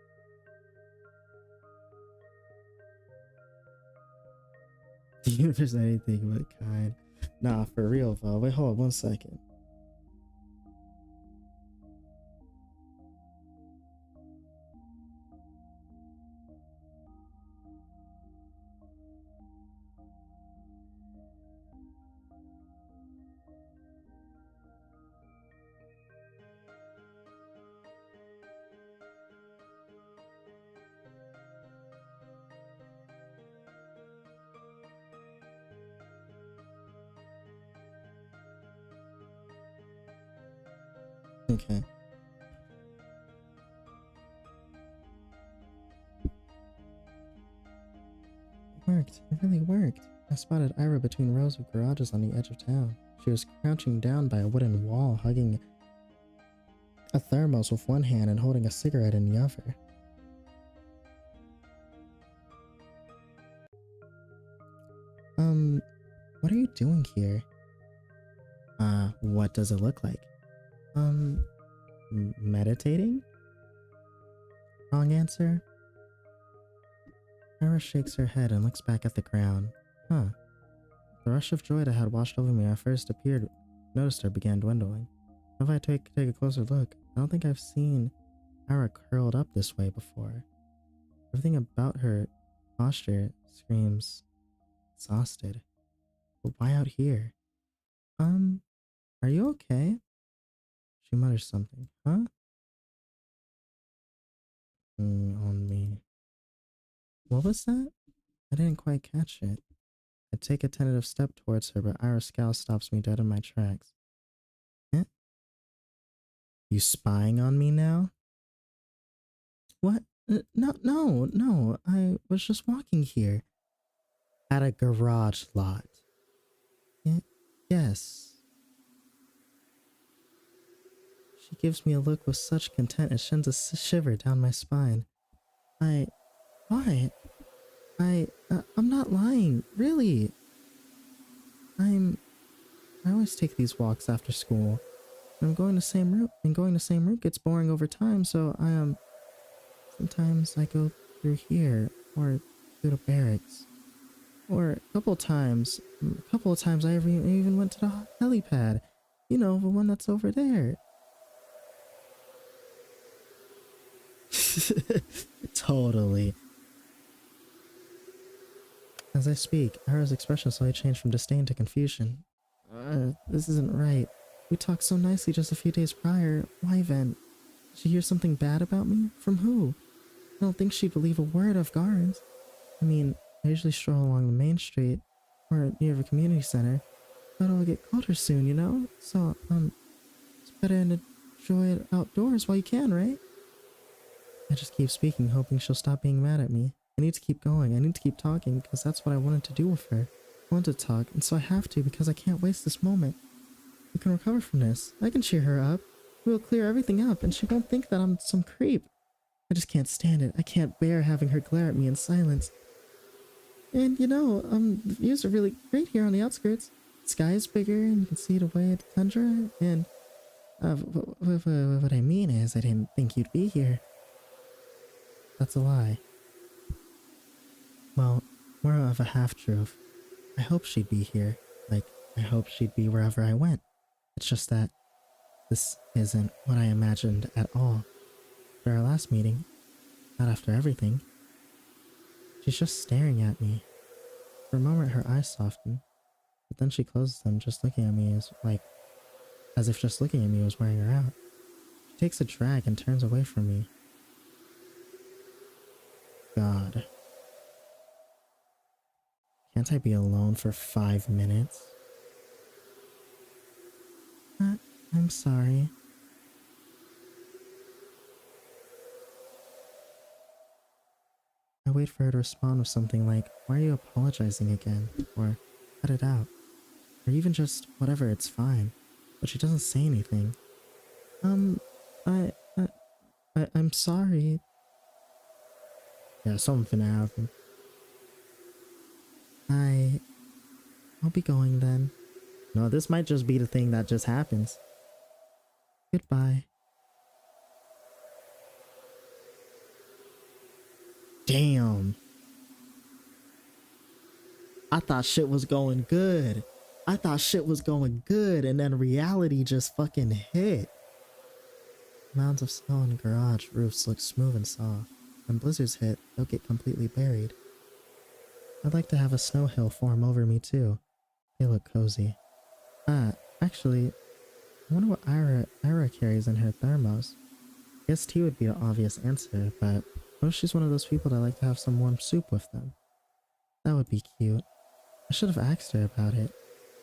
The universe is anything but kind. Nah, for real, Val. Wait, hold on 1 second. Okay. It worked. It really worked. I spotted Ira between rows of garages on the edge of town. She was crouching down by a wooden wall, hugging a thermos with one hand and holding a cigarette in the other. What are you doing here? What does it look like? Meditating? Wrong answer. Ira shakes her head and looks back at the ground. Huh. The rush of joy that had washed over me when I first noticed her began dwindling. If I take a closer look, I don't think I've seen Ira curled up this way before. Everything about her posture screams exhausted. But why out here? Are you okay? She mutters something. Huh? On me. What was that? I didn't quite catch it. I take a tentative step towards her, but Ira's scowl stops me dead in my tracks. Eh? You spying on me now? What? No. I was just walking here. At a garage lot. Yes. She gives me a look with such content it sends a shiver down my spine. Why? I'm not lying, really. I always take these walks after school. I'm going the same route, and going the same route gets boring over time, so sometimes I go through here, or through the barracks. Or a couple of times I even went to the helipad. You know, the one that's over there. Totally. As I speak, Ira's expression slowly changed from disdain to confusion. This isn't right. We talked so nicely just a few days prior. Why then? Did she hear something bad about me? From who? I don't think she'd believe a word of Garn's. I mean, I usually stroll along the main street, or near the community center, but it'll get colder soon, you know? So, it's better to enjoy it outdoors while you can, right? I just keep speaking, hoping she'll stop being mad at me. I need to keep going. I need to keep talking, because that's what I wanted to do with her. I want to talk, and so I have to, because I can't waste this moment. We can recover from this. I can cheer her up. We'll clear everything up, and she won't think that I'm some creep. I just can't stand it. I can't bear having her glare at me in silence. And, you know, the views are really great here on the outskirts. The sky is bigger, and you can see it away at the tundra, and... what I mean is, I didn't think you'd be here. That's a lie. Well, more of a half-truth. I hoped she'd be here. Like, I hoped she'd be wherever I went. It's just that this isn't what I imagined at all. After our last meeting, not after everything, she's just staring at me. For a moment her eyes soften, but then she closes them, just looking at me as if just looking at me was wearing her out. She takes a drag and turns away from me. God. Can't I be alone for 5 minutes? I'm sorry. I wait for her to respond with something like, why are you apologizing again? Or, cut it out. Or even just, whatever, it's fine. But she doesn't say anything. I, I, I'm sorry. Yeah, something finna happen. I'll be going then. No, this might just be the thing that just happens. Goodbye. Damn. I thought shit was going good. And then reality just fucking hit. Mounds of snow and garage roofs look smooth and soft. When blizzards hit, they'll get completely buried. I'd like to have a snow hill form over me too. They look cozy. Actually, I wonder what Ira carries in her thermos. I guess tea would be the obvious answer, but what if she's one of those people that like to have some warm soup with them? That would be cute. I should have asked her about it.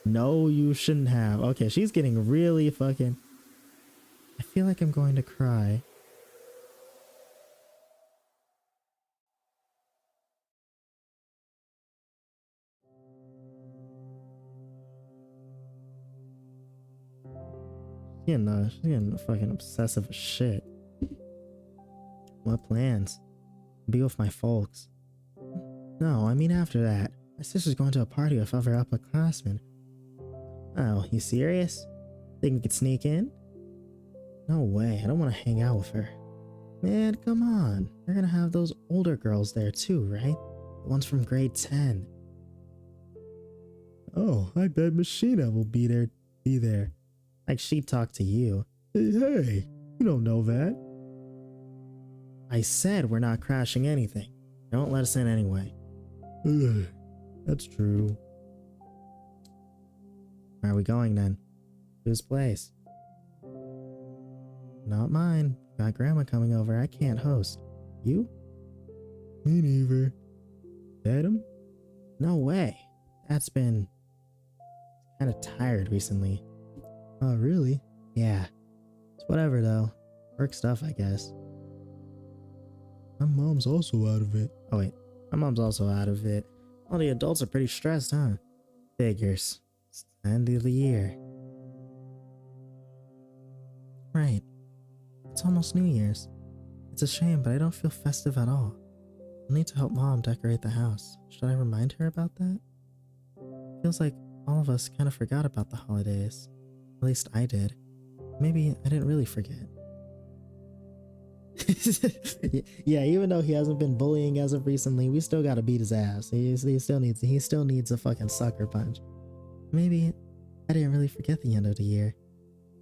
No, you shouldn't have. Okay, she's getting really fucking... I feel like I'm going to cry. She's getting fucking obsessive as shit. What plans? Be with my folks. No, I mean after that. My sister's going to a party with other upperclassmen. Oh, you serious? Think we could sneak in? No way, I don't want to hang out with her. Man, come on. You're gonna have those older girls there too, right? The ones from grade 10. Oh, I bet Machina will be there. Like she'd talk to you. Hey, you don't know that. I said we're not crashing anything. Don't let us in anyway. Ugh, that's true. Where are we going then? Whose place? Not mine. Got grandma coming over. I can't host. You? Me neither. Adam? No way. That's been kind of tired recently. Oh, really? Yeah. It's whatever though. Work stuff, I guess. My mom's also out of it. Oh wait, my mom's also out of it. All the adults are pretty stressed, huh? Figures. It's the end of the year. Right. It's almost New Year's. It's a shame, but I don't feel festive at all. I'll need to help Mom decorate the house. Should I remind her about that? Feels like all of us kind of forgot about the holidays. At least I did. Maybe I didn't really forget. Yeah, even though he hasn't been bullying as of recently, we still gotta beat his ass. He still needs a fucking sucker punch. Maybe I didn't really forget the end of the year.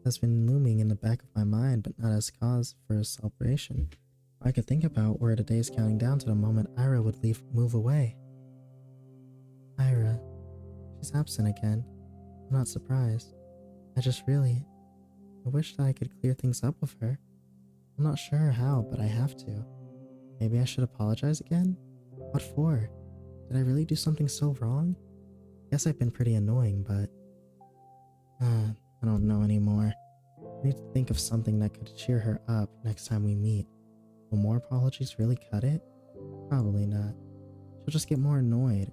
That's been looming in the back of my mind, but not as cause for a celebration. I could think about where the days counting down to the moment Ira would move away. Ira. She's absent again. I'm not surprised. I wish that I could clear things up with her. I'm not sure how, but I have to. Maybe I should apologize again? What for? Did I really do something so wrong? Guess I've been pretty annoying, but... I don't know anymore. I need to think of something that could cheer her up next time we meet. Will more apologies really cut it? Probably not. She'll just get more annoyed.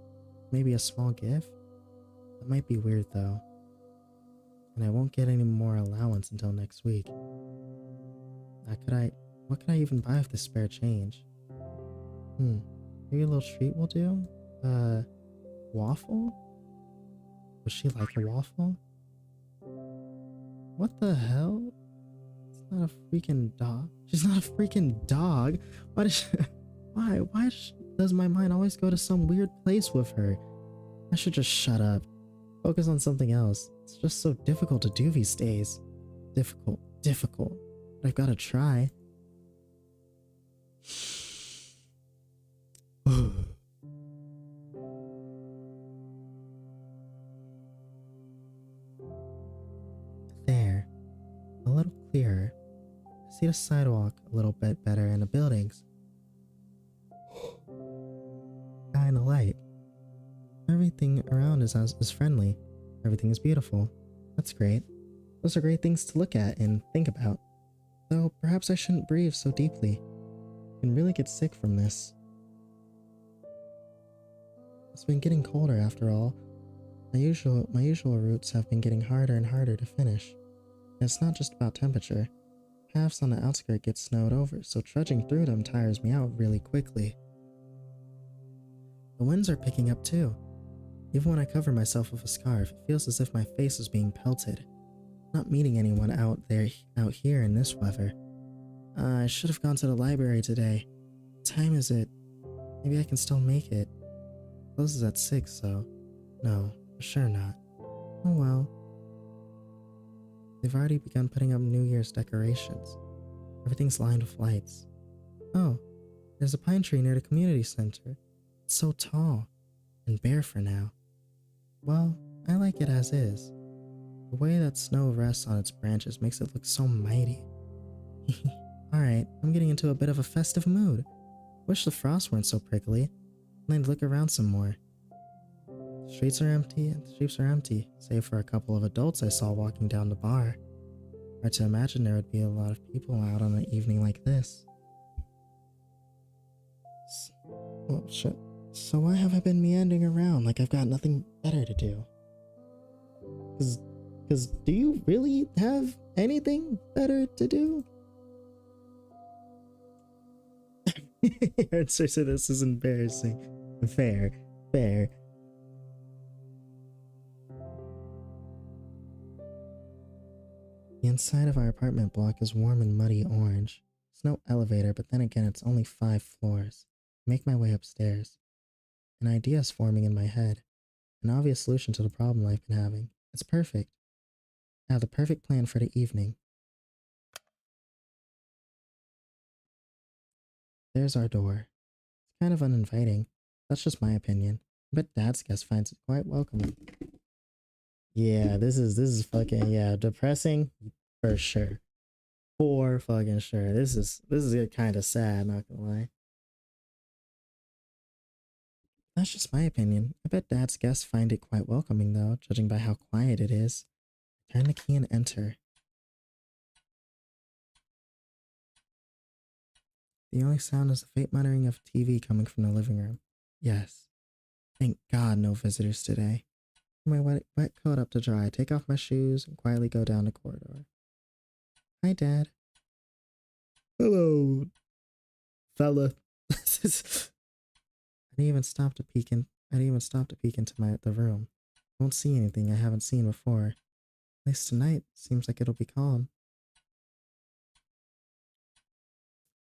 Maybe a small gift? That might be weird though. And I won't get any more allowance until next week. What could I even buy with the spare change? Maybe a little treat will do? Waffle? Would she like a waffle? What the hell? It's not a freaking dog. She's not a freaking dog. Why does does my mind always go to some weird place with her? I should just shut up. Focus on something else. It's just so difficult to do these days. Difficult. But I've got to try. see the sidewalk a little bit better and the buildings. Shine a light. Everything around is friendly. Everything is beautiful. That's great. Those are great things to look at and think about. Though perhaps I shouldn't breathe so deeply. I can really get sick from this. It's been getting colder after all. My usual routes have been getting harder and harder to finish. And it's not just about temperature. Paths on the outskirts get snowed over, so trudging through them tires me out really quickly. The winds are picking up too. Even when I cover myself with a scarf, it feels as if my face is being pelted. Not meeting anyone out here in this weather. I should have gone to the library today. What time is it? Maybe I can still make it. Closes at 6, so no, for sure not. Oh well. They've already begun putting up New Year's decorations. Everything's lined with lights. Oh, there's a pine tree near the community center. It's so tall and bare for now. Well, I like it as is. The way that snow rests on its branches makes it look so mighty. Alright, I'm getting into a bit of a festive mood. Wish the frost weren't so prickly. And I'd look around some more. The streets are empty, save for a couple of adults I saw walking down the bar. Hard to imagine there would be a lot of people out on an evening like this. Oh shit. So why have I been meandering around like I've got nothing better to do? Cause do you really have anything better to do? Answer to this is embarrassing. Fair. The inside of our apartment block is warm and muddy orange. It's no elevator, but then again it's only 5 floors. I make my way upstairs. An idea is forming in my head. An obvious solution to the problem I've been having. It's perfect. I have the perfect plan for the evening. There's our door. It's kind of uninviting. That's just my opinion. But Dad's guest finds it quite welcoming. Yeah, this is fucking, yeah, depressing for sure. For fucking sure. This is kind of sad, not gonna lie. That's just my opinion. I bet Dad's guests find it quite welcoming though, judging by how quiet it is. Turn the key and enter. The only sound is the faint muttering of TV coming from the living room. Yes. Thank God no visitors today. Put my wet coat up to dry, take off my shoes, and quietly go down the corridor. Hi, Dad. Hello, fella. I didn't even stop to peek into the room. I won't see anything I haven't seen before. At least tonight seems like it'll be calm.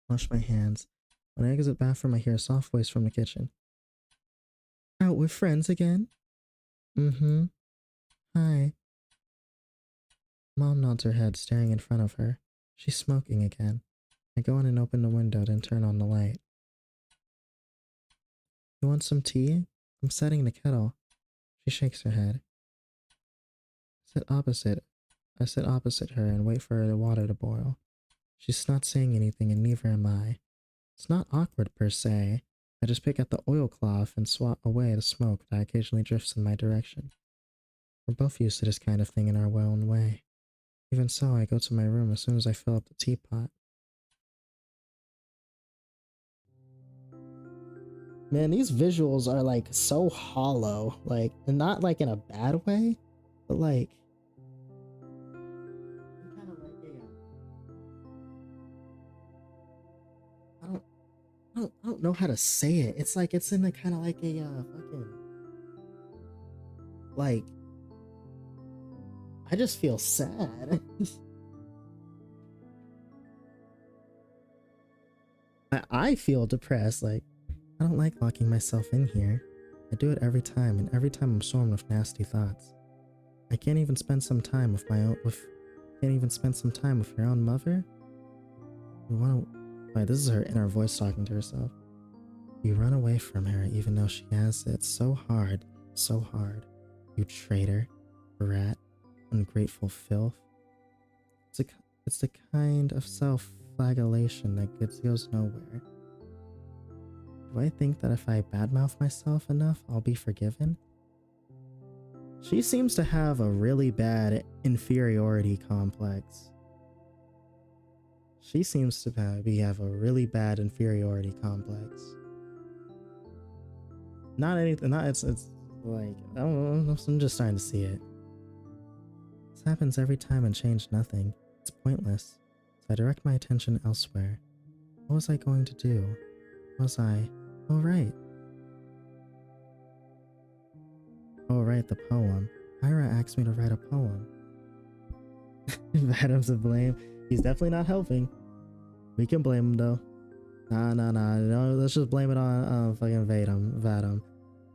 Wash my hands. When I exit the bathroom, I hear a soft voice from the kitchen. Out with friends again? Mm-hmm. Hi. Mom nods her head, staring in front of her. She's smoking again. I go in and open the window, then turn on the light. You want some tea? I'm setting the kettle. She shakes her head. I sit opposite her and wait for the water to boil. She's not saying anything and neither am I. It's not awkward per se. I just pick at the oilcloth and swat away the smoke that occasionally drifts in my direction. We're both used to this kind of thing in our own way. Even so, I go to my room as soon as I fill up the teapot. Man, these visuals are like so hollow, like, and not like in a bad way, but like kind of like I don't know how to say it. It's like it's in a kind of like a fucking like I just feel sad. I feel depressed. Like I don't like locking myself in here. I do it every time, and every time I'm swarmed with nasty thoughts. I can't even spend some time with your own mother. You want to? Wait, this is her inner voice talking to herself. You run away from her, even though she has it so hard, so hard. You traitor, rat, ungrateful filth. It's the kind of self flagellation that goes nowhere. Do I think that if I badmouth myself enough, I'll be forgiven? She seems to have a really bad inferiority complex. She seems to have a really bad inferiority complex. Not anything, it's like, I'm just starting to see it. This happens every time and changed nothing. It's pointless. So I direct my attention elsewhere. What was I going to do? Was I? Oh right. Oh right, the poem. Ira asked me to write a poem. Vadom's to blame. He's definitely not helping. We can blame him though. Nah. No, let's just blame it on fucking Vadim.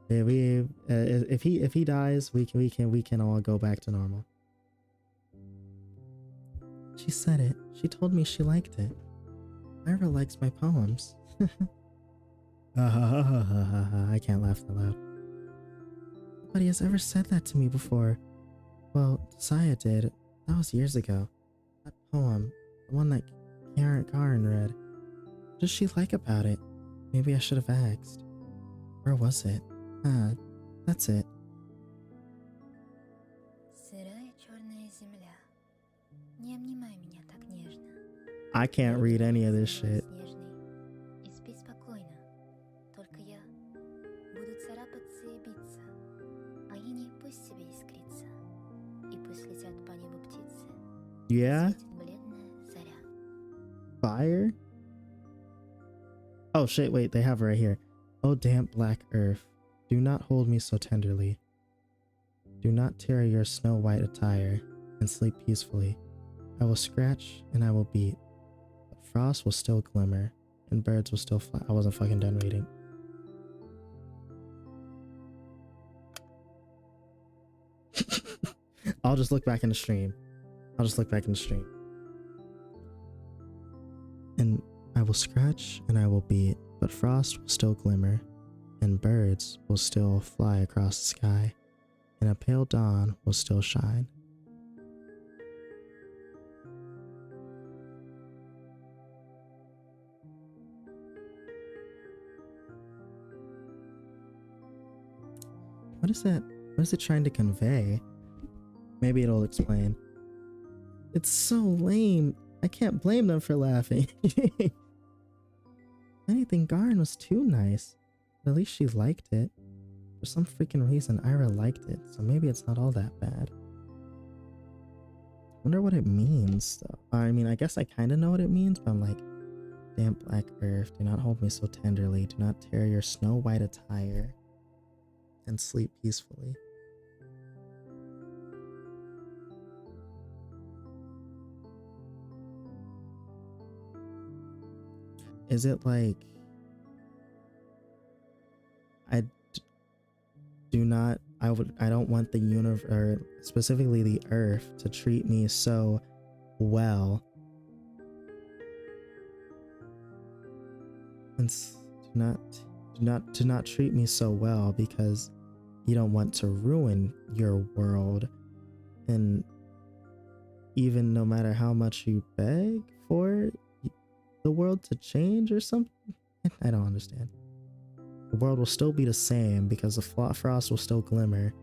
If he dies, we can all go back to normal. She said it. She told me she liked it. Ira likes my poems. I can't laugh that loud. Nobody has ever said that to me before. Well, Saya did. That was years ago. That poem, the one that Karen read. What does she like about it? Maybe I should have asked. Where was it? Ah, that's it. I can't read any of this shit. Yeah? Fire? Oh shit, wait, they have it right here. Oh damp black earth, do not hold me so tenderly. Do not tear your snow white attire and sleep peacefully. I will scratch and I will beat, but frost will still glimmer and birds will still fly. I wasn't fucking done reading. I'll just look back in the stream. And I will scratch and I will beat, but frost will still glimmer, and birds will still fly across the sky, and a pale dawn will still shine. What is that? What is it trying to convey? Maybe it'll explain. It's so lame. I can't blame them for laughing. If anything, Garin was too nice. But at least she liked it. For some freaking reason, Ira liked it, so maybe it's not all that bad. Wonder what it means, though. I mean, I guess I kind of know what it means, but I'm like, damp black earth, do not hold me so tenderly, do not tear your snow white attire, and sleep peacefully. Is it like, I don't want the universe, or specifically the earth, to treat me so well. And do not treat me so well because you don't want to ruin your world. And even no matter how much you beg for the world to change or something, I don't understand. The world will still be the same because the frost will still glimmer.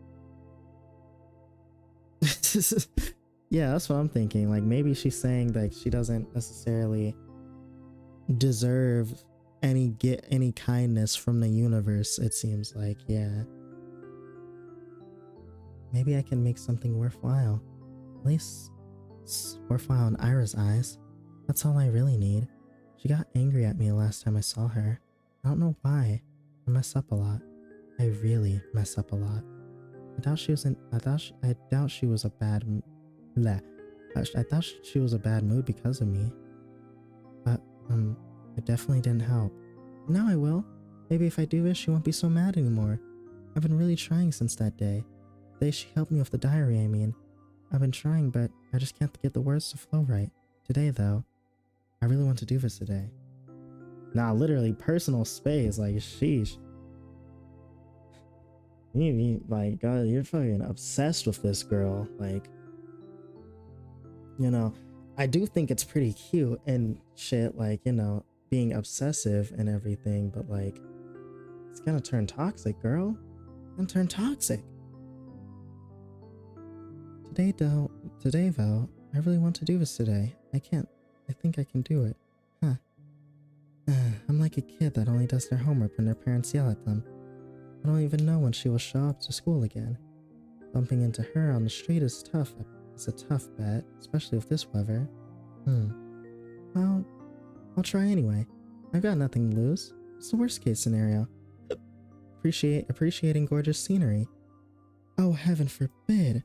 Yeah, that's what I'm thinking. Like, maybe she's saying that she doesn't necessarily deserve any kindness from the universe, it seems like. Yeah. Maybe I can make something worthwhile. At least worthwhile in Ira's eyes. That's all I really need. She got angry at me last time I saw her. I don't know why. I mess up a lot. I really mess up a lot. I doubt she was a bad mood because of me. But it definitely didn't help. Now I will. Maybe if I do this, she won't be so mad anymore. I've been really trying since that day. The day she helped me with the diary, I mean. I've been trying, but I just can't get the words to flow right. Today, though, I really want to do this today. Nah, literally personal space, like, sheesh. Like, God, you're fucking obsessed with this girl. Like, you know, I do think it's pretty cute and shit, like, you know, being obsessive and everything, but like, it's gonna turn toxic, girl. It's gonna turn toxic. Today though, I really want to do this today. I think I can do it. Huh. I'm like a kid that only does their homework when their parents yell at them. I don't even know when she will show up to school again. Bumping into her on the street is tough. It's a tough bet, especially with this weather. Well, I'll try anyway. I've got nothing to lose. It's the worst case scenario. Appreciating gorgeous scenery. Oh, heaven forbid.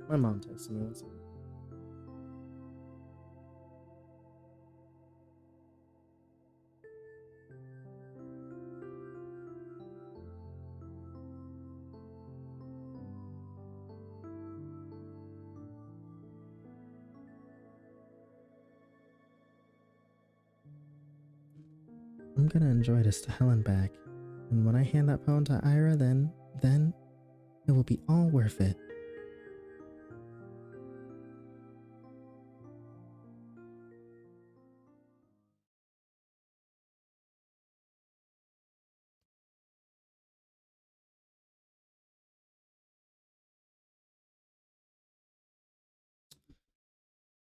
My mom texted me one second. I'm gonna enjoy this to hell and back. And when I hand that poem to Ira, then it will be all worth it.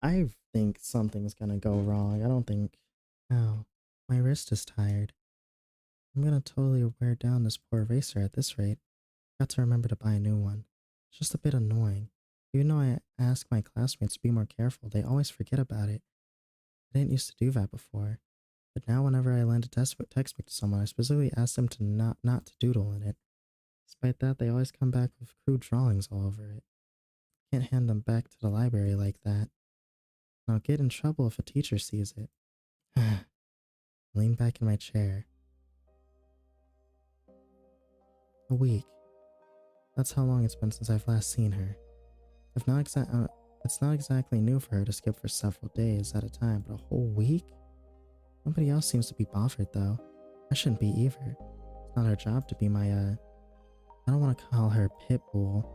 I think something's gonna go wrong. I don't think. Ow, my wrist is tired. I'm gonna totally wear down this poor eraser at this rate. Got to remember to buy a new one. It's just a bit annoying. Even though I ask my classmates to be more careful, they always forget about it. I didn't used to do that before. But now whenever I lend a textbook to someone, I specifically ask them to not to doodle in it. Despite that, they always come back with crude drawings all over it. Can't hand them back to the library like that. And I'll get in trouble if a teacher sees it. Lean back in my chair. A week. That's how long it's been since I've last seen her. It's not exactly new for her to skip for several days at a time, but a whole week? Nobody else seems to be bothered though. I shouldn't be either. It's not her job to be my, I don't want to call her pit bull.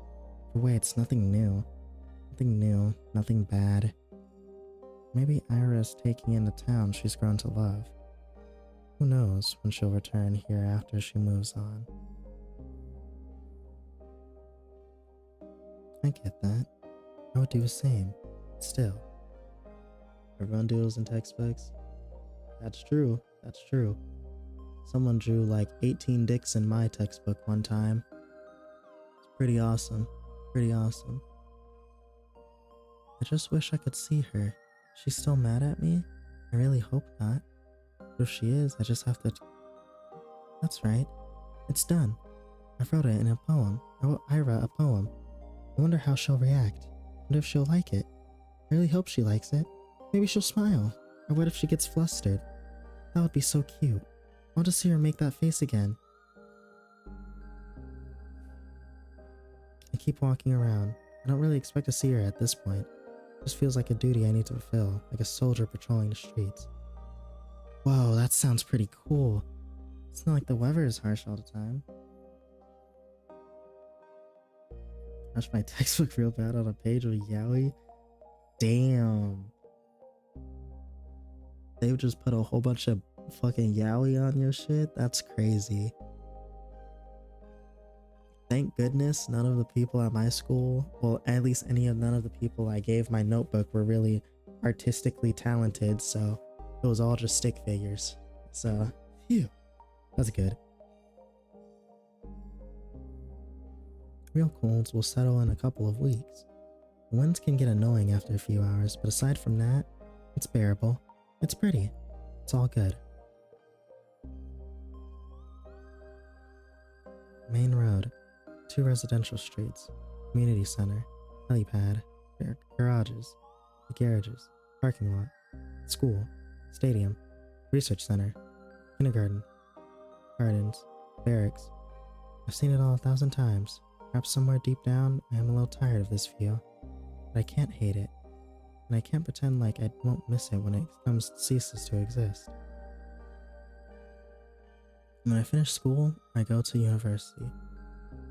But wait, it's nothing new. Nothing new, nothing bad. Maybe Ira's taking in the town she's grown to love. Who knows when she'll return here after she moves on. I get that. I would do the same. Still. Everyone doodles in textbooks. That's true. That's true. Someone drew like 18 dicks in my textbook one time. It's pretty awesome. Pretty awesome. I just wish I could see her. She's still mad at me? I really hope not. But if she is, I just have to... That's right. It's done. I wrote it in a poem. I wrote Ira a poem. I wonder how she'll react. I wonder if she'll like it. I really hope she likes it. Maybe she'll smile. Or what if she gets flustered? That would be so cute. I want to see her make that face again. I keep walking around. I don't really expect to see her at this point. It just feels like a duty I need to fulfill, like a soldier patrolling the streets. Whoa, that sounds pretty cool. It's not like the weather is harsh all the time. Rushed my textbook real bad on a page with yaoi. Damn. They would just put a whole bunch of fucking yaoi on your shit? That's crazy. Thank goodness none of the people at my school, well, at least none of the people I gave my notebook were really artistically talented, so it was all just stick figures. So, phew, that's good. Real colds will settle in a couple of weeks. The winds can get annoying after a few hours, but aside from that, it's bearable. It's pretty. It's all good. Main road. 2 residential streets. Community center. Helipad. Garages. Parking lot. School. Stadium. Research center. Kindergarten. Gardens. Barracks. I've seen it all 1,000 times. Perhaps somewhere deep down, I am a little tired of this view. But I can't hate it. and I can't pretend like I won't miss it when it ceases to exist. When I finish school, I go to university.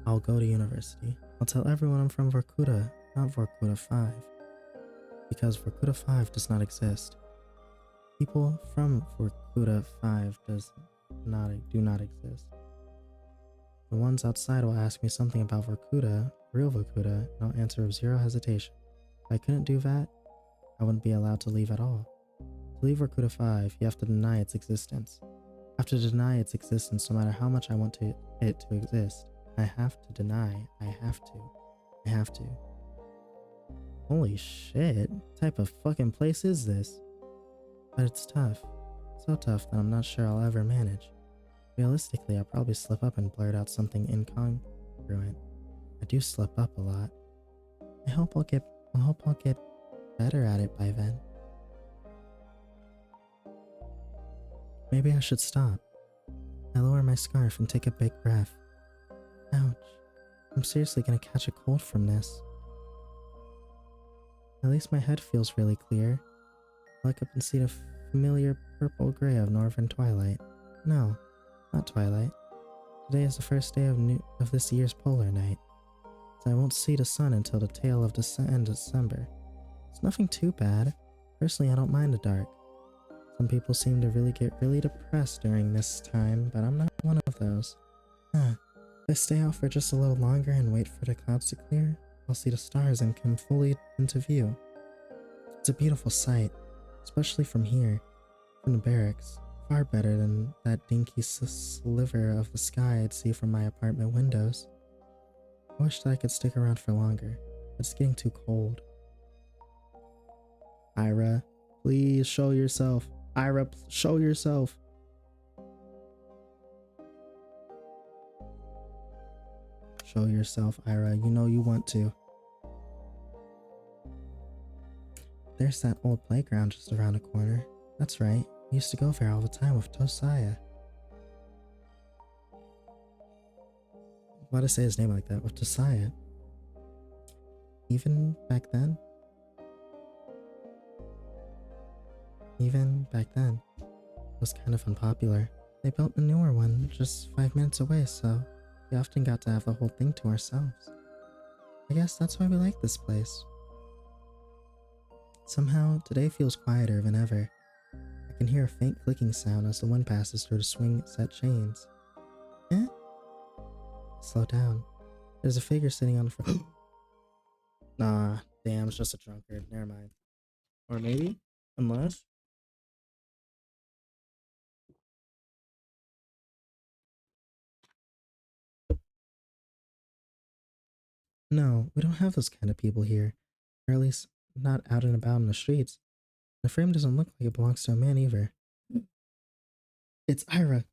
I'll go to university. I'll tell everyone I'm from Vorkuta, not Vorkuta 5, because Vorkuta 5 does not exist. People from Vorkuta 5 do not exist. The ones outside will ask me something about Vorkuta, real Vorkuta, and I'll answer with zero hesitation. If I couldn't do that, I wouldn't be allowed to leave at all. To leave Vorkuta 5, you have to deny its existence. I have to deny its existence no matter how much I want it to exist. I have to deny. I have to. Holy shit, what type of fucking place is this? But it's tough. So tough that I'm not sure I'll ever manage. Realistically, I'll probably slip up and blurt out something incongruent. I do slip up a lot. I hope I'll get better at it by then. Maybe I should stop. I lower my scarf and take a big breath. Ouch. I'm seriously gonna catch a cold from this. At least my head feels really clear. I look up and see the familiar purple-gray of Northern Twilight. No, not Twilight. Today is the first day of this year's polar night, so I won't see the sun until the tail of December. It's nothing too bad. Personally, I don't mind the dark. Some people seem to get really depressed during this time, but I'm not one of those. If I stay out for just a little longer and wait for the clouds to clear, I'll see the stars and come fully into view. It's a beautiful sight, especially from here, from the barracks. Far better than that dinky sliver of the sky I'd see from my apartment windows. I wish that I could stick around for longer, but it's getting too cold. Ira, please show yourself. Ira, show yourself. Show yourself, Ira. You know you want to. There's that old playground just around the corner. That's right. We used to go there all the time with Josiah. Why'd I say his name like that? With Josiah. Even back then, it was kind of unpopular. They built a newer one just 5 minutes away, so we often got to have the whole thing to ourselves. I guess that's why we like this place. Somehow, today feels quieter than ever. I can hear a faint clicking sound as the wind passes through the swing set chains. Eh? Slow down. There's a figure sitting on the front. Nah, damn, it's just a drunkard. Never mind. Or maybe? Unless? No, we don't have those kind of people here. Or at least, not out and about in the streets. The frame doesn't look like it belongs to a man either. It's Ira.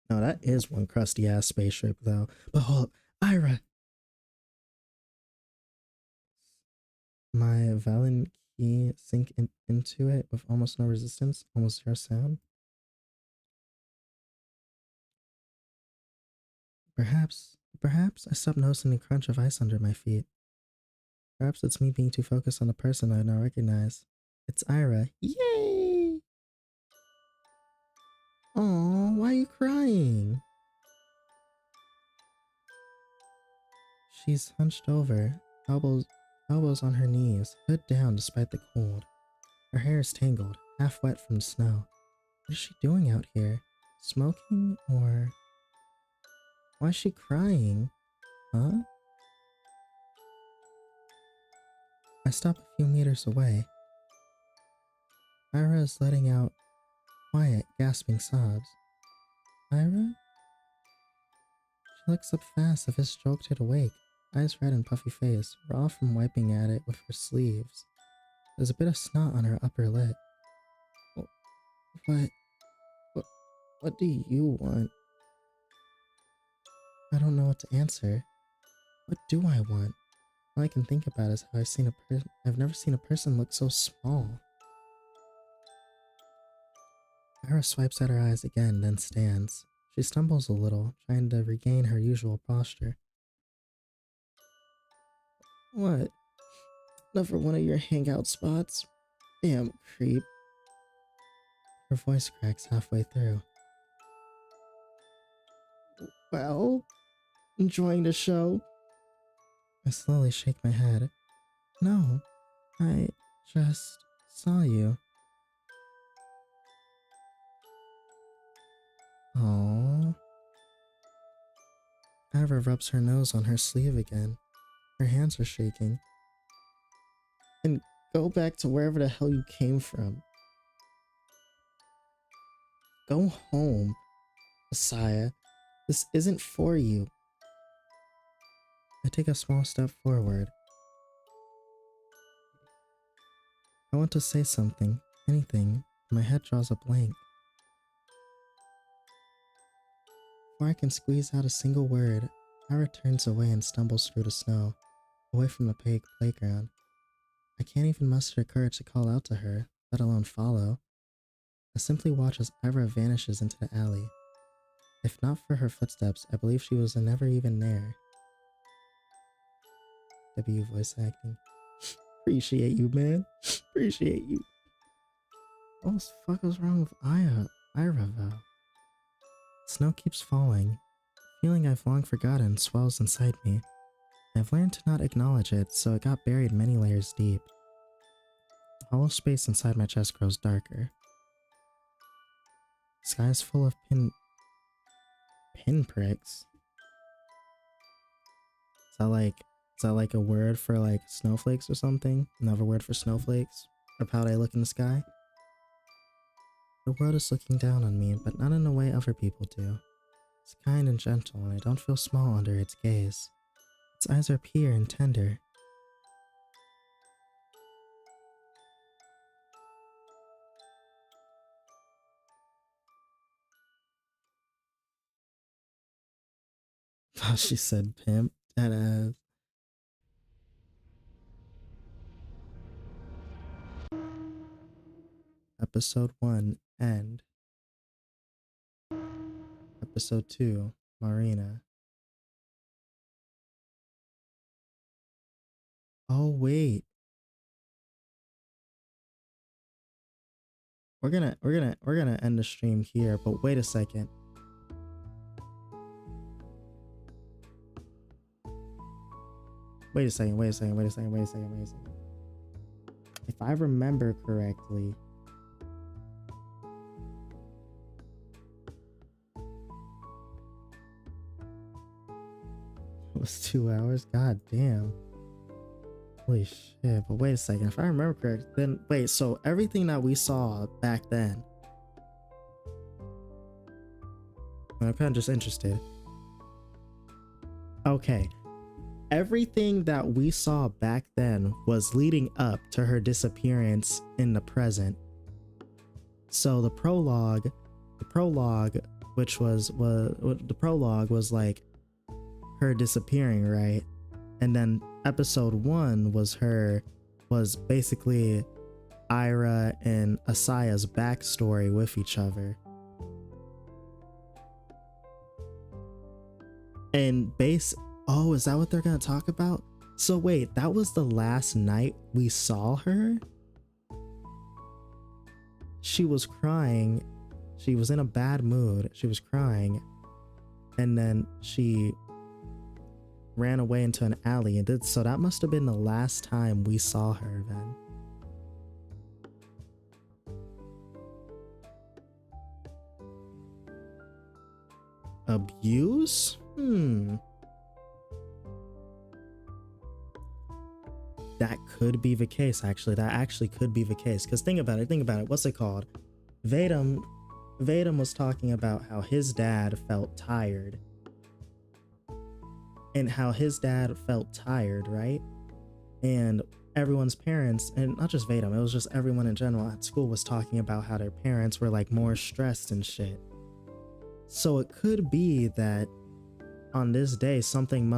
No, that is one crusty ass spaceship though. But hold up, Ira! My Valen key sink into it with almost no resistance, almost zero sound. Perhaps I stopped noticing the crunch of ice under my feet. Perhaps it's me being too focused on the person I now recognize. It's Ira. Yay! Aw, why are you crying? She's hunched over, elbows on her knees, hood down despite the cold. Her hair is tangled, half wet from the snow. What is she doing out here? Smoking or... Why is she crying? Huh? I stop a few meters away. Ira is letting out quiet, gasping sobs. Ira? She looks up fast as if stroked it awake, eyes red and puffy face, raw from wiping at it with her sleeves. There's a bit of snot on her upper lip. What do you want? I don't know what to answer. What do I want? All I can think about is how I've never seen a person look so small. Ira swipes at her eyes again, then stands. She stumbles a little, trying to regain her usual posture. What? Never one of your hangout spots. Damn creep. Her voice cracks halfway through. Well, enjoying the show? I slowly shake my head. No, I just saw you. Aww. Ira rubs her nose on her sleeve again. Her hands are shaking. And go back to wherever the hell you came from. Go home, Messiah. This isn't for you. I take a small step forward. I want to say something, anything. My head draws a blank. Before I can squeeze out a single word, Ira turns away and stumbles through the snow, away from the playground. I can't even muster the courage to call out to her, let alone follow. I simply watch as Ira vanishes into the alley. If not for her footsteps, I believe she was never even there. W voice acting. Appreciate you, man. Appreciate you. What the fuck was wrong with Ira, though? Snow keeps falling. A feeling I've long forgotten swells inside me. I've learned to not acknowledge it, so it got buried many layers deep. The hollow space inside my chest grows darker. The sky is full of pinpricks. Is that like a word for like snowflakes or something? Another word for snowflakes? Of how they look in the sky? The world is looking down on me, but not in the way other people do. It's kind and gentle, and I don't feel small under its gaze. Its eyes are pure and tender. She said pimp. That Episode 1, End. Episode 2, Marina. Oh wait. We're gonna end the stream here, but wait a second. Wait a second. If I remember correctly, it was 2 hours? God damn. Holy shit, but wait a second. If I remember correctly, then wait, so everything that we saw back then, I'm kind of just interested. Okay. Everything that we saw back then was leading up to her disappearance in the present. So the prologue, which was the prologue was like her disappearing, right? And then episode 1 was basically Ira and Asaya's backstory with each other. And oh, is that what they're gonna talk about? So wait, that was the last night we saw her? She was crying. She was in a bad mood. She was crying. And then she ran away into an alley and so that must have been the last time we saw her then. Abuse? That could be the case, actually. That actually could be the case. Because think about it. What's it called? Vadim was talking about how his dad felt tired. And how his dad felt tired, right? And everyone's parents, and not just Vadim, it was just everyone in general at school was talking about how their parents were like more stressed and shit. So it could be that on this day something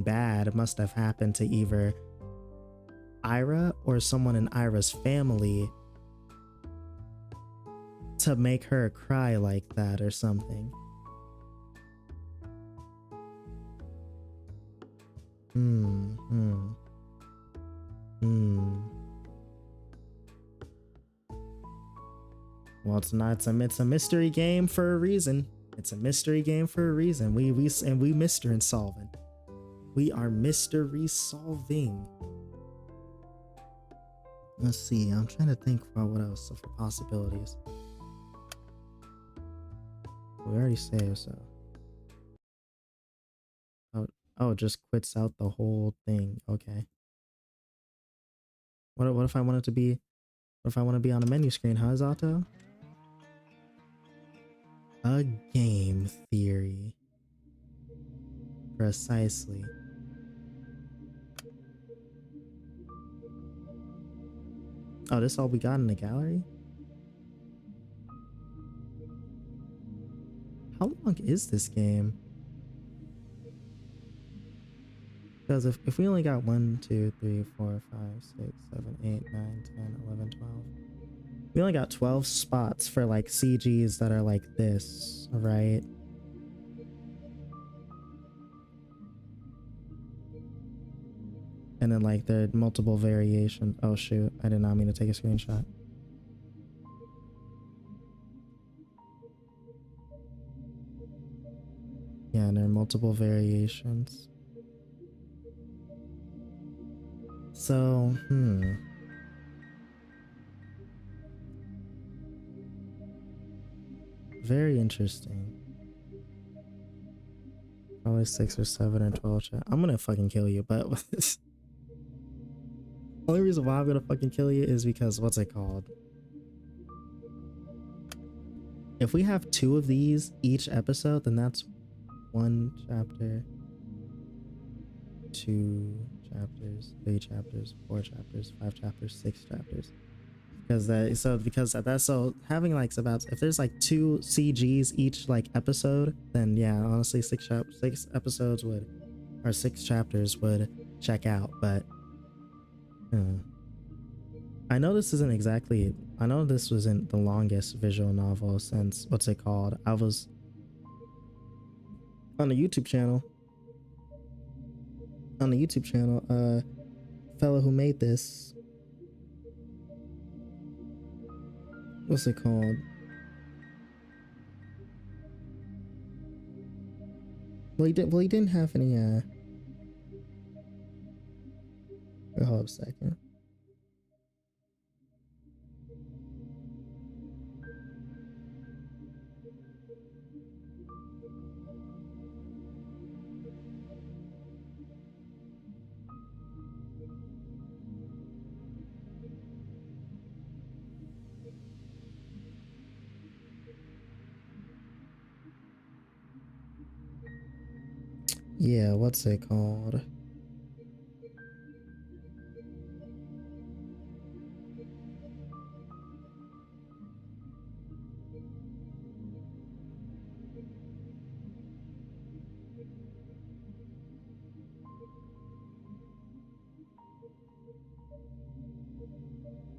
bad must have happened to either Ira or someone in Ira's family to make her cry like that or something. No, it's not. It's a mystery game for a reason. It's a mystery game for a reason. We mystery solving. We are mystery solving. Let's see. I'm trying to think about what else for possibilities. We already saved, so. Oh, it just quits out the whole thing. Okay. What if I wanted to be? What if I want to be on a menu screen? Huh, Z.A.T.O I? A game theory. Precisely. Oh, this all we got in the gallery? How long is this game? Because if we only got 1, 2, 3, 4, 5, 6, 7, 8, 9, 10, 11, 12. We only got 12 spots for like CGs that are like this, right? And then like there are multiple variations. Oh shoot, I did not mean to take a screenshot. Yeah, and there are multiple variations. So, very interesting. Probably 6 or 7 or 12 chat. I'm gonna fucking kill you, but the only reason why I'm gonna fucking kill you is because what's it called? If we have 2 of these each episode, then that's 1 chapter, 2 chapters, 3 chapters, 4 chapters, 5 chapters, 6 chapters. So having like about, if there's like 2 CGs each like episode, then yeah, honestly 6 episodes would, or 6 chapters would check out. But I know this isn't exactly, I know this wasn't the longest visual novel since, what's it called? I was on the YouTube channel, fellow who made this, what's it called? Well, he didn't have any, wait, hold up a second. Yeah, what's it called?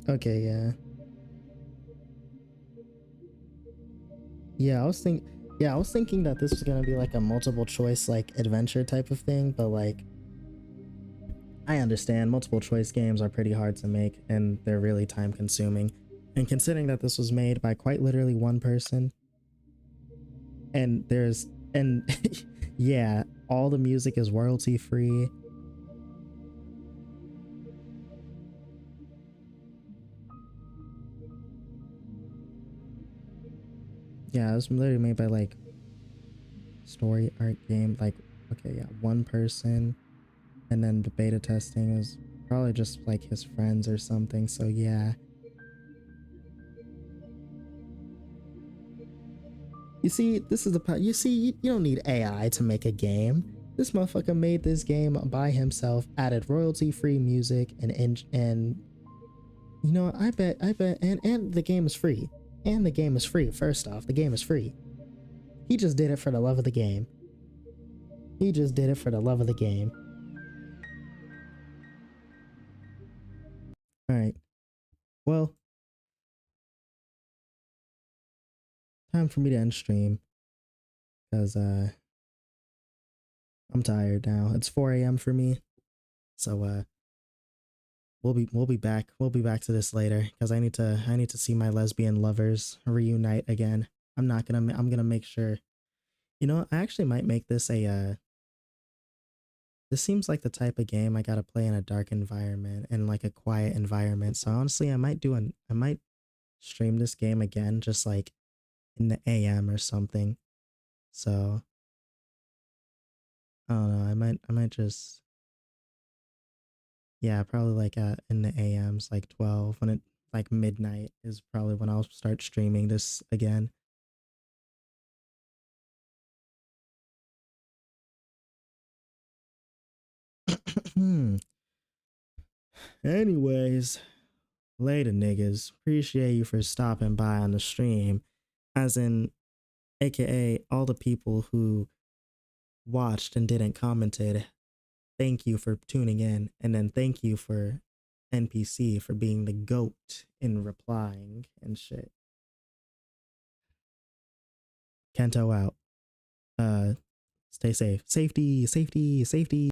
Okay, yeah. Yeah, I was thinking that this was gonna be like a multiple choice like adventure type of thing, but like I understand multiple choice games are pretty hard to make and they're really time consuming. And considering that this was made by quite literally one person, and yeah, all the music is royalty free. Yeah, it was literally made by like story art game, like, okay, yeah, one person, and then the beta testing is probably just like his friends or something, so yeah. You see, this is the you see, you don't need AI to make a game. This motherfucker made this game by himself, added royalty-free music, and you know, I bet, and the game is free. And the game is free. First off, the game is free. He just did it for the love of the game. He just did it for the love of the game. All right. Well, time for me to end stream because I'm tired now. It's 4 a.m. for me. So we'll be back. We'll be back to this later because I need to see my lesbian lovers reunite again. I'm gonna make sure. You know, I actually might make this a this seems like the type of game I gotta play in a dark environment and like a quiet environment. So honestly, I might stream this game again, just like in the AM or something. So I don't know. I might just yeah, probably like in the AMs, like 12 when it like midnight is probably when I'll start streaming this again. Anyways, later niggas. Appreciate you for stopping by on the stream. As in, aka all the people who watched and didn't commented. Thank you for tuning in. And then thank you for NPC for being the GOAT in replying and shit. Kento out. Uh Stay safe. Safety, safety, safety.